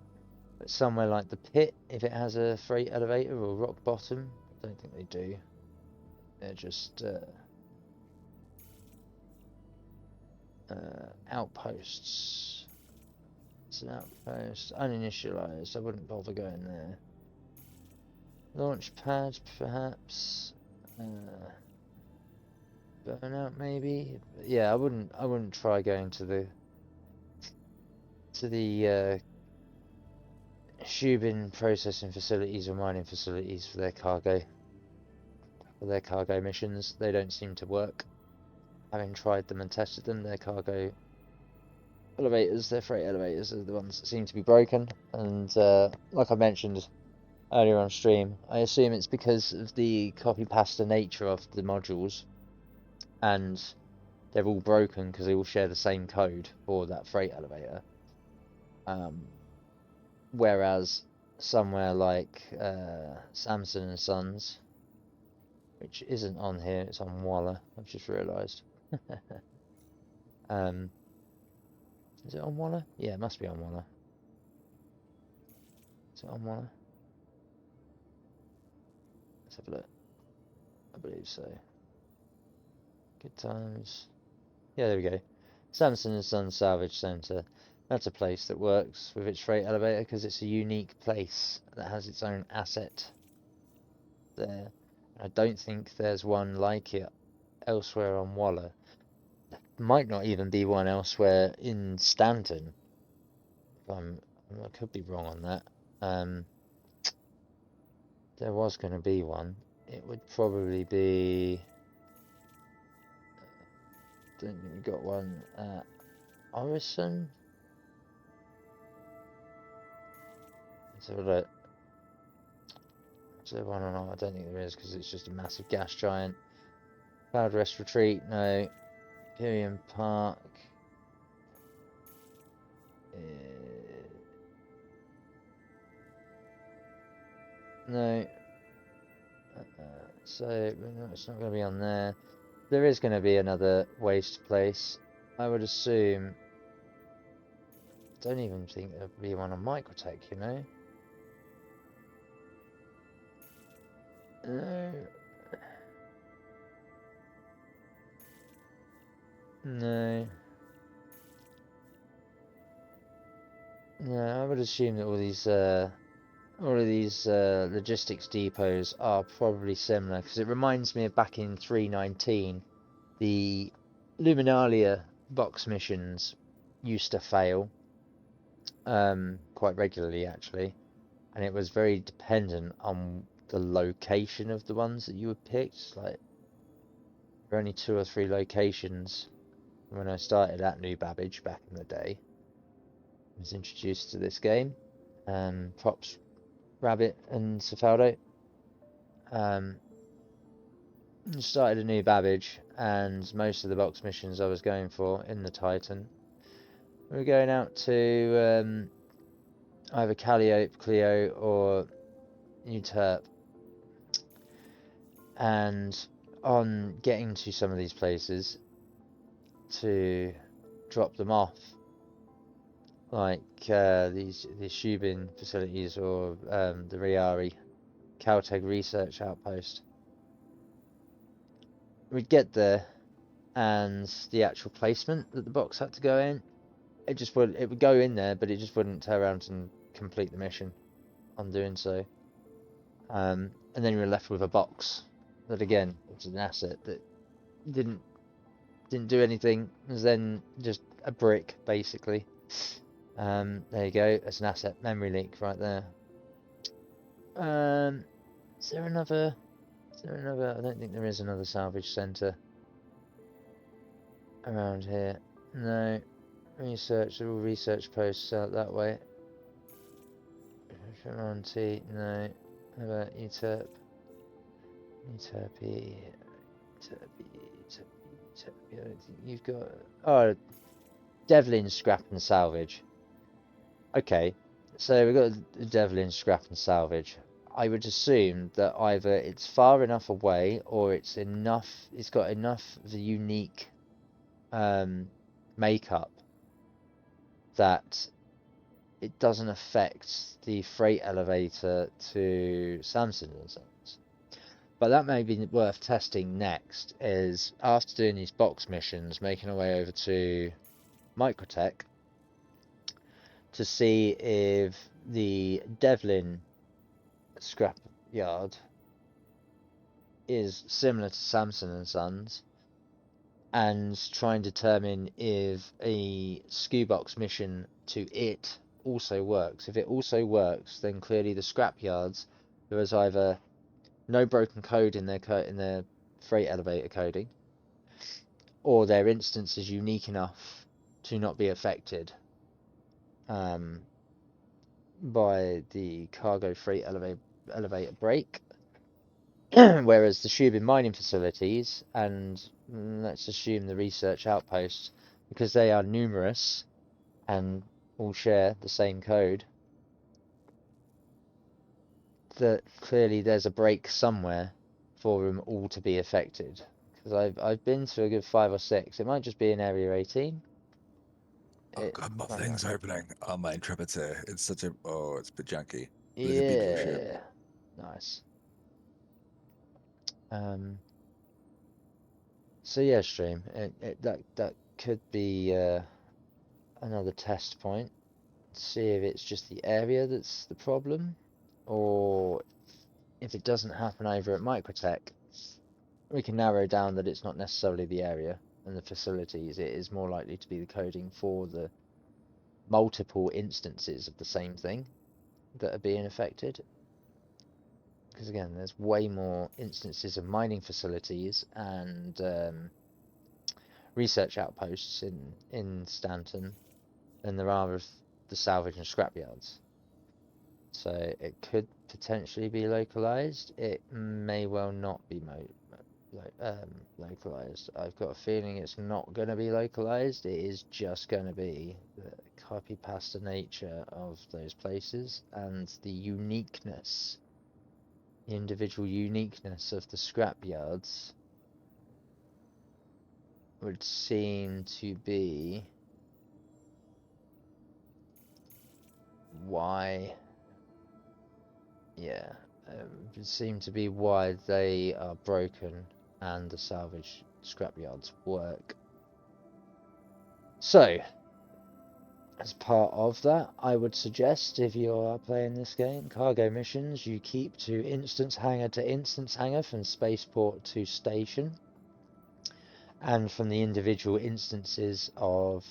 but somewhere like the pit, if it has a freight elevator or rock bottom, I don't think they do. They're just outposts. It's an outpost, uninitialized. I wouldn't bother going there. Launch pad, perhaps. Burnout, maybe. Yeah, I wouldn't try going to the Shubin processing facilities or mining facilities for their cargo missions. They don't seem to work. Having tried them and tested them, their cargo elevators, their freight elevators are the ones that seem to be broken. And like I mentioned earlier on stream, I assume it's because of the copy pasta nature of the modules, and they're all broken because they all share the same code for that freight elevator. Whereas somewhere like Samson and Sons, which isn't on here, it's on Walla, I've just realised. Is it on Walla? Yeah, it must be on Walla. Is it on Walla? Let's have a look. I believe so. Good times. Yeah, there we go. Samson and Sons Salvage Centre. That's a place that works with its freight elevator because it's a unique place that has its own asset there. I don't think there's one like it elsewhere on Walla. Might not even be one elsewhere in Stanton. I could be wrong on that. There was going to be one. It would probably be. Don't think we got one at Orison. Let's have a look. Is there one or not? I don't think there is because it's just a massive gas giant. Cloud Rest Retreat, no. Imperium Park. No. So it's not going to be on there. There is going to be another waste place. I would assume. Don't even think there'll be one on Microtech, you know. No. No. No, I would assume that all of these logistics depots are probably similar, because it reminds me of back in 3.19, the Luminalia box missions used to fail quite regularly actually, and it was very dependent on the location of the ones that you would pick. Like, there were only 2 or 3 locations when I started at New Babbage back in the day. I was introduced to this game. Props, Rabbit and Cefaldo. Started a New Babbage, and most of the box missions I was going for in the Titan, we were going out to either Calliope, Clio, or Euterpe. And on getting to some of these places to drop them off, like these Shubin facilities or the Riari Caltech research outpost, we'd get there, and the actual placement that the box had to go in, it would go in there, but it just wouldn't turn around and complete the mission on doing so. And then you were left with a box that, again, was an asset that didn't do anything. It was then just a brick, basically. There you go. That's an asset memory leak right there. Is there another? I don't think there is another salvage centre around here. No. Research. They're all research posts out that way. T. No. How about Euterpe? Euterpe. I don't think you've got. Oh, Devlin, scrap and salvage. Okay, so we've got Devlin, scrap and salvage. I would assume that either it's far enough away or it's got enough of a unique makeup that it doesn't affect the freight elevator to Samson and Sons. But that may be worth testing next, is after doing these box missions, making our way over to Microtech to see if the Devlin scrap yard is similar to Samson and Sons, and try and determine if a SKU box mission to it also works. If it also works, then clearly the scrap yards, there is either no broken code in their freight elevator coding, or their instance is unique enough to not be affected by the cargo freight elevator break. Whereas the Shubin mining facilities, and let's assume the research outposts, because they are numerous and all share the same code, that clearly there's a break somewhere for them all to be affected. Because I've been to a good 5 or 6. It might just be in Area 18. Oh god, my thing's opening. Oh, my Intrepid's it's such a it's a bit janky. It's a beautiful ship. Yeah, nice. So yeah, stream. That could be another test point. See if it's just the area that's the problem, or if it doesn't happen over at Microtech, we can narrow down that it's not necessarily the area and the facilities. It is more likely to be the coding for the multiple instances of the same thing that are being affected. Because again, there's way more instances of mining facilities and research outposts in Stanton than there are of the salvage and scrap yards. So it could potentially be localized. It may well not be localized. I've got a feeling it's not going to be localized. It is just going to be the copy pasta nature of those places and the uniqueness, the individual uniqueness of the scrap yards would seem to be why, yeah, would seem to be why they are broken and the salvage scrapyards work. So, as part of that, I would suggest, if you are playing this game, cargo missions, you keep to instance hangar from spaceport to station, and from the individual instances of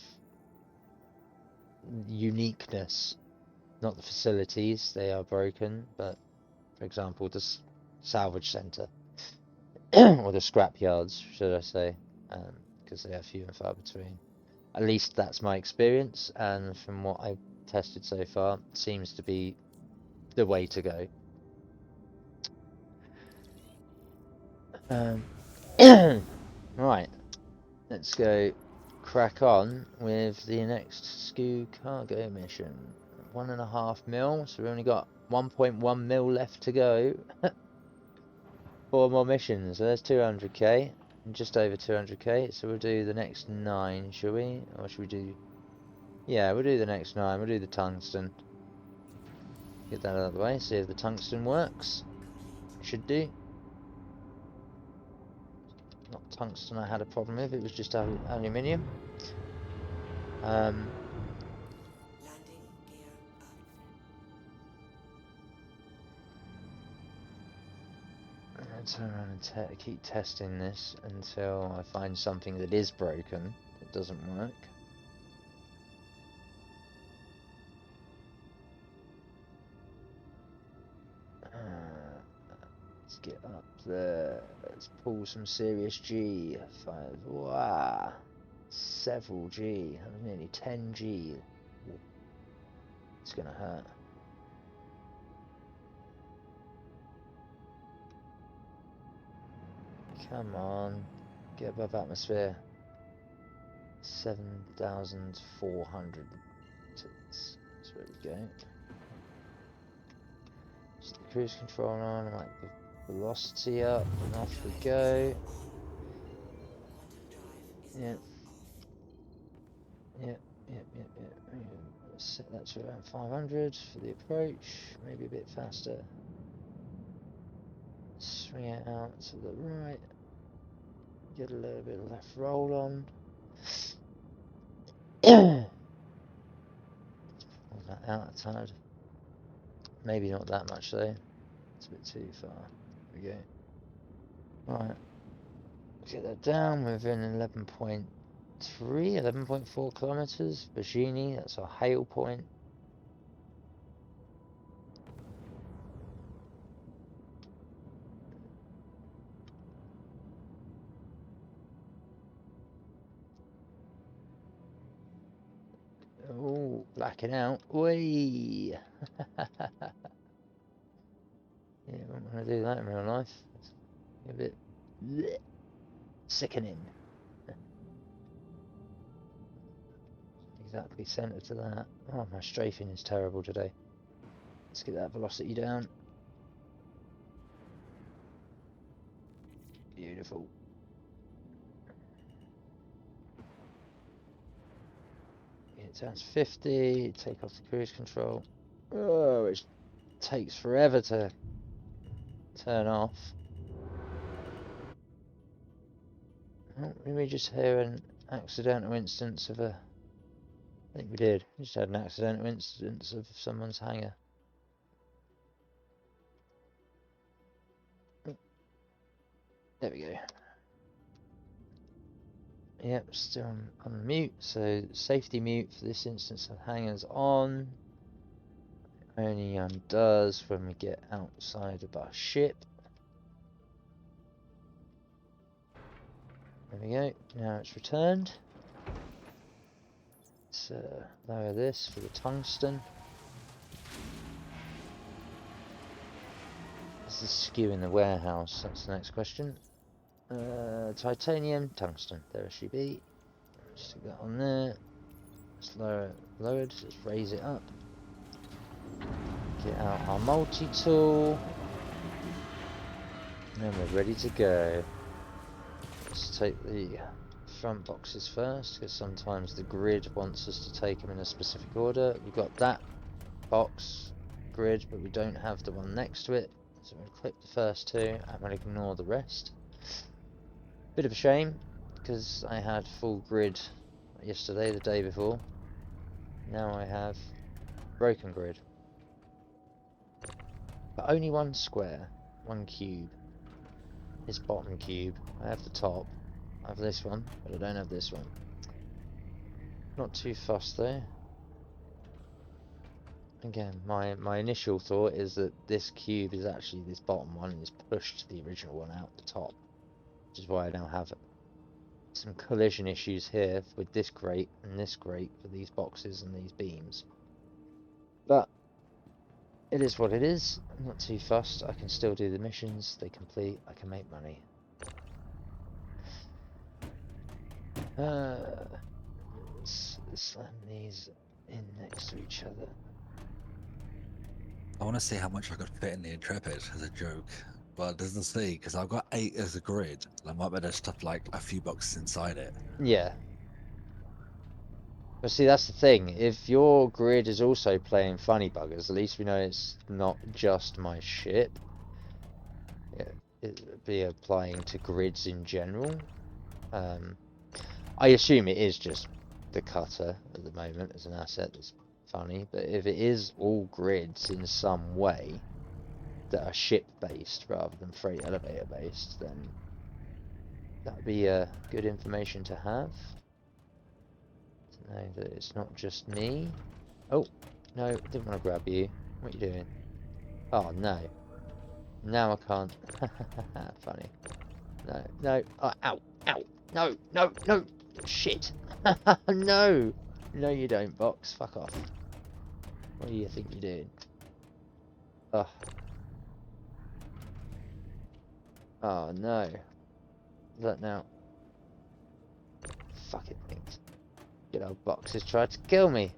uniqueness, not the facilities, they are broken, but for example the salvage centre or the scrap yards, should I say, because they are few and far between. At least that's my experience, and from what I've tested so far, seems to be the way to go. Right, let's go crack on with the next SKU cargo mission. 1.5 mil, so we've only got 1.1 mil left to go. 4 more missions, so there's 200k, just over 200k. So we'll do the next 9, shall we? Or should we do? Yeah, we'll do the next 9. We'll do the tungsten. Get that out of the way. See if the tungsten works. Should do. Not tungsten I had a problem with. It was just aluminium. Landing gear up. I'm going to turn around and keep testing this until I find something that is broken, that doesn't work. Let's get up there. Let's pull some serious G. 5, wow, several G, nearly 10 G. It's gonna hurt. Come on, get above atmosphere. 7,400. That's where we go. Just the cruise control on, like the velocity up, and off we go. Yep. Yep. Set that to around 500 for the approach, maybe a bit faster. Swing it out to the right. Get a little bit of left roll on. Pull that outside. Maybe not that much though. It's a bit too far. There we go. Right. Get that down. We're in 11.3, 11.4 kilometers. Virginie, that's our hail point. Oh, blacking out. Whee! Yeah, I don't want to do that in real life. It's a bit bleh, sickening. Exactly centered to that. Oh, my strafing is terrible today. Let's get that velocity down. Beautiful. It turns 50, take off the cruise control. Oh, it takes forever to turn off. Oh, did we just hear an accidental instance of a... I think we did. We just had an accidental instance of someone's hangar. Oh, there we go. Yep, still on mute, so safety mute for this instance of hangars on. Only undoes when we get outside of our ship. There we go, now it's returned. Let's lower this for the tungsten. Is the skew in the warehouse? That's the next question. Titanium, tungsten, there she be. Stick that on there. Let's lower it, lowered, let's raise it up. Get out our multi-tool. And then we're ready to go. Let's take the front boxes first, because sometimes the grid wants us to take them in a specific order. We've got that box grid, but we don't have the one next to it. So we'll clip the first two and we'll ignore the rest. Bit of a shame, because I had full grid yesterday, the day before. Now I have broken grid. But only one square, one cube. This bottom cube. I have the top. I have this one, but I don't have this one. Not too fussed though. Again, my initial thought is that this cube is actually this bottom one and it's pushed the original one out the top. Which is why I now have it. some collision issues here with this grate and this grate for these boxes and these beams. But it is what it is. I'm not too fussed. I can still do the missions. They complete. I can make money. Let's slam these in next to each other. I want to see how much I could fit in the Intrepid as a joke, but it doesn't say because I've got 8 as a grid. And I might better stuff like a few boxes inside it. Yeah. But see, that's the thing. If your grid is also playing funny buggers, at least we know it's not just my ship. Yeah, it'd be applying to grids in general. I assume it is just the cutter at the moment as an asset that's funny, but if it is all grids in some way that are ship-based rather than freight elevator-based, then that'd be good information to have. To know that it's not just me. Oh, no, didn't want to grab you. What are you doing? Oh, no. Now I can't. Funny. No, no. Oh, ow, ow. No, no, no. Shit. No. No, you don't, box. Fuck off. What do you think you're doing? Oh. Oh, no. Look now. Fuck it, thanks. Good old box has tried to kill me.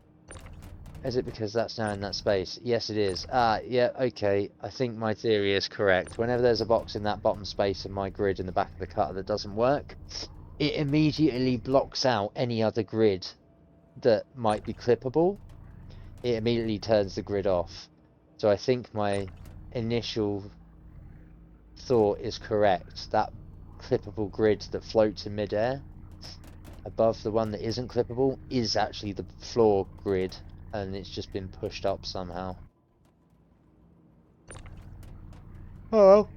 Is it because that's now in that space? Yes, it is. Ah, yeah, okay. I think my theory is correct. Whenever there's a box in that bottom space of my grid in the back of the cutter that doesn't work, it immediately blocks out any other grid that might be clippable. It immediately turns the grid off. So I think my initial thought is correct. That clippable grid that floats in midair above the one that isn't clippable is actually the floor grid, and it's just been pushed up somehow. Oh,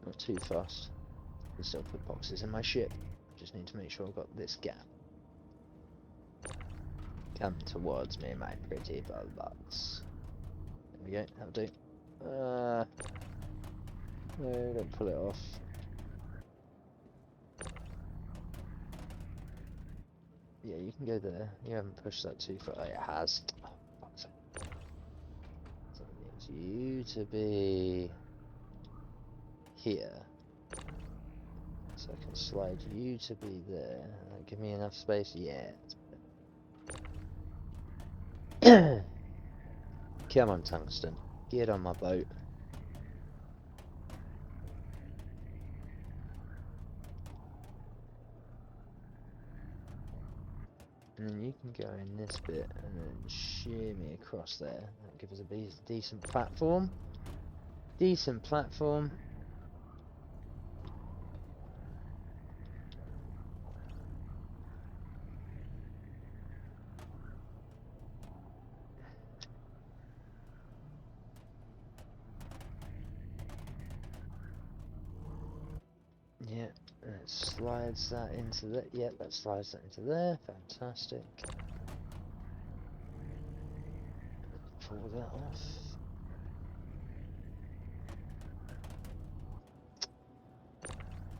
not too fast. I can still put boxes in my ship. I just need to make sure I've got this gap. Come towards me, my pretty bullbox. There we go, that'll do. No, don't pull it off. Yeah, you can go there. You haven't pushed that too far. Oh, it has. Oh, fuck's sake. So it needs you to be here. So I can slide you to be there. Give me enough space? Yeah. Come on, tungsten. Get on my boat. And then you can go in this bit and then shear me across there. That'll give us a decent platform. Decent platform. Yeah, that slides that into there. Yeah, that slides that into there. Fantastic. Pull that off.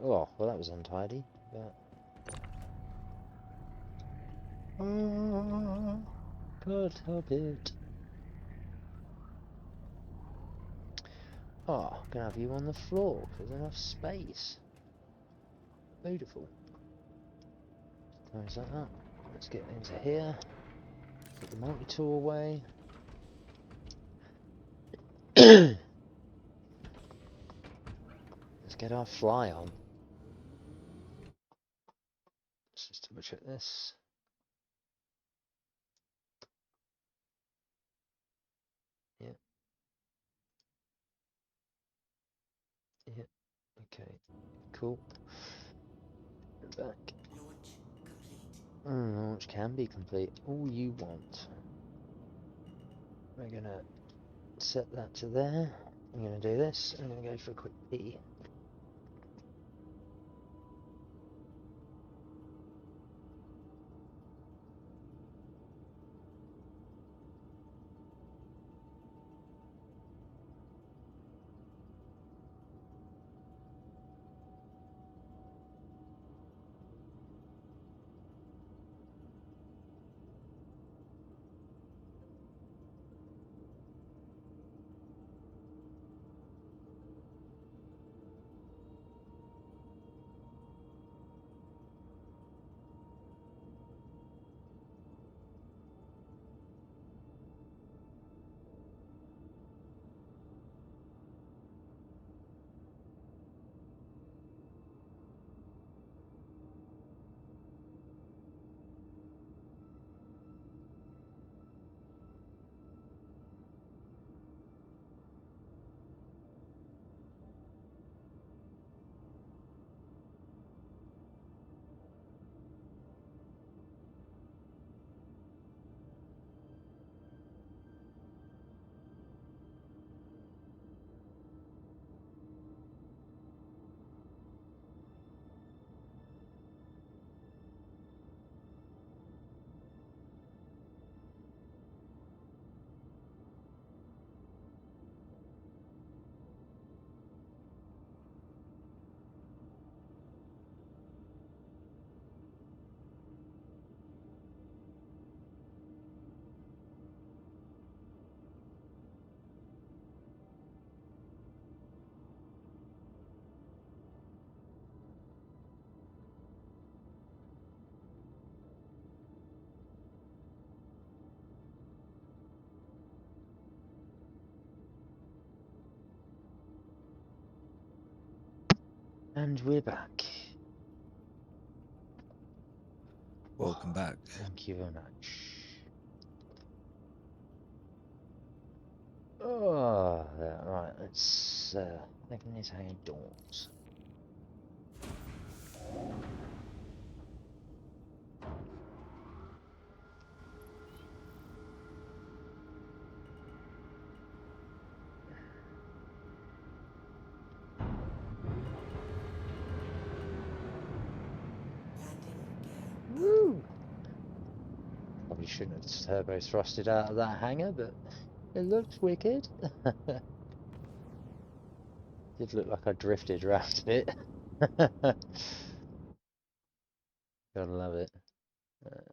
Oh, well that was untidy, but... Oh, can't help it. Oh, I'm gonna have you on the floor, because there's enough space. Beautiful. Close that up. Let's get into here. Put the multi-tool away. Let's get our fly on. Let's just double check this. Yeah. Yeah. Okay. Cool. Back. Launch can be complete. All you want. We're gonna set that to there. I'm gonna do this. I'm gonna go for a quick pee. And we're back. Welcome back. Thank you very much. Oh, yeah, right. Let's open these hanging doors. Woo! Probably shouldn't have turbo thrusted out of that hangar, but it looks wicked. Did look like I drifted around a bit. Gotta love it. There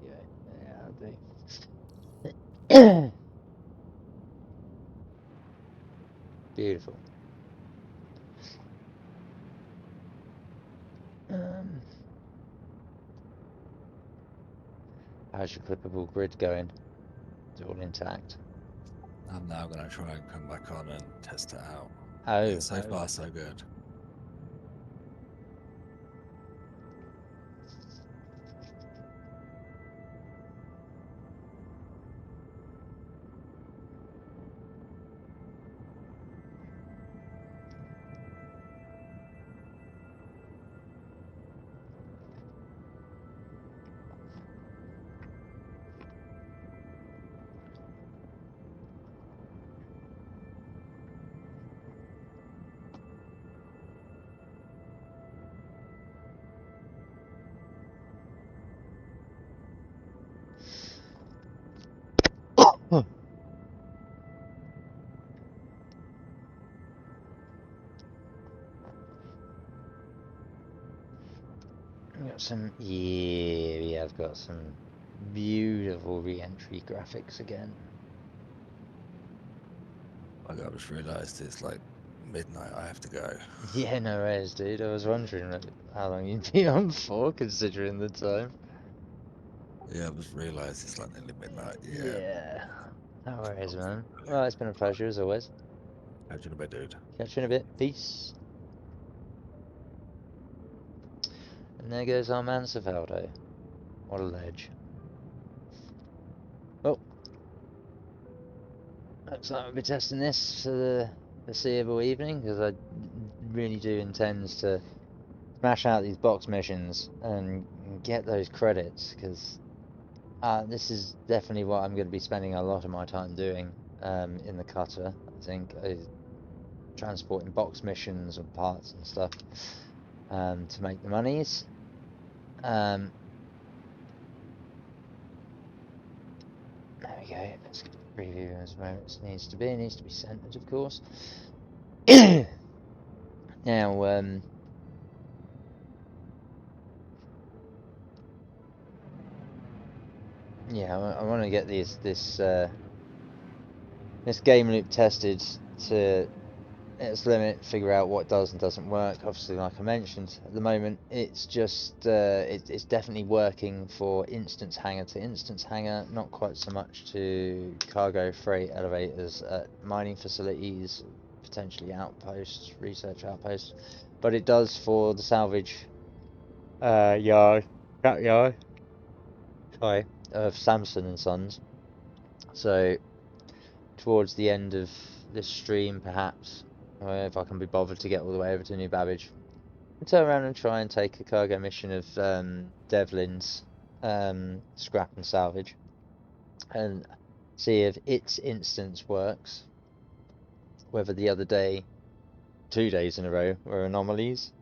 we go. Yeah, I'll do. Beautiful. How's your clippable grid going? Is it all intact? I'm now going to try and come back on and test it out. Oh, Yeah, so far so good. Got some, yeah, I've got some beautiful re-entry graphics again. I just realised it's like midnight, I have to go. Yeah, no worries, dude. I was wondering how long you'd be on for, considering the time. Yeah, I just realised it's like nearly midnight. Yeah. Yeah. No worries, man. Well, it's been a pleasure as always. Catch you in a bit, dude. Catch you in a bit. Peace. And there goes our man Savaldo. What a ledge. Well, looks like I'll be testing this for the foreseeable evening, because I really do intend to smash out these box missions and get those credits, because this is definitely what I'm going to be spending a lot of my time doing in the cutter. I think transporting box missions and parts and stuff to make the monies. There we go. Let's get the preview as where it needs to be. It needs to be centered, of course. Now, yeah, I want to get this game loop tested to its limit, figure out what does and doesn't work. Obviously, like I mentioned, at the moment it's just it's definitely working for Instance Hangar to Instance Hangar, not quite so much to cargo freight elevators at mining facilities, potentially outposts, research outposts, but it does for the salvage yard, scrap yard, sorry, of Samson and Sons. So towards the end of this stream, perhaps, if I can be bothered to get all the way over to New Babbage, I'll turn around and try and take a cargo mission of Devlin's scrap and salvage, and see if its instance works. Whether the other day, 2 days in a row, were anomalies,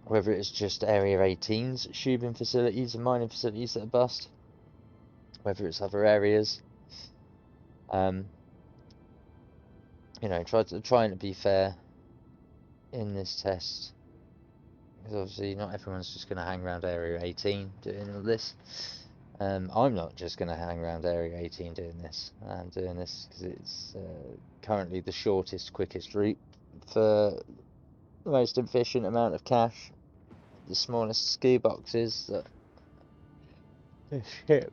whether it's just Area 18's shubing facilities and mining facilities that are bust, whether it's other areas. You know, trying to be fair in this test, because obviously not everyone's just going to hang around Area 18 doing all this. I'm not just going to hang around Area 18 doing this. I'm doing this because it's currently the shortest, quickest route for the most efficient amount of cash, the smallest ski boxes that this ship,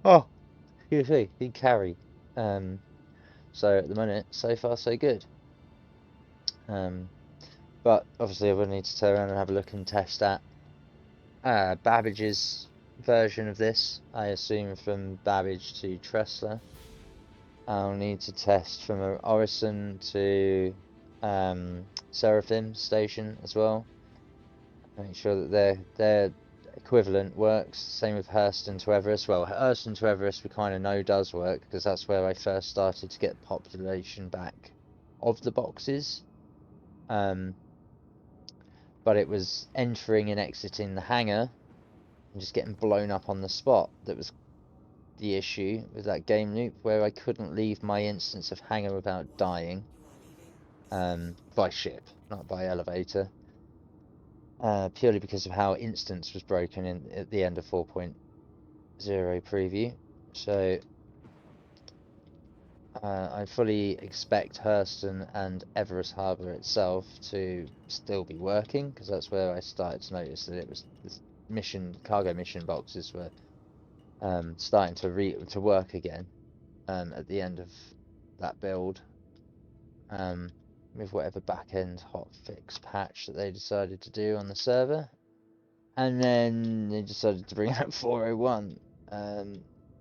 oh, excuse me, can carry. So at the minute, so far so good. But obviously I will need to turn around and have a look and test that. Babbage's version of this, I assume from Babbage to Tressler. I'll need to test from Orison to Seraphim station as well. Make sure that their equivalent works. Same with Hurston to Everest. Well, Hurston to Everest we kind of know does work because that's where I first started to get population back of the boxes. But it was entering and exiting the hangar and just getting blown up on the spot that was the issue with that game loop, where I couldn't leave my instance of hangar without dying. By ship, not by elevator. Purely because of how instance was broken at the end of 4.0 preview. So I fully expect Hurston and Everest Harbour itself to still be working, because that's where I started to notice that it was this cargo mission boxes were starting to work again at the end of that build, with whatever back-end hotfix patch that they decided to do on the server. And then they decided to bring out 401.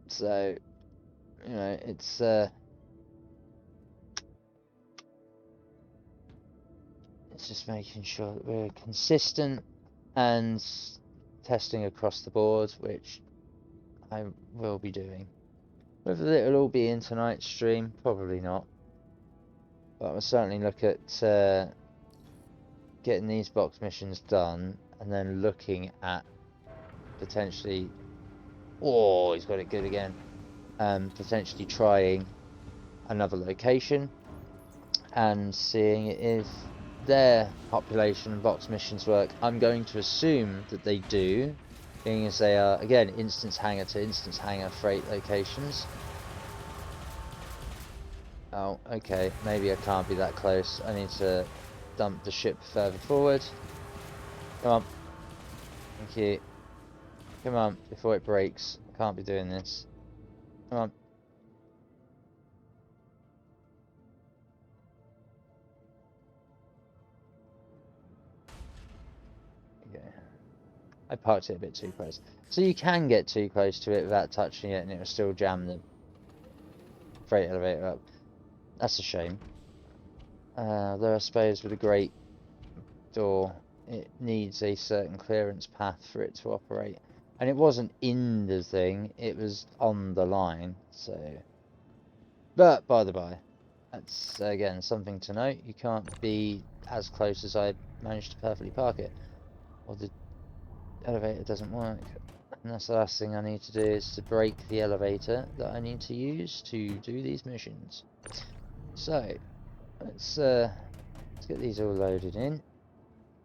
So, you know, it's just making sure that we're consistent and testing across the board, which I will be doing. Whether it'll all be in tonight's stream, probably not. But I'll certainly look at getting these box missions done, and then looking at potentially... Oh, he's got it good again. Potentially trying another location and seeing if their population and box missions work. I'm going to assume that they do, being as they are, again, Instance Hangar to Instance Hangar freight locations. Oh, okay, maybe I can't be that close. I need to dump the ship further forward. Come on. Thank you. Come on, before it breaks. I can't be doing this. Come on. Okay. I parked it a bit too close. So you can get too close to it without touching it and it will still jam the freight elevator up. That's a shame. Though I suppose with a great door, it needs a certain clearance path for it to operate. And it wasn't in the thing, it was on the line, so... But, by the by, that's, again, something to note. You can't be as close as I managed to perfectly park it, or the elevator doesn't work. And that's the last thing I need to do, is to break the elevator that I need to use to do these missions. So, let's get these all loaded in,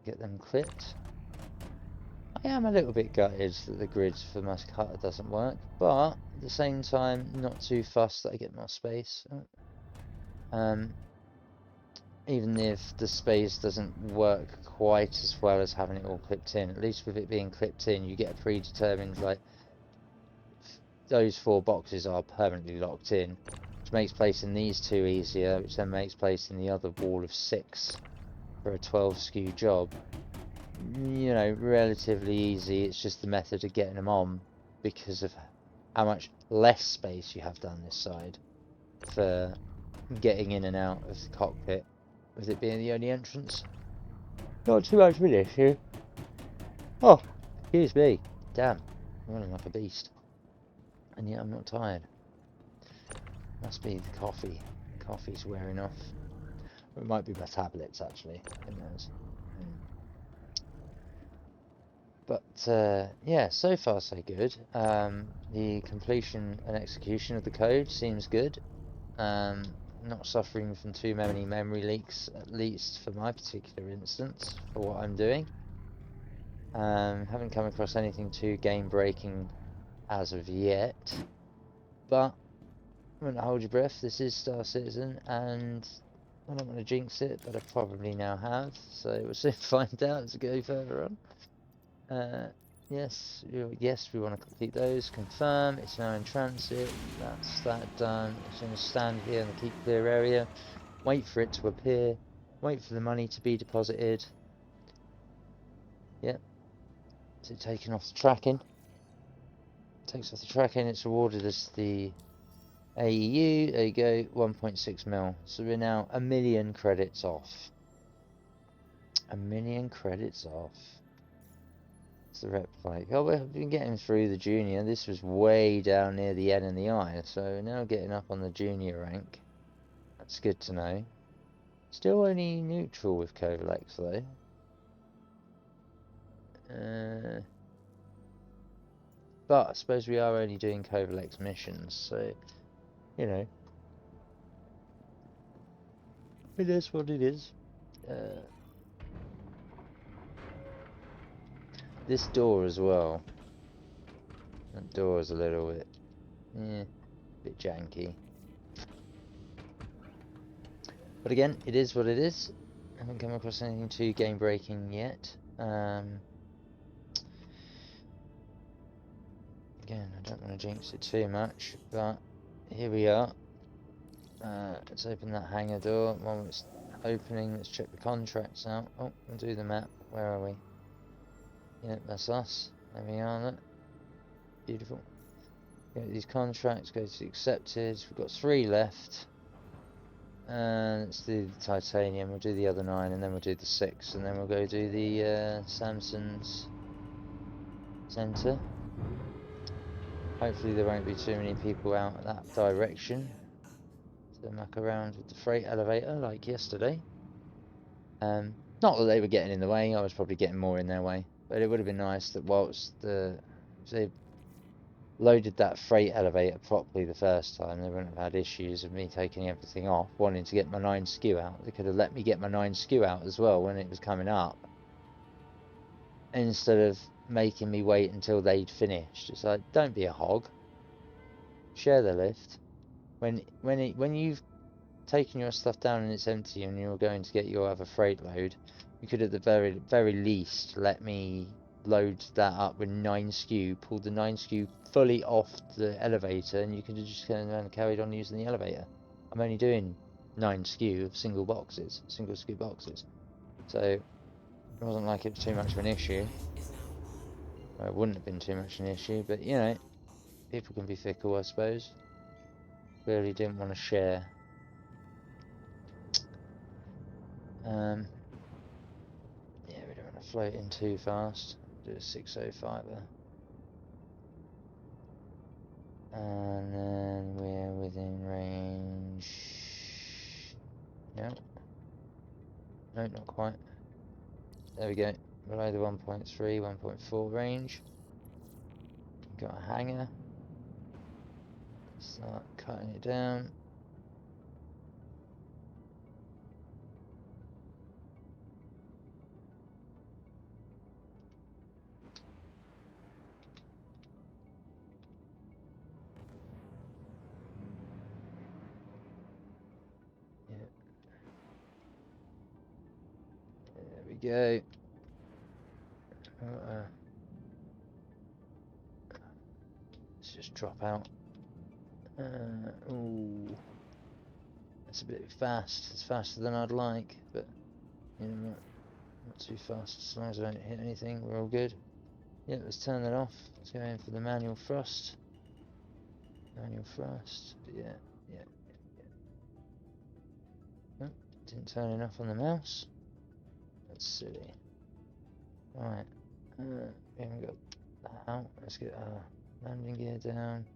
get them clipped. I am a little bit gutted that the grid for my cutter doesn't work, but at the same time, not too fussed that I get more space. Even if the space doesn't work quite as well as having it all clipped in, at least with it being clipped in, you get a predetermined, like, those 4 boxes are permanently locked in, which makes placing these 2 easier, which then makes placing the other wall of 6 for a 12 skew job, you know, relatively easy. It's just the method of getting them on, because of how much less space you have down this side for getting in and out of the cockpit, with it being the only entrance. Not too much of an issue. Oh, excuse me. Damn, I'm running like a beast. And yet I'm not tired. Must be the coffee. Coffee's wearing off. Or it might be my tablets, actually. Who knows? But yeah, so far so good. The completion and execution of the code seems good. Not suffering from too many memory leaks, at least for my particular instance, for what I'm doing. Haven't come across anything too game breaking as of yet, but I'm gonna hold your breath. This is Star Citizen, and I don't want to jinx it, but I probably now have, so we'll soon find out as we go further on. Yes, we want to complete those. Confirm, it's now in transit. That's that done. It's going to stand here in the keep clear area. Wait for it to appear. Wait for the money to be deposited. Yep. So taken off the tracking. Takes off the tracking, it's awarded us the AEU. There you go, 1.6 mil. So we're now 1 million credits off. 1 million credits off. It's the rep like, oh, we've been getting through the junior. This was way down near the N and the I, so now getting up on the junior rank. That's good to know. Still only neutral with Kovalex though. But I suppose we are only doing Kovalex missions, so you know, it is what it is. This door as well. That door is a little bit, bit janky. But again, it is what it is. I haven't come across anything too game breaking yet. Again, I don't want to jinx it too much, but here we are. Let's open that hangar door. While it's opening, let's check the contracts out. Oh, we'll do the map. Where are we? Yep, that's us. There we are. Look. Beautiful. Get these contracts, go to accepted. We've got 3 left. And let's do the titanium. We'll do the other 9, and then we'll do the 6, and then we'll go do the Samson's Centre. Hopefully there won't be too many people out that direction to muck around with the freight elevator like yesterday. Not that they were getting in the way, I was probably getting more in their way, but it would have been nice that whilst they loaded that freight elevator properly the first time, they wouldn't have had issues of me taking everything off, wanting to get my 9 skew out. They could have let me get my 9 skew out as well when it was coming up, instead of making me wait until they'd finished. It's like, don't be a hog. Share the lift. When you've taken your stuff down and it's empty and you're going to get your other freight load, you could at the very least let me load that up with 9 skew, pull the 9 skew fully off the elevator, and you could have just carried on using the elevator. I'm only doing 9 skew of single skew boxes, so it wasn't like it was too much of an issue. Well, it wouldn't have been too much of an issue, but you know, people can be fickle, I suppose. Clearly didn't want to share. Yeah, we don't want to float in too fast. Do a 605er. And then we're within range. No. No, not quite. There we go. Below the 1.3, 1.4 range. Got a hangar. Start cutting it down. There we go. Let's just drop out. Ooh, that's a bit fast. It's faster than I'd like, but you know what? Not too fast. As long as I don't hit anything, we're all good. Yeah, let's turn that off. Let's go in for the manual thrust. Manual thrust. Yeah. Oh, didn't turn enough on the mouse. That's silly. Right. We haven't got that out. Let's get our landing gear down.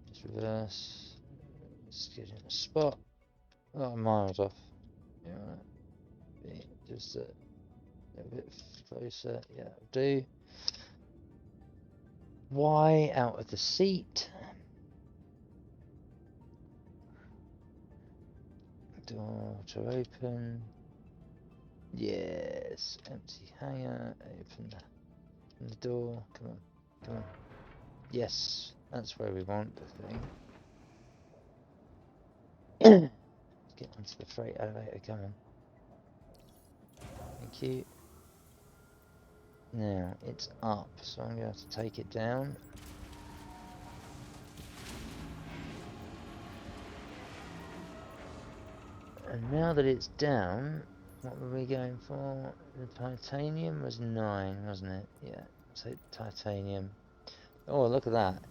Just reverse. Let's get in a spot. Oh, miles off. Yeah, right. Just a little bit closer. Yeah, that'll do. Y out of the seat. Door to open. Yes, empty hangar. Open the door. Come on, come on. Yes, that's where we want the thing. Let's get onto the freight elevator. Come on. Thank you. Now it's up, so I'm going to have to take it down. And now that it's down, what were we going for? The titanium was 9, wasn't it? Yeah, so titanium. Oh, look at that.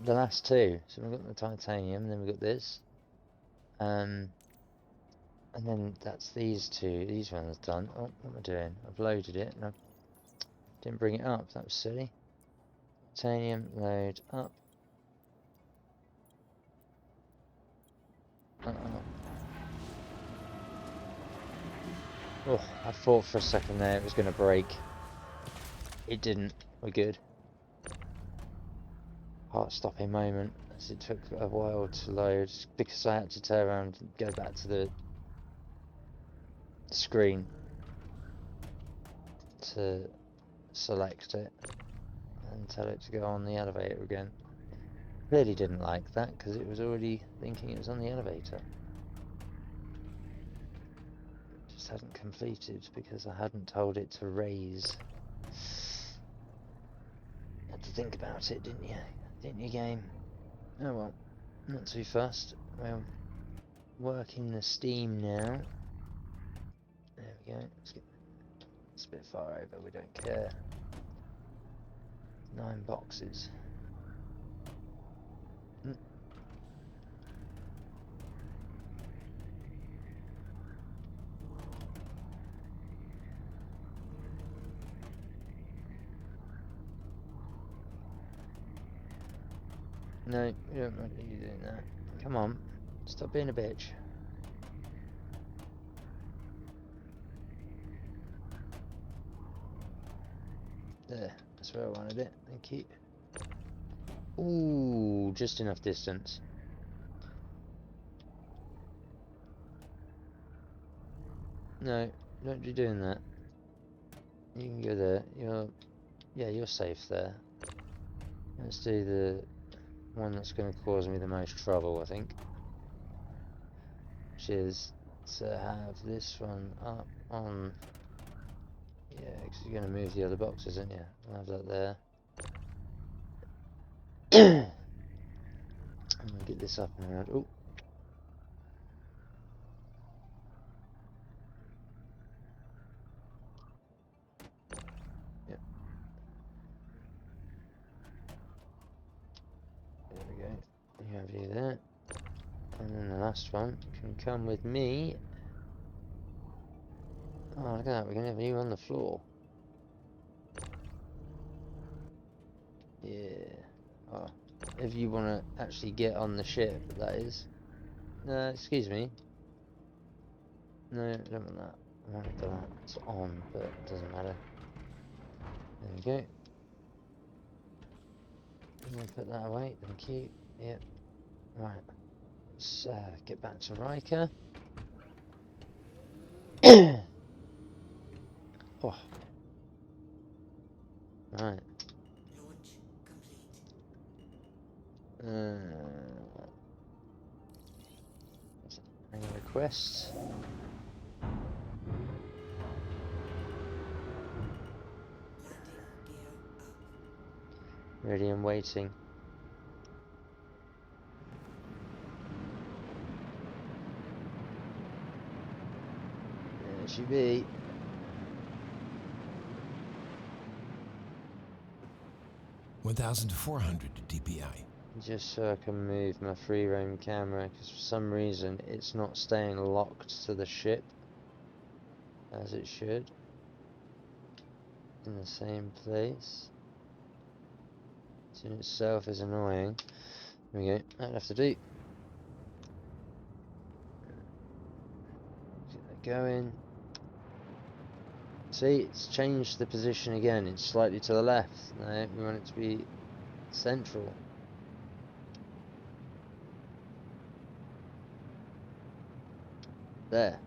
The last two. So we've got the titanium, then we've got this. And then that's these two. These ones done. Oh, what am I doing? I've loaded it and I didn't bring it up. That was silly. Titanium, load up. Uh-oh. Oh, I thought for a second there it was going to break. It didn't. We're good. Heart-stopping moment, as it took a while to load because I had to turn around and go back to the screen to select it and tell it to go on the elevator again. Clearly didn't like that because it was already thinking it was on the elevator. It just hadn't completed because I hadn't told it to raise. You had to think about it, didn't you? Didn't you, game? Oh well, not too fast. We're working the steam now. There we go. It's a bit far over, we don't care. 9 boxes. No, we don't want you doing that. Come on, stop being a bitch. There, that's where I wanted it. Thank you. Ooh, just enough distance. No, don't be doing that. You can go there. You're safe there. Let's do the one that's going to cause me the most trouble, I think. Which is to have this one up on... Yeah, because you're going to move the other boxes, aren't you? I'll have that there. I'm going to get this up and around. Oh. Yep. There we go. You have you there. And then the last one can come with me. Oh, look at that. We're going to have you on the floor. Yeah. Oh. If you want to actually get on the ship, that is. No, excuse me. No, I don't want that. I want that. It's on, but it doesn't matter. There we go. I'm going to put that away. Thank you. Yep. Right. Let's get back to Riker. Oh. Right. Launch complete. Any requests? Landing gear up. Ready and waiting. There she be. $1,400 DPI. Just so I can move my free roam camera, because for some reason it's not staying locked to the ship as it should in the same place. Which in itself is annoying. There we go, that'll have to do. Get that going. See, it's changed the position again, it's slightly to the left. No, we want it to be central. There.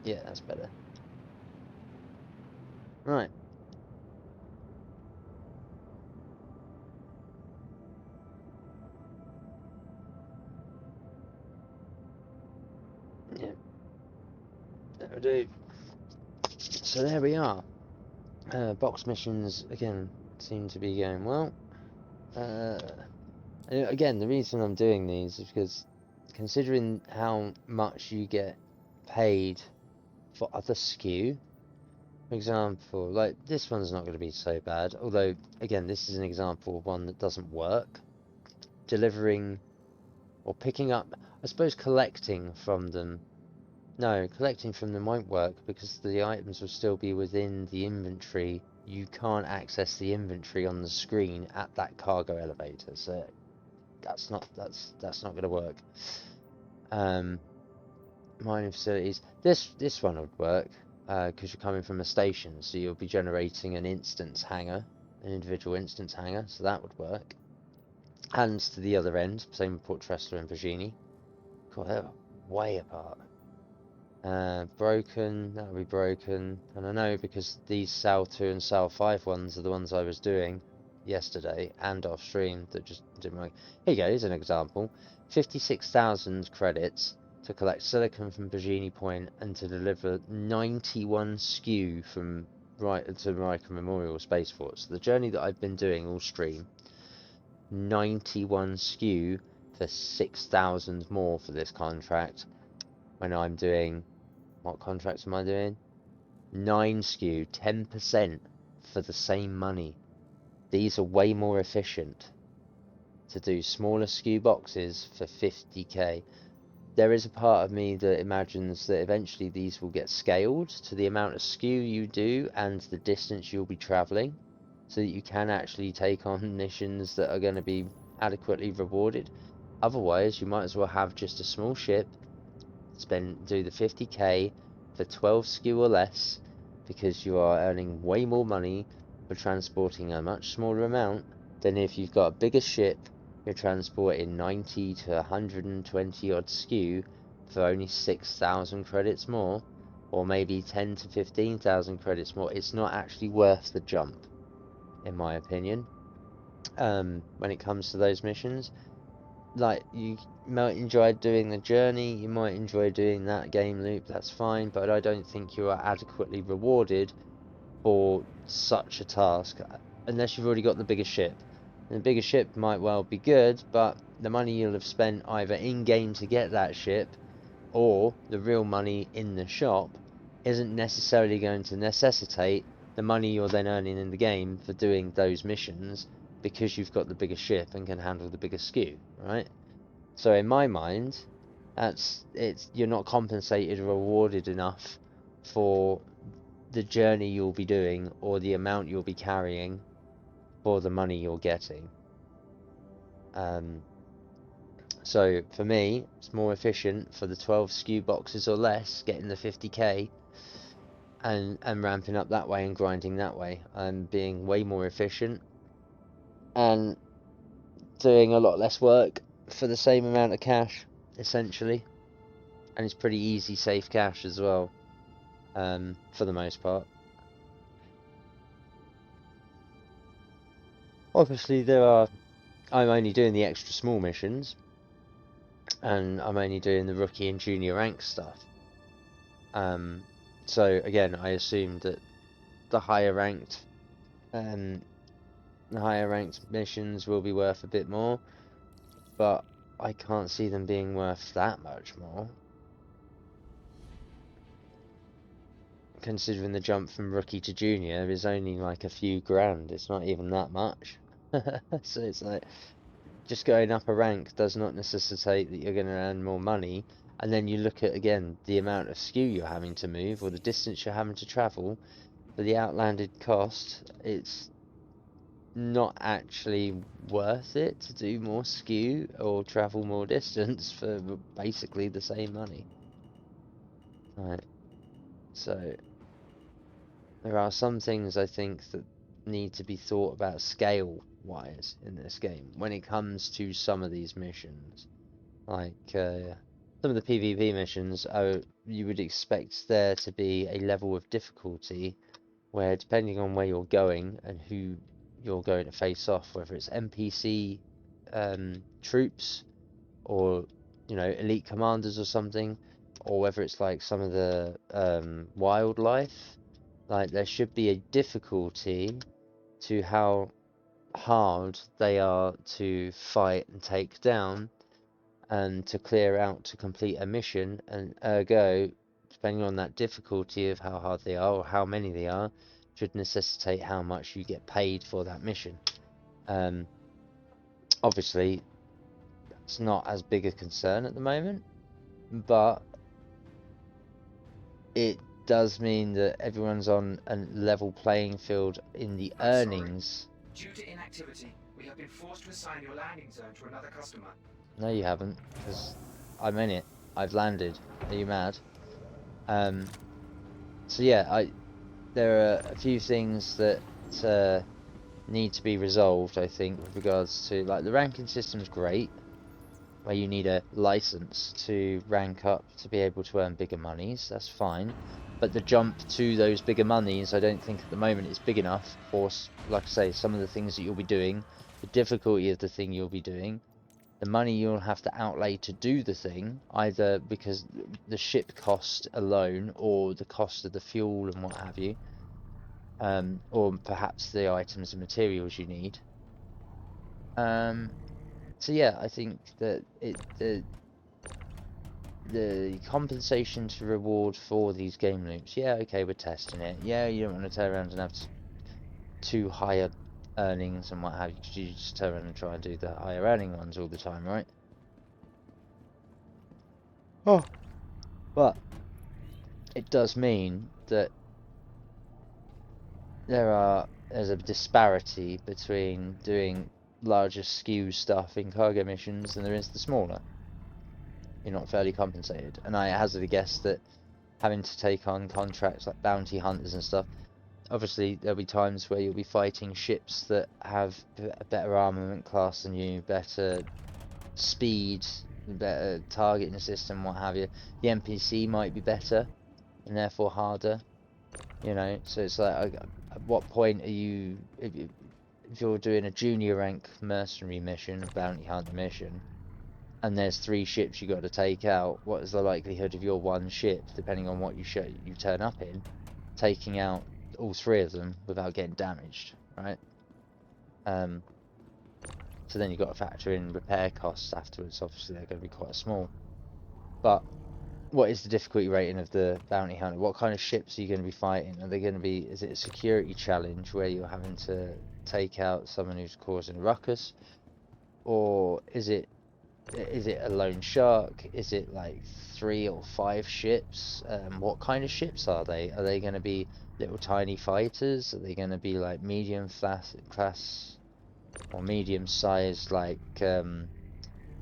Yeah, that's better. Right. Yeah. That'll do. So there we are. Box missions, again, seem to be going well. Again, the reason I'm doing these is because considering how much you get paid for other skew, for example, like this one's not going to be so bad, although again, this is an example of one that doesn't work. Delivering or picking up, I suppose collecting from them. No, collecting from them won't work because the items will still be within the inventory. You can't access the inventory on the screen at that cargo elevator, so that's not going to work. Mining facilities. This one would work because you're coming from a station, so you'll be generating an instance hangar, an individual instance hangar, so that would work. Hands to the other end, same with Port Tressler and Virginie. God, they're way apart. Broken, that'll be broken. And I know because these Sal 2 and Sal 5 ones are the ones I was doing yesterday and off stream that just didn't work. Here you go, here's an example. 56,000 credits to collect silicon from Virginie Point and to deliver 91 skew from to Riker Memorial Spaceport. So the journey that I've been doing all stream, 91 skew for 6,000 more for this contract when I'm doing, what contracts am I doing? 9 skew, 10% for the same money. These are way more efficient to do smaller skew boxes for 50k. There is a part of me that imagines that eventually these will get scaled to the amount of skew you do and the distance you'll be traveling, so that you can actually take on missions that are going to be adequately rewarded. Otherwise, you might as well have just a small ship, do the 50k for 12 skew or less, because you are earning way more money for transporting a much smaller amount than if you've got a bigger ship, you're transporting 90 to 120 odd skew for only 6,000 credits more, or maybe 10 to 15,000 credits more. It's not actually worth the jump, in my opinion, when it comes to those missions. Like, you might enjoy doing the journey, you might enjoy doing that game loop, that's fine, but I don't think you are adequately rewarded for such a task unless you've already got the bigger ship. And the bigger ship might well be good, but the money you'll have spent either in game to get that ship or the real money in the shop isn't necessarily going to necessitate the money you're then earning in the game for doing those missions, because you've got the bigger ship and can handle the bigger skew, right? So in my mind, you're not compensated or rewarded enough for the journey you'll be doing or the amount you'll be carrying for the money you're getting. So for me, it's more efficient for the 12 skew boxes or less, getting the 50k and ramping up that way and grinding that way. I'm being way more efficient and doing a lot less work for the same amount of cash, essentially. And it's pretty easy, safe cash as well, for the most part. Obviously, I'm only doing the extra small missions, and I'm only doing the rookie and junior rank stuff. So again, I assumed that the higher ranked missions will be worth a bit more, but I can't see them being worth that much more, considering the jump from rookie to junior is only like a few grand. It's not even that much. So it's like, just going up a rank does not necessitate that you're going to earn more money. And then you look at, again, the amount of skew you're having to move or the distance you're having to travel for the outlanded cost. It's not actually worth it to do more skew or travel more distance for basically the same money. Right. So there are some things I think that need to be thought about scale wise in this game when it comes to some of these missions. Like some of the PvP missions, you would expect there to be a level of difficulty where, depending on where you're going and who you're going to face off, whether it's NPC troops or elite commanders or something, or whether it's like some of the wildlife, like there should be a difficulty to how hard they are to fight and take down and to clear out to complete a mission, and ergo, depending on that difficulty of how hard they are or how many they are, should necessitate how much you get paid for that mission. Obviously, that's not as big a concern at the moment, but it does mean that everyone's on a level playing field in the I'm sorry. earnings. Due to inactivity, we have been forced to assign your landing zone to another customer. No, you haven't, because I'm in it. I've landed. Are you mad? So yeah, there are a few things that need to be resolved, I think, with regards to, like, the ranking system's great, where you need a license to rank up to be able to earn bigger monies. That's fine, but the jump to those bigger monies, I don't think at the moment is big enough for, like I say, some of the things that you'll be doing, the difficulty of the thing you'll be doing, the money you'll have to outlay to do the thing, either because the ship cost alone or the cost of the fuel and what have you, or perhaps the items and materials you need. So yeah, I think that the compensation to reward for these game loops, yeah, okay, we're testing it. Yeah, you don't want to turn around and have too higher earnings and what have you, because you just turn around and try and do the higher earning ones all the time, right? Oh, but it does mean that there's a disparity between doing larger skew stuff in cargo missions than there is the smaller. You're not fairly compensated, and I hazard a guess that having to take on contracts like bounty hunters and stuff, obviously there'll be times where you'll be fighting ships that have a better armament class than you, better speed, better targeting system, what have you. The NPC might be better and therefore harder, you know. So it's like, at what point are you, if you're doing a junior rank mercenary mission, a bounty hunter mission, and there's 3 ships you got to take out, what is the likelihood of your one ship, depending on what you turn up in, taking out all 3 of them without getting damaged, right? So then you've got to factor in repair costs afterwards. Obviously, they're going to be quite small. But what is the difficulty rating of the bounty hunter? What kind of ships are you going to be fighting? Are they going to be, is it a security challenge where you're having to take out someone who's causing a ruckus? Or is it a lone shark? Is it like 3 or 5 ships? What kind of ships are they? Are they going to be little tiny fighters? Are they going to be like medium class or medium sized, like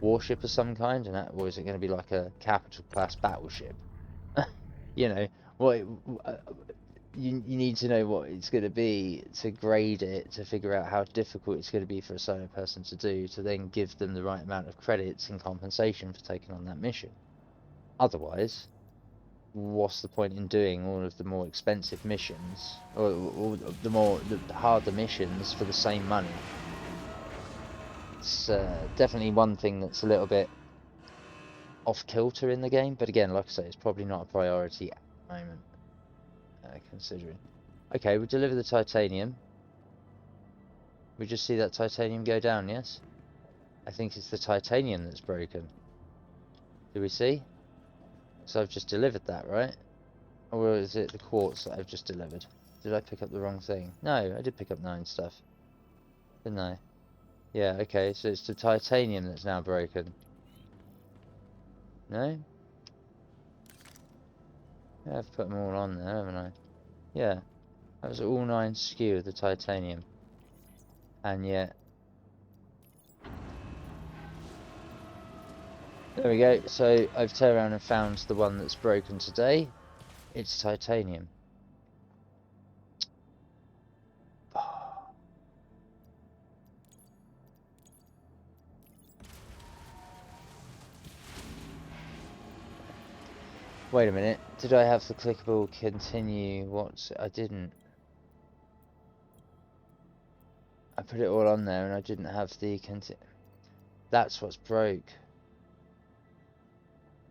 warship of some kind? Or is it going to be like a capital class battleship? You know, what you need to know what it's going to be to grade it, to figure out how difficult it's going to be for a solo person to do, to then give them the right amount of credits in compensation for taking on that mission. Otherwise, what's the point in doing all of the more expensive missions, or the harder missions for the same money? It's definitely one thing that's a little bit off kilter in the game, but again, like I say, it's probably not a priority at the moment, considering. Okay, we deliver the titanium. We just see that titanium go down, yes? I think it's the titanium that's broken. Do we see? So I've just delivered that, right? Or is it the quartz that I've just delivered? Did I pick up the wrong thing? No, I did pick up 9 stuff. Didn't I? Yeah, okay, so it's the titanium that's now broken. No? Yeah, I've put them all on there, haven't I? Yeah, that was all 9 skew of the titanium. And yet... There we go, so I've turned around and found the one that's broken today. It's titanium. Wait a minute, did I have the clickable continue? What? I didn't. I put it all on there and I didn't have the continue. That's what's broke.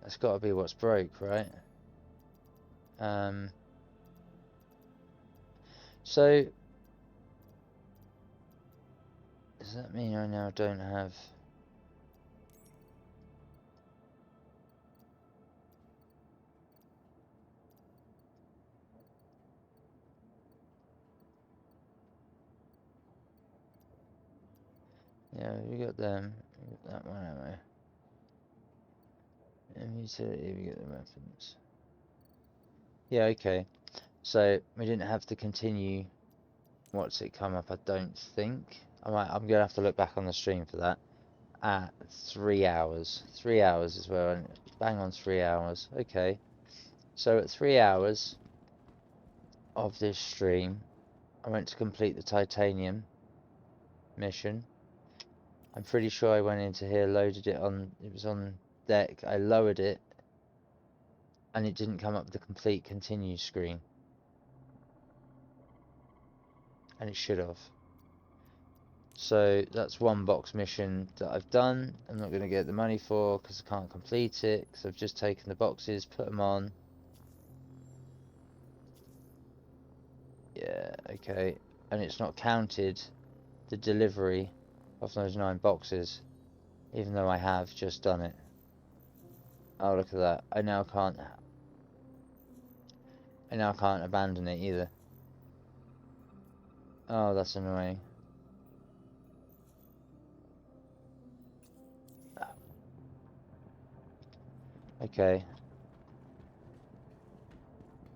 That's got to be what's broke, right? So that mean I now don't have... Yeah, we got them. We got that one ammo. And utility, we get the weapons. Yeah, okay. So we didn't have to continue. What's it come up? I don't think. I'm gonna have to look back on the stream for that. At 3 hours. 3 hours is where I bang on 3 hours. Okay. So at 3 hours of this stream, I went to complete the titanium mission. I'm pretty sure I went into here, loaded it on. It was on deck. I lowered it, and it didn't come up with the complete continue screen. And it should have. So that's one box mission that I've done. I'm not going to get the money for because I can't complete it because I've just taken the boxes, put them on. Yeah, okay. And it's not counted the delivery of those 9 boxes, even though I have just done it. Oh, look at that. I now can't abandon it either. Oh, that's annoying. Okay.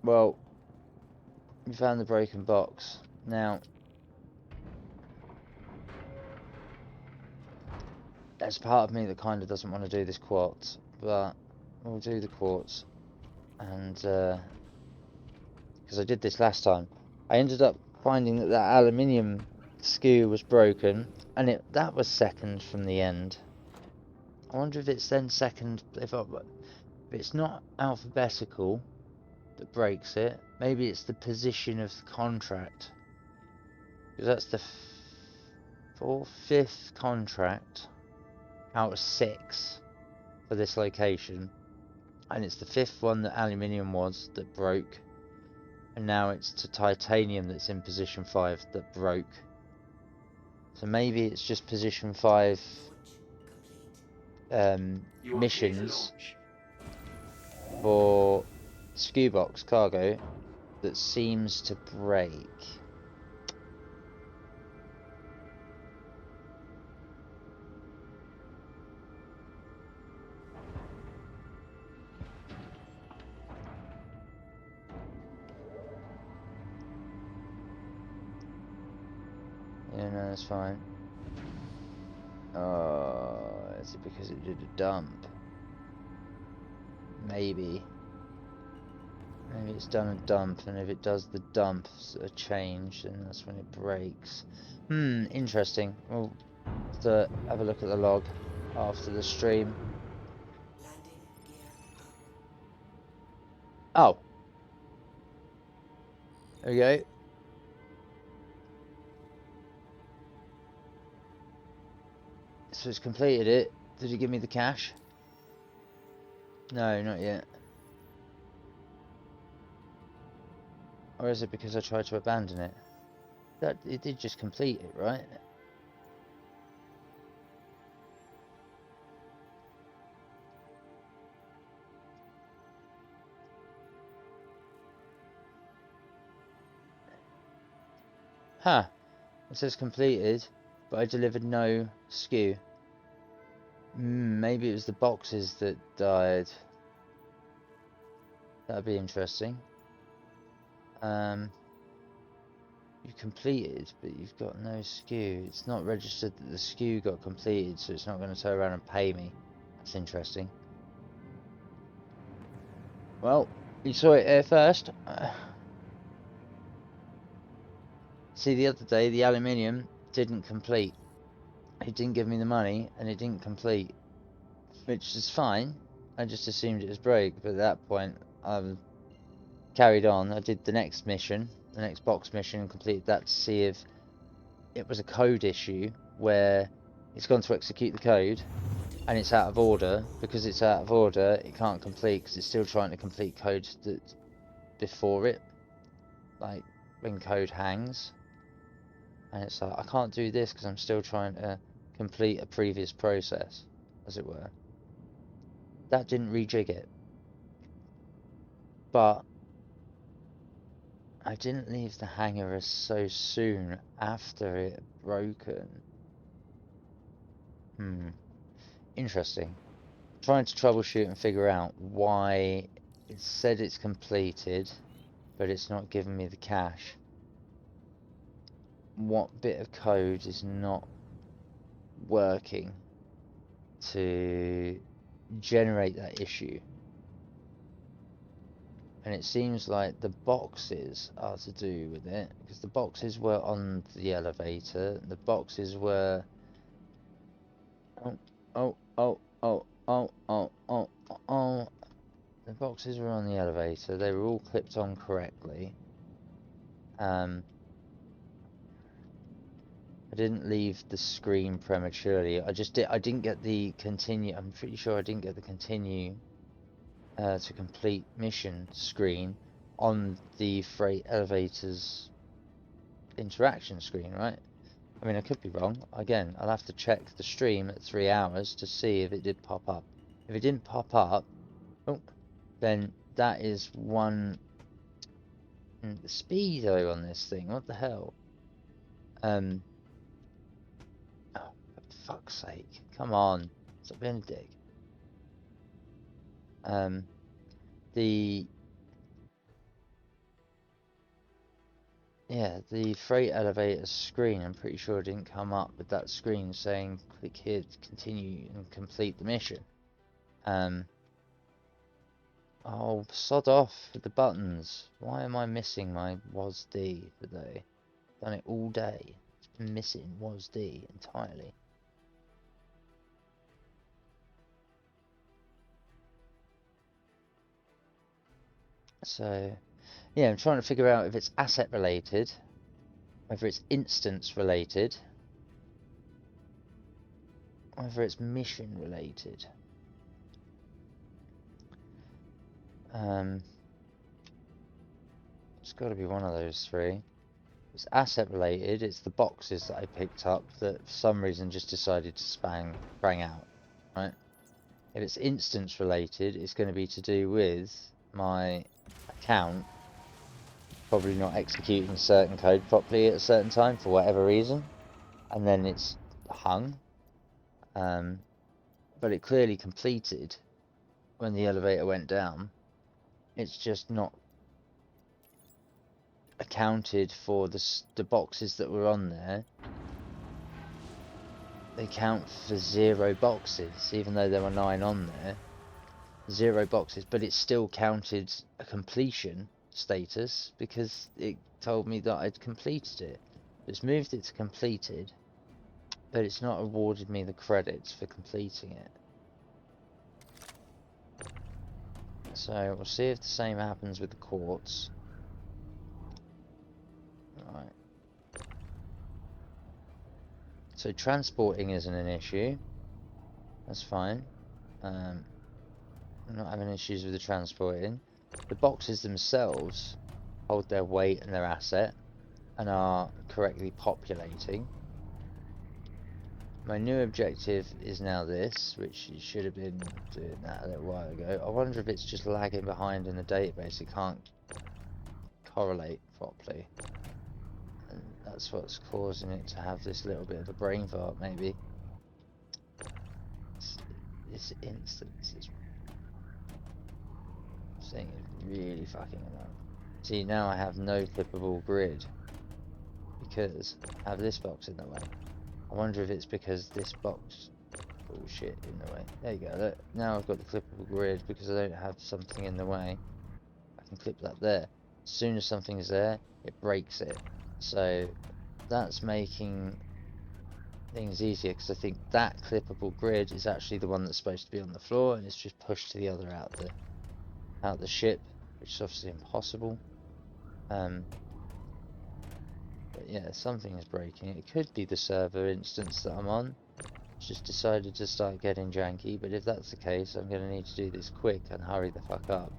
Well, we found the broken box. Now, there's part of me that kind of doesn't want to do this quartz, but we'll do the quartz. And, because I did this last time, I ended up finding that that aluminium skew was broken, and that was second from the end. I wonder if it's then second, if it's not alphabetical that breaks it, maybe it's the position of the contract. Because that's the 5th contract out of 6 for this location. And it's the 5th one that aluminium was that broke. And now it's to titanium that's in position 5 that broke. So maybe it's just position 5 You are clear to missions launch. for skew box cargo that seems to break. Yeah, no, that's fine. Is it because it did a dump? Maybe. Maybe it's done a dump, and if it does the dump a change, then that's when it breaks. Interesting. We'll have a look at the log after the stream. Landing gear up. Oh. There we go. So it's completed it. Did he give me the cash? No, not yet. Or is it because I tried to abandon it? That it did just complete it, right? Huh. It says completed, but I delivered no skew. Maybe it was the boxes that died. That'd be interesting. You completed, but you've got no skew. It's not registered that the skew got completed, so it's not going to turn around and pay me. That's interesting. Well, you saw it here first. See, the other day, the aluminium didn't complete. It didn't give me the money, and it didn't complete. Which is fine. I just assumed it was broke, but at that point, I carried on. I did the next mission, the next box mission, and completed that to see if it was a code issue where it's gone to execute the code and it's out of order. Because it's out of order, it can't complete because it's still trying to complete code that's before it, like when code hangs. And it's like, I can't do this because I'm still trying to complete a previous process, as it were. That didn't rejig it. But I didn't leave the hangar so soon after it had broken. Interesting. Trying to troubleshoot and figure out why it said it's completed, but it's not giving me the cache. What bit of code is not working to generate that issue? And it seems like the boxes are to do with it, because the boxes were on the elevator. The boxes were the boxes were on the elevator. They were all clipped on correctly. I didn't leave the screen prematurely. I didn't get the continue. I'm pretty sure I didn't get the continue to complete mission screen on the freight elevator's interaction screen, right? I mean, I could be wrong. Again, I'll have to check the stream at 3 hours to see if it did pop up. If it didn't pop up, then that is one. The speedo on this thing. What the hell? Oh, for fuck's sake! Come on, stop being a dick. The freight elevator screen, I'm pretty sure it didn't come up with that screen saying click here to continue and complete the mission. Oh, sod off with the buttons. Why am I missing my WASD today? Done it all day. It's been missing WASD entirely. So, yeah, I'm trying to figure out if it's asset related, whether it's instance related, whether it's mission related. It's got to be one of those three. If it's asset related, it's the boxes that I picked up that for some reason just decided to sprang out, right? If it's instance related, it's going to be to do with my account probably not executing certain code properly at a certain time for whatever reason, and then it's hung. But it clearly completed when the elevator went down. It's just not accounted for the boxes that were on there. They count for 0 boxes, even though there were 9 on there. 0 boxes, but it still counted a completion status because it told me that I'd completed it. It's moved it to completed, but it's not awarded me the credits for completing it. So we'll see if the same happens with the quartz. Right. So transporting isn't an issue. That's fine. I'm not having issues with the transporting. The boxes themselves hold their weight and their asset and are correctly populating. My new objective is now this, which you should have been doing that a little while ago. I wonder if it's just lagging behind in the database. It can't correlate properly. And that's what's causing it to have this little bit of a brain fart, maybe. This instance is saying it's really fucking annoying. See, now I have no clippable grid because I have this box in the way. I wonder if it's because this box bullshit in the way. There you go. Look, now I've got the clippable grid because I don't have something in the way. I can clip that there. As soon as something is there, it breaks it. So that's making things easier because I think that clippable grid is actually the one that's supposed to be on the floor and it's just pushed to the other out the ship, which is obviously impossible. But yeah, something is breaking. It could be the server instance that I'm on. It's just decided to start getting janky, but if that's the case, I'm going to need to do this quick and hurry the fuck up.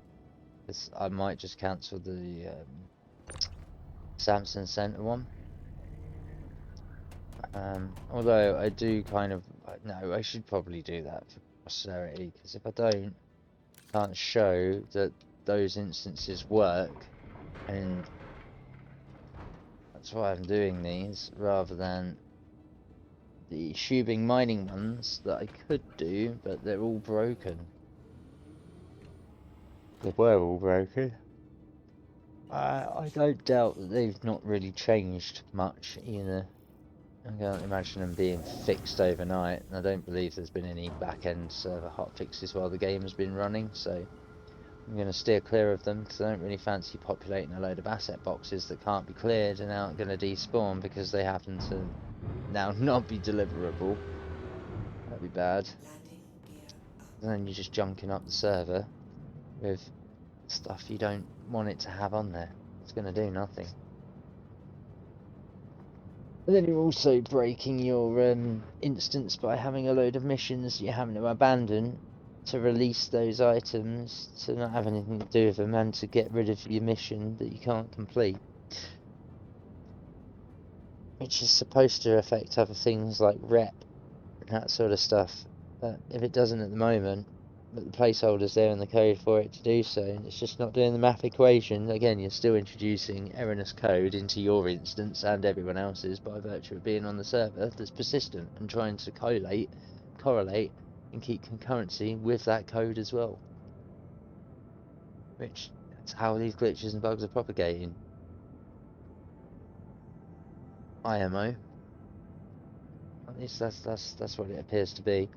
Because I might just cancel the Samson Center one. Although I do kind of no, I should probably do that for posterity, because if I don't, can't show that those instances work, and that's why I'm doing these rather than the shubing mining ones that I could do, but they're all broken. They were all broken. I don't doubt that they've not really changed much either. I can't imagine them being fixed overnight, and I don't believe there's been any back-end server hotfixes while the game has been running, so I'm going to steer clear of them, because I don't really fancy populating a load of asset boxes that can't be cleared and aren't going to despawn because they happen to now not be deliverable. That'd be bad. Landing gear up. And then you're just junking up the server with stuff you don't want it to have on there. It's going to do nothing. And then you're also breaking your instance by having a load of missions you're having to abandon to release those items, to not have anything to do with them, and to get rid of your mission that you can't complete. Which is supposed to affect other things like rep and that sort of stuff. But if it doesn't at the moment, but the placeholder's there in the code for it to do so, and it's just not doing the math equation, again, you're still introducing erroneous code into your instance and everyone else's by virtue of being on the server that's persistent and trying to correlate, and keep concurrency with that code as well. Which, that's how these glitches and bugs are propagating. IMO. At least that's what it appears to be.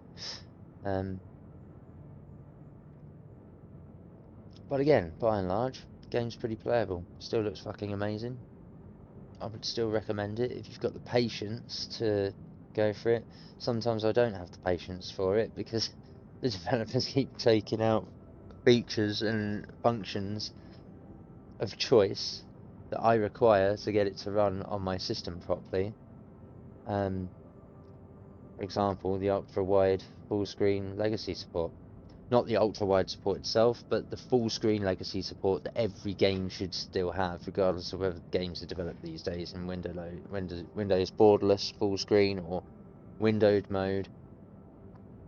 But again, by and large, the game's pretty playable. Still looks fucking amazing. I would still recommend it if you've got the patience to go for it. Sometimes I don't have the patience for it because the developers keep taking out features and functions of choice that I require to get it to run on my system properly. For example, the ultra-wide full-screen legacy support. Not the ultra-wide support itself, but the full-screen legacy support that every game should still have, regardless of whether games are developed these days in Windows borderless full-screen or windowed mode.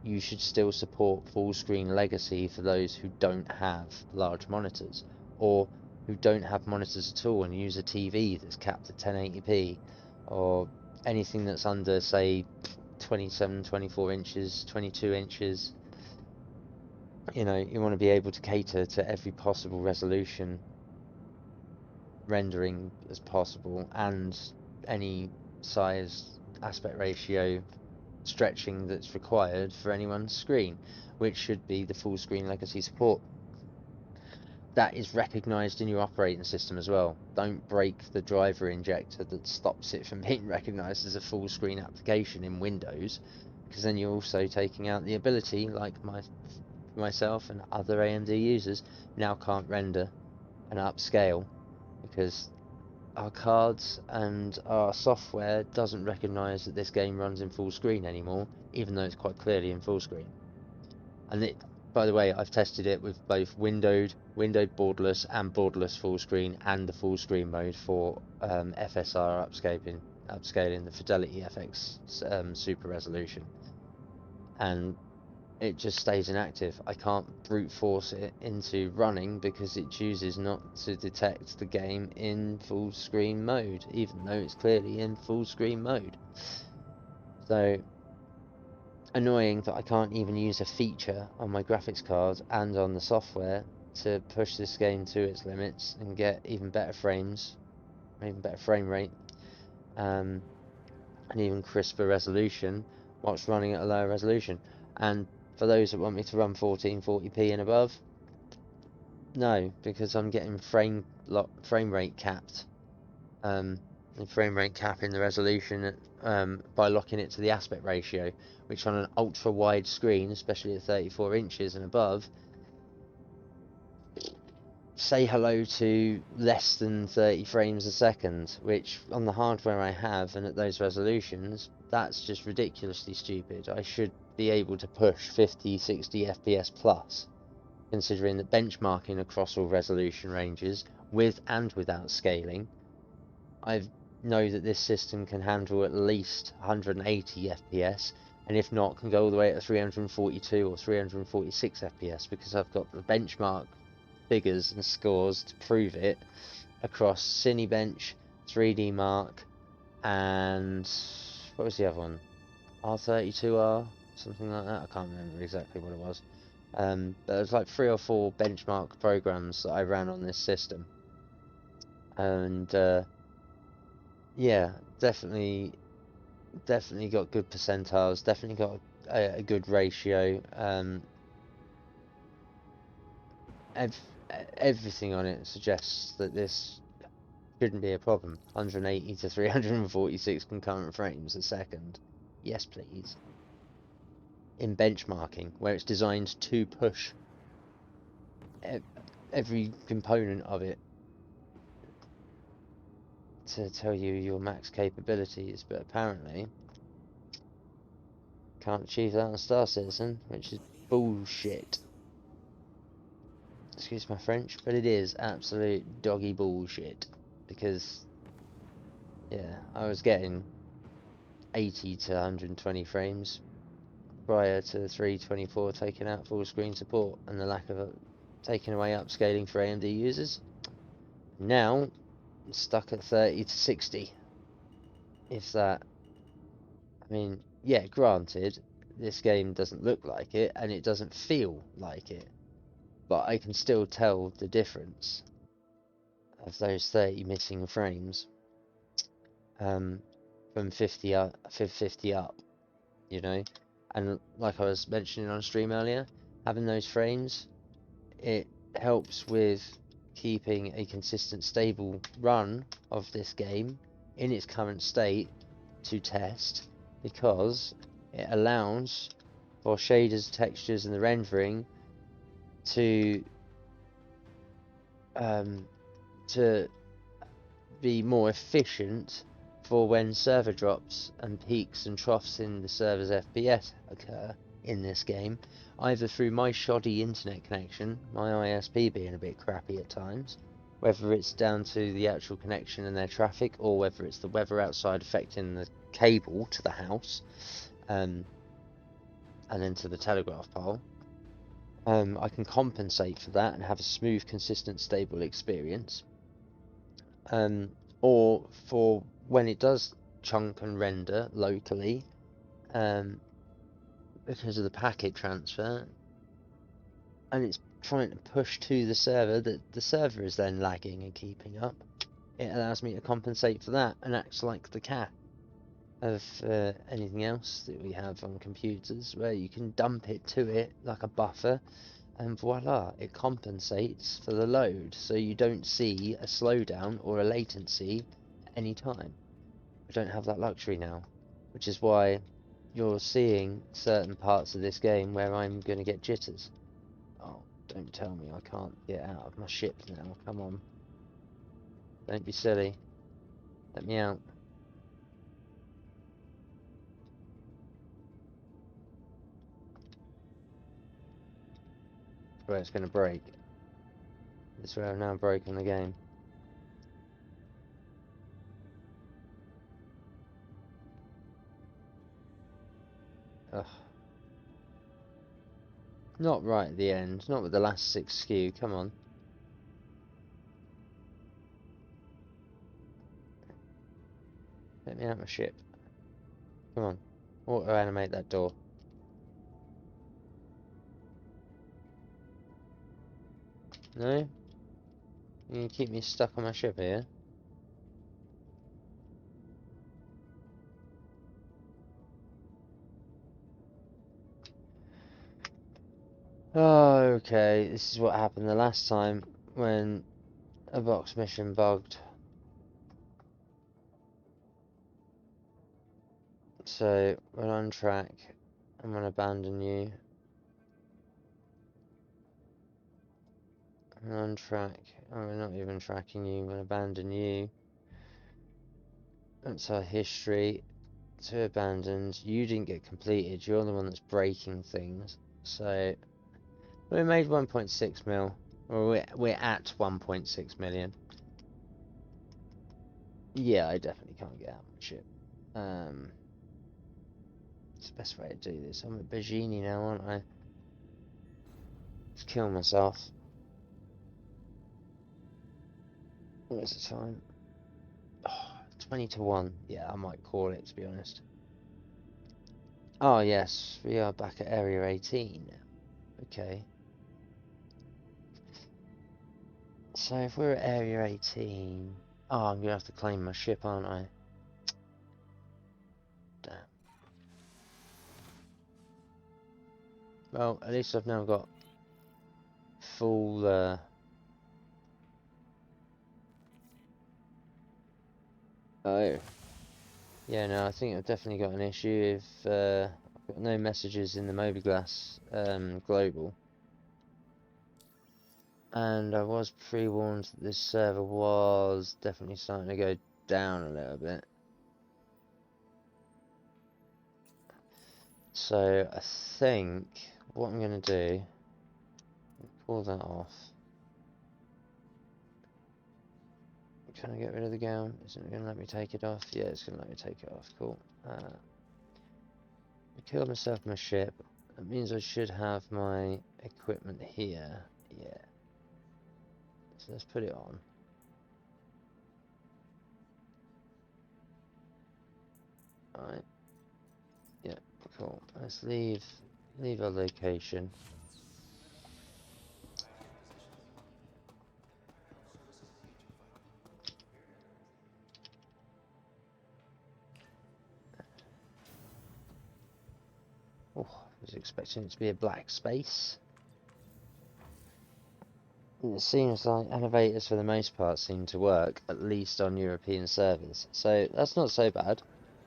You should still support full-screen legacy for those who don't have large monitors, or who don't have monitors at all and use a TV that's capped at 1080p, or anything that's under, say, 27, 24 inches, 22 inches. You know, you want to be able to cater to every possible resolution rendering as possible, and any size aspect ratio stretching that's required for anyone's screen, which should be the full screen legacy support. That is recognized in your operating system as well. Don't break the driver injector that stops it from being recognized as a full screen application in Windows, because then you're also taking out the ability, like myself and other AMD users now can't render and upscale because our cards and our software doesn't recognize that this game runs in full screen anymore, even though it's quite clearly in full screen. And it, by the way, I've tested it with both windowed borderless and borderless full screen, and the full screen mode for FSR upscaling the Fidelity FX super resolution, and it just stays inactive. I can't brute force it into running because it chooses not to detect the game in full screen mode, even though it's clearly in full screen mode. So annoying that I can't even use a feature on my graphics card and on the software to push this game to its limits and get even better frames, even better frame rate, and even crisper resolution whilst running at a lower resolution. And for those that want me to run 1440p and above, no, because I'm getting frame rate capped, the frame rate cap in the resolution by locking it to the aspect ratio, which on an ultra wide screen, especially at 34 inches and above, say hello to less than 30 frames a second, which on the hardware I have and at those resolutions, that's just ridiculously stupid. I should be able to push 50, 60 FPS plus, considering that benchmarking across all resolution ranges, with and without scaling, I've know that this system can handle at least 180 FPS, and if not, can go all the way to 342 or 346 FPS, because I've got the benchmark figures and scores to prove it across Cinebench, 3D Mark, and what was the other one? R32R, something like that. I can't remember exactly what it was. But there's like 3 or 4 benchmark programs that I ran on this system, and yeah, definitely got good percentiles. Definitely got a good ratio. Everything on it suggests that this shouldn't be a problem. 180 to 346 concurrent frames a second. Yes, please. In benchmarking, where it's designed to push every component of it to tell you your max capabilities, but apparently can't achieve that on Star Citizen, which is bullshit. Excuse my French, but it is absolute doggy bullshit, because yeah, I was getting 80 to 120 frames prior to 324 taking out full screen support and the lack of taking away upscaling for AMD users. Now I'm stuck at 30 to 60, if that. I mean, yeah, granted, this game doesn't look like it and it doesn't feel like it, but I can still tell the difference of those 30 missing frames from 50 up, you know. And like I was mentioning on stream earlier, having those frames, it helps with keeping a consistent, stable run of this game in its current state to test, because it allows for shaders, textures, and the rendering to be more efficient for when server drops and peaks and troughs in the server's FPS occur in this game, either through my shoddy internet connection, my ISP being a bit crappy at times, whether it's down to the actual connection and their traffic, or whether it's the weather outside affecting the cable to the house, and then to the telegraph pole. I can compensate for that and have a smooth, consistent, stable experience. Or for when it does chunk and render locally, because of the packet transfer, and it's trying to push to the server, that the server is then lagging and keeping up, it allows me to compensate for that and acts like the cat of anything else that we have on computers, where you can dump it to it like a buffer, and voila, it compensates for the load, so you don't see a slowdown or a latency at any time. I don't have that luxury now, which is why you're seeing certain parts of this game where I'm going to get jitters. Oh, don't tell me I can't get out of my ship now. Come on. Don't be silly. Let me out. Where it's going to break. This is where I've now broken the game. Ugh. Not right at the end. Not with the last 6 skew. Come on. Let me out of my ship. Come on. Auto animate that door. No? You can keep me stuck on my ship here. Oh, okay. This is what happened the last time when a box mission bugged. So, we're on track. I'm gonna abandon you. We're on track. Oh, we're not even tracking you. I'm gonna abandon you. That's our history. 2 abandoned. You didn't get completed. You're the one that's breaking things. So, we made 1.6 mil. Or we're at 1.6 million. Yeah, I definitely can't get out my ship. It's the best way to do this. I'm at Bergini now, aren't I? Let's kill myself. What's the time? Oh, 20 to 1. Yeah, I might call it, to be honest. Oh, yes, we are back at Area 18 now. Okay. So if we're at Area 18... Oh, I'm going to have to claim my ship, aren't I? Damn. Well, at least I've now got full... Oh. Yeah, no, I think I've definitely got an issue if I've got no messages in the Mobiglass global. And I was pre-warned that this server was definitely starting to go down a little bit. So I think what I'm going to do, pull that off. Can I get rid of the gown? Isn't it going to let me take it off? Yeah, it's going to let me take it off. Cool. I killed myself my ship. That means I should have my equipment here. Yeah. So let's put it on. Alright. Yeah, cool. Let's leave our location. Oh, I was expecting it to be a black space. It seems like elevators for the most part seem to work, at least on European servers. So that's not so bad.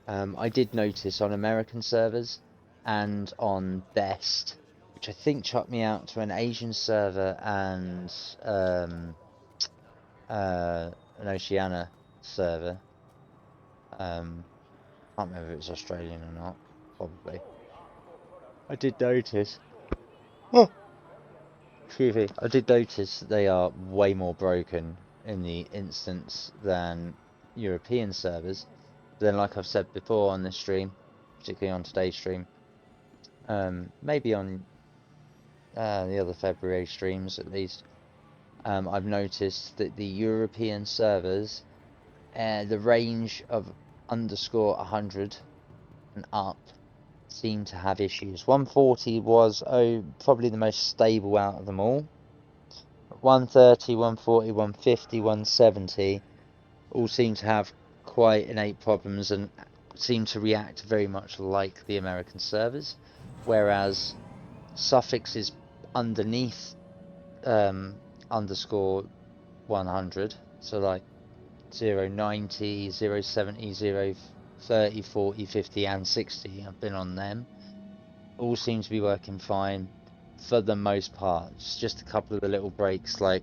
I did notice on American servers and on Best, which I think chucked me out to an Asian server and an Oceania server. Can't remember if it was Australian or not. Probably. I did notice. Oh, excuse me. I did notice that they are way more broken in the instance than European servers. But then, like I've said before on this stream, particularly on today's stream, maybe on the other February streams at least, I've noticed that the European servers, the range of underscore 100 and up, seem to have issues. 140 was probably the most stable out of them all. 130, 140, 150, 170 all seem to have quite innate problems and seem to react very much like the American servers, whereas suffix is underneath underscore 100, so like 090, 070, 030, 40, 50 and 60. I've been on them. All seem to be working fine for the most part. It's just a couple of the little breaks like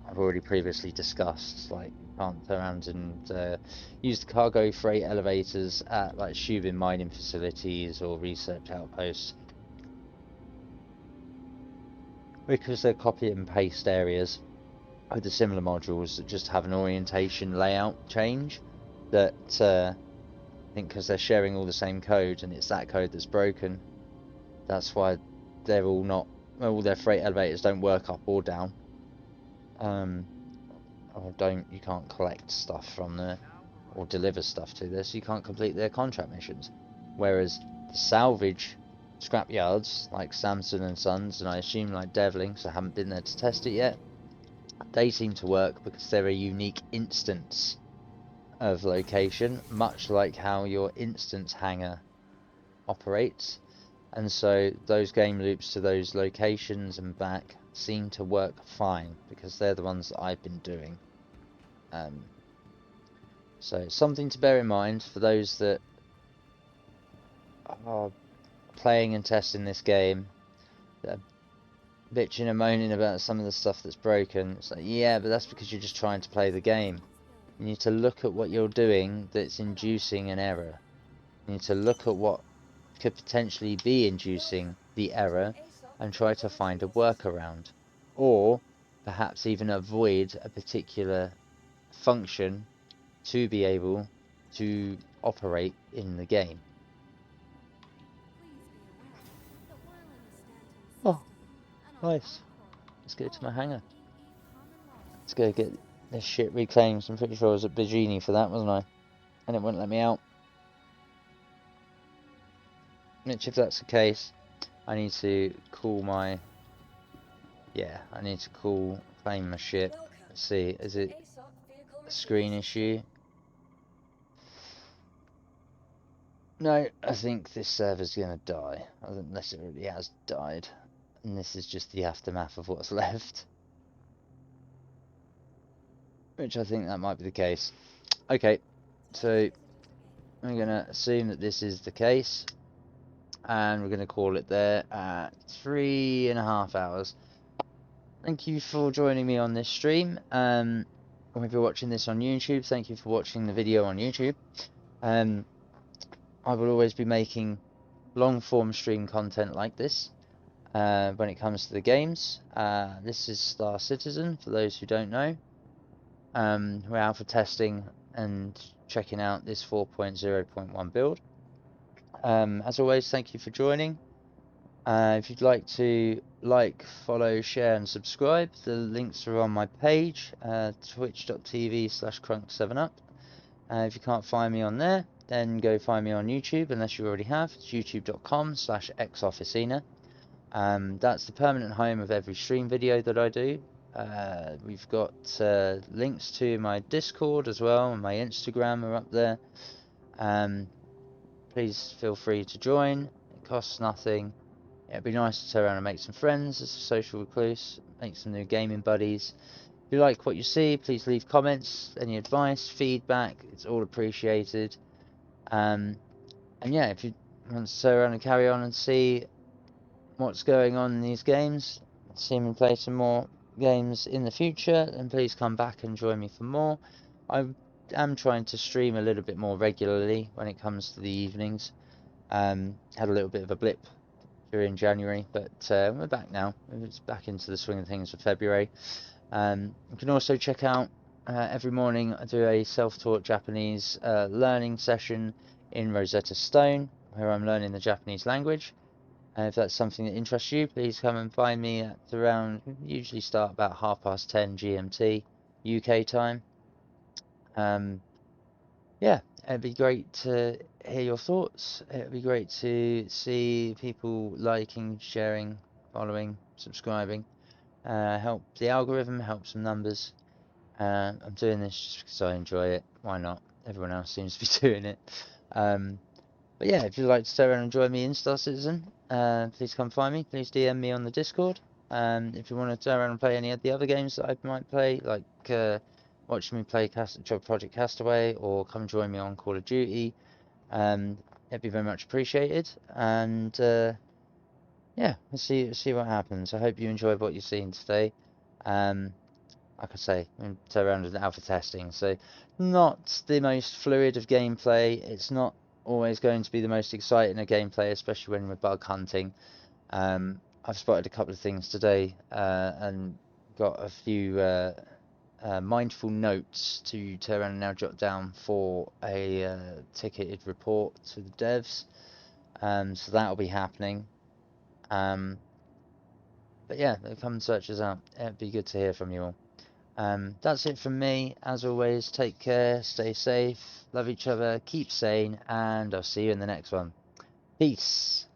I've already previously discussed, like you can't turn around and use the cargo freight elevators at like Shubin mining facilities or research outposts because they're copy and paste areas with the similar modules that just have an orientation layout change that I think because they're sharing all the same code and it's that code that's broken, that's why they're all not, all their freight elevators don't work up or down. Or you can't collect stuff from there or deliver stuff to this, so you can't complete their contract missions. Whereas the salvage scrapyards like Samson and Sons, and I assume like Devlings, I haven't been there to test it yet, they seem to work because they're a unique instance of location, much like how your Instance Hangar operates. And so those game loops to those locations and back seem to work fine because they're the ones that I've been doing. So something to bear in mind for those that are playing and testing this game, that are bitching and moaning about some of the stuff that's broken. It's like, yeah, but that's because you're just trying to play the game. You need to look at what you're doing that's inducing an error. You need to look at what could potentially be inducing the error and try to find a workaround, or perhaps even avoid a particular function to be able to operate in the game. Oh, nice. Let's go to my hangar. Let's go get this shit reclaimed. I'm pretty sure I was at Bajini for that, wasn't I? And it wouldn't let me out. Which, if that's the case, I need to call my... Yeah, I need to claim my shit. Let's see, is it a screen issue? No, I think this server's gonna die. Unless it really has died. And this is just the aftermath of what's left. Which I think that might be the case. Okay, so I'm gonna assume that this is the case. And we're gonna call it there at 3.5 hours. Thank you for joining me on this stream. If you're watching this on YouTube, thank you for watching the video on YouTube. I will always be making long form stream content like this when it comes to the games. This is Star Citizen, for those who don't know. We're alpha testing and checking out this 4.0.1 build. As always, thank you for joining. If you'd like to follow, share and subscribe, the links are on my page, twitch.tv/crunk7up. If you can't find me on there, then go find me on YouTube, unless you already have. It's youtube.com/xoficina. That's the permanent home of every stream video that I do. We've got links to my Discord as well, and my Instagram are up there. Please feel free to join. It costs nothing. It'd be nice to turn around and make some friends as a social recluse, make some new gaming buddies. If you like what you see, please leave comments, any advice, feedback, it's all appreciated. And yeah, if you want to turn around and carry on and see what's going on in these games, see me play some more games in the future, then please come back and join me for more. I am trying to stream a little bit more regularly when it comes to the evenings. Had a little bit of a blip during January, but we're back now. It's back into the swing of things for February. You can also check out every morning I do a self-taught Japanese learning session in Rosetta Stone, where I'm learning the Japanese language. If that's something that interests you, please come and find me at around, usually start about 10:30 GMT UK time. Yeah, it'd be great to hear your thoughts. It'd be great to see people liking, sharing, following, subscribing. Help the algorithm, help some numbers. I'm doing this just because I enjoy it. Why not? Everyone else seems to be doing it. But yeah, if you'd like to stay around and join me in Star Citizen, please come find me. Please DM me on the Discord. If you want to turn around and play any of the other games that I might play, like watching me play Project Castaway, or come join me on Call of Duty, it'd be very much appreciated. And yeah, let's see what happens. I hope you enjoyed what you've seen today. Like I say, I'm turn around and alpha testing, so not the most fluid of gameplay. It's not always going to be the most exciting of gameplay, especially when we're bug hunting. I've spotted a couple of things today and got a few mindful notes to turn around and now jot down for a ticketed report to the devs. So that'll be happening. But yeah, come and search us out. It'd be good to hear from you all. That's it from me. As always, take care, stay safe, love each other, keep sane, and I'll see you in the next one. Peace.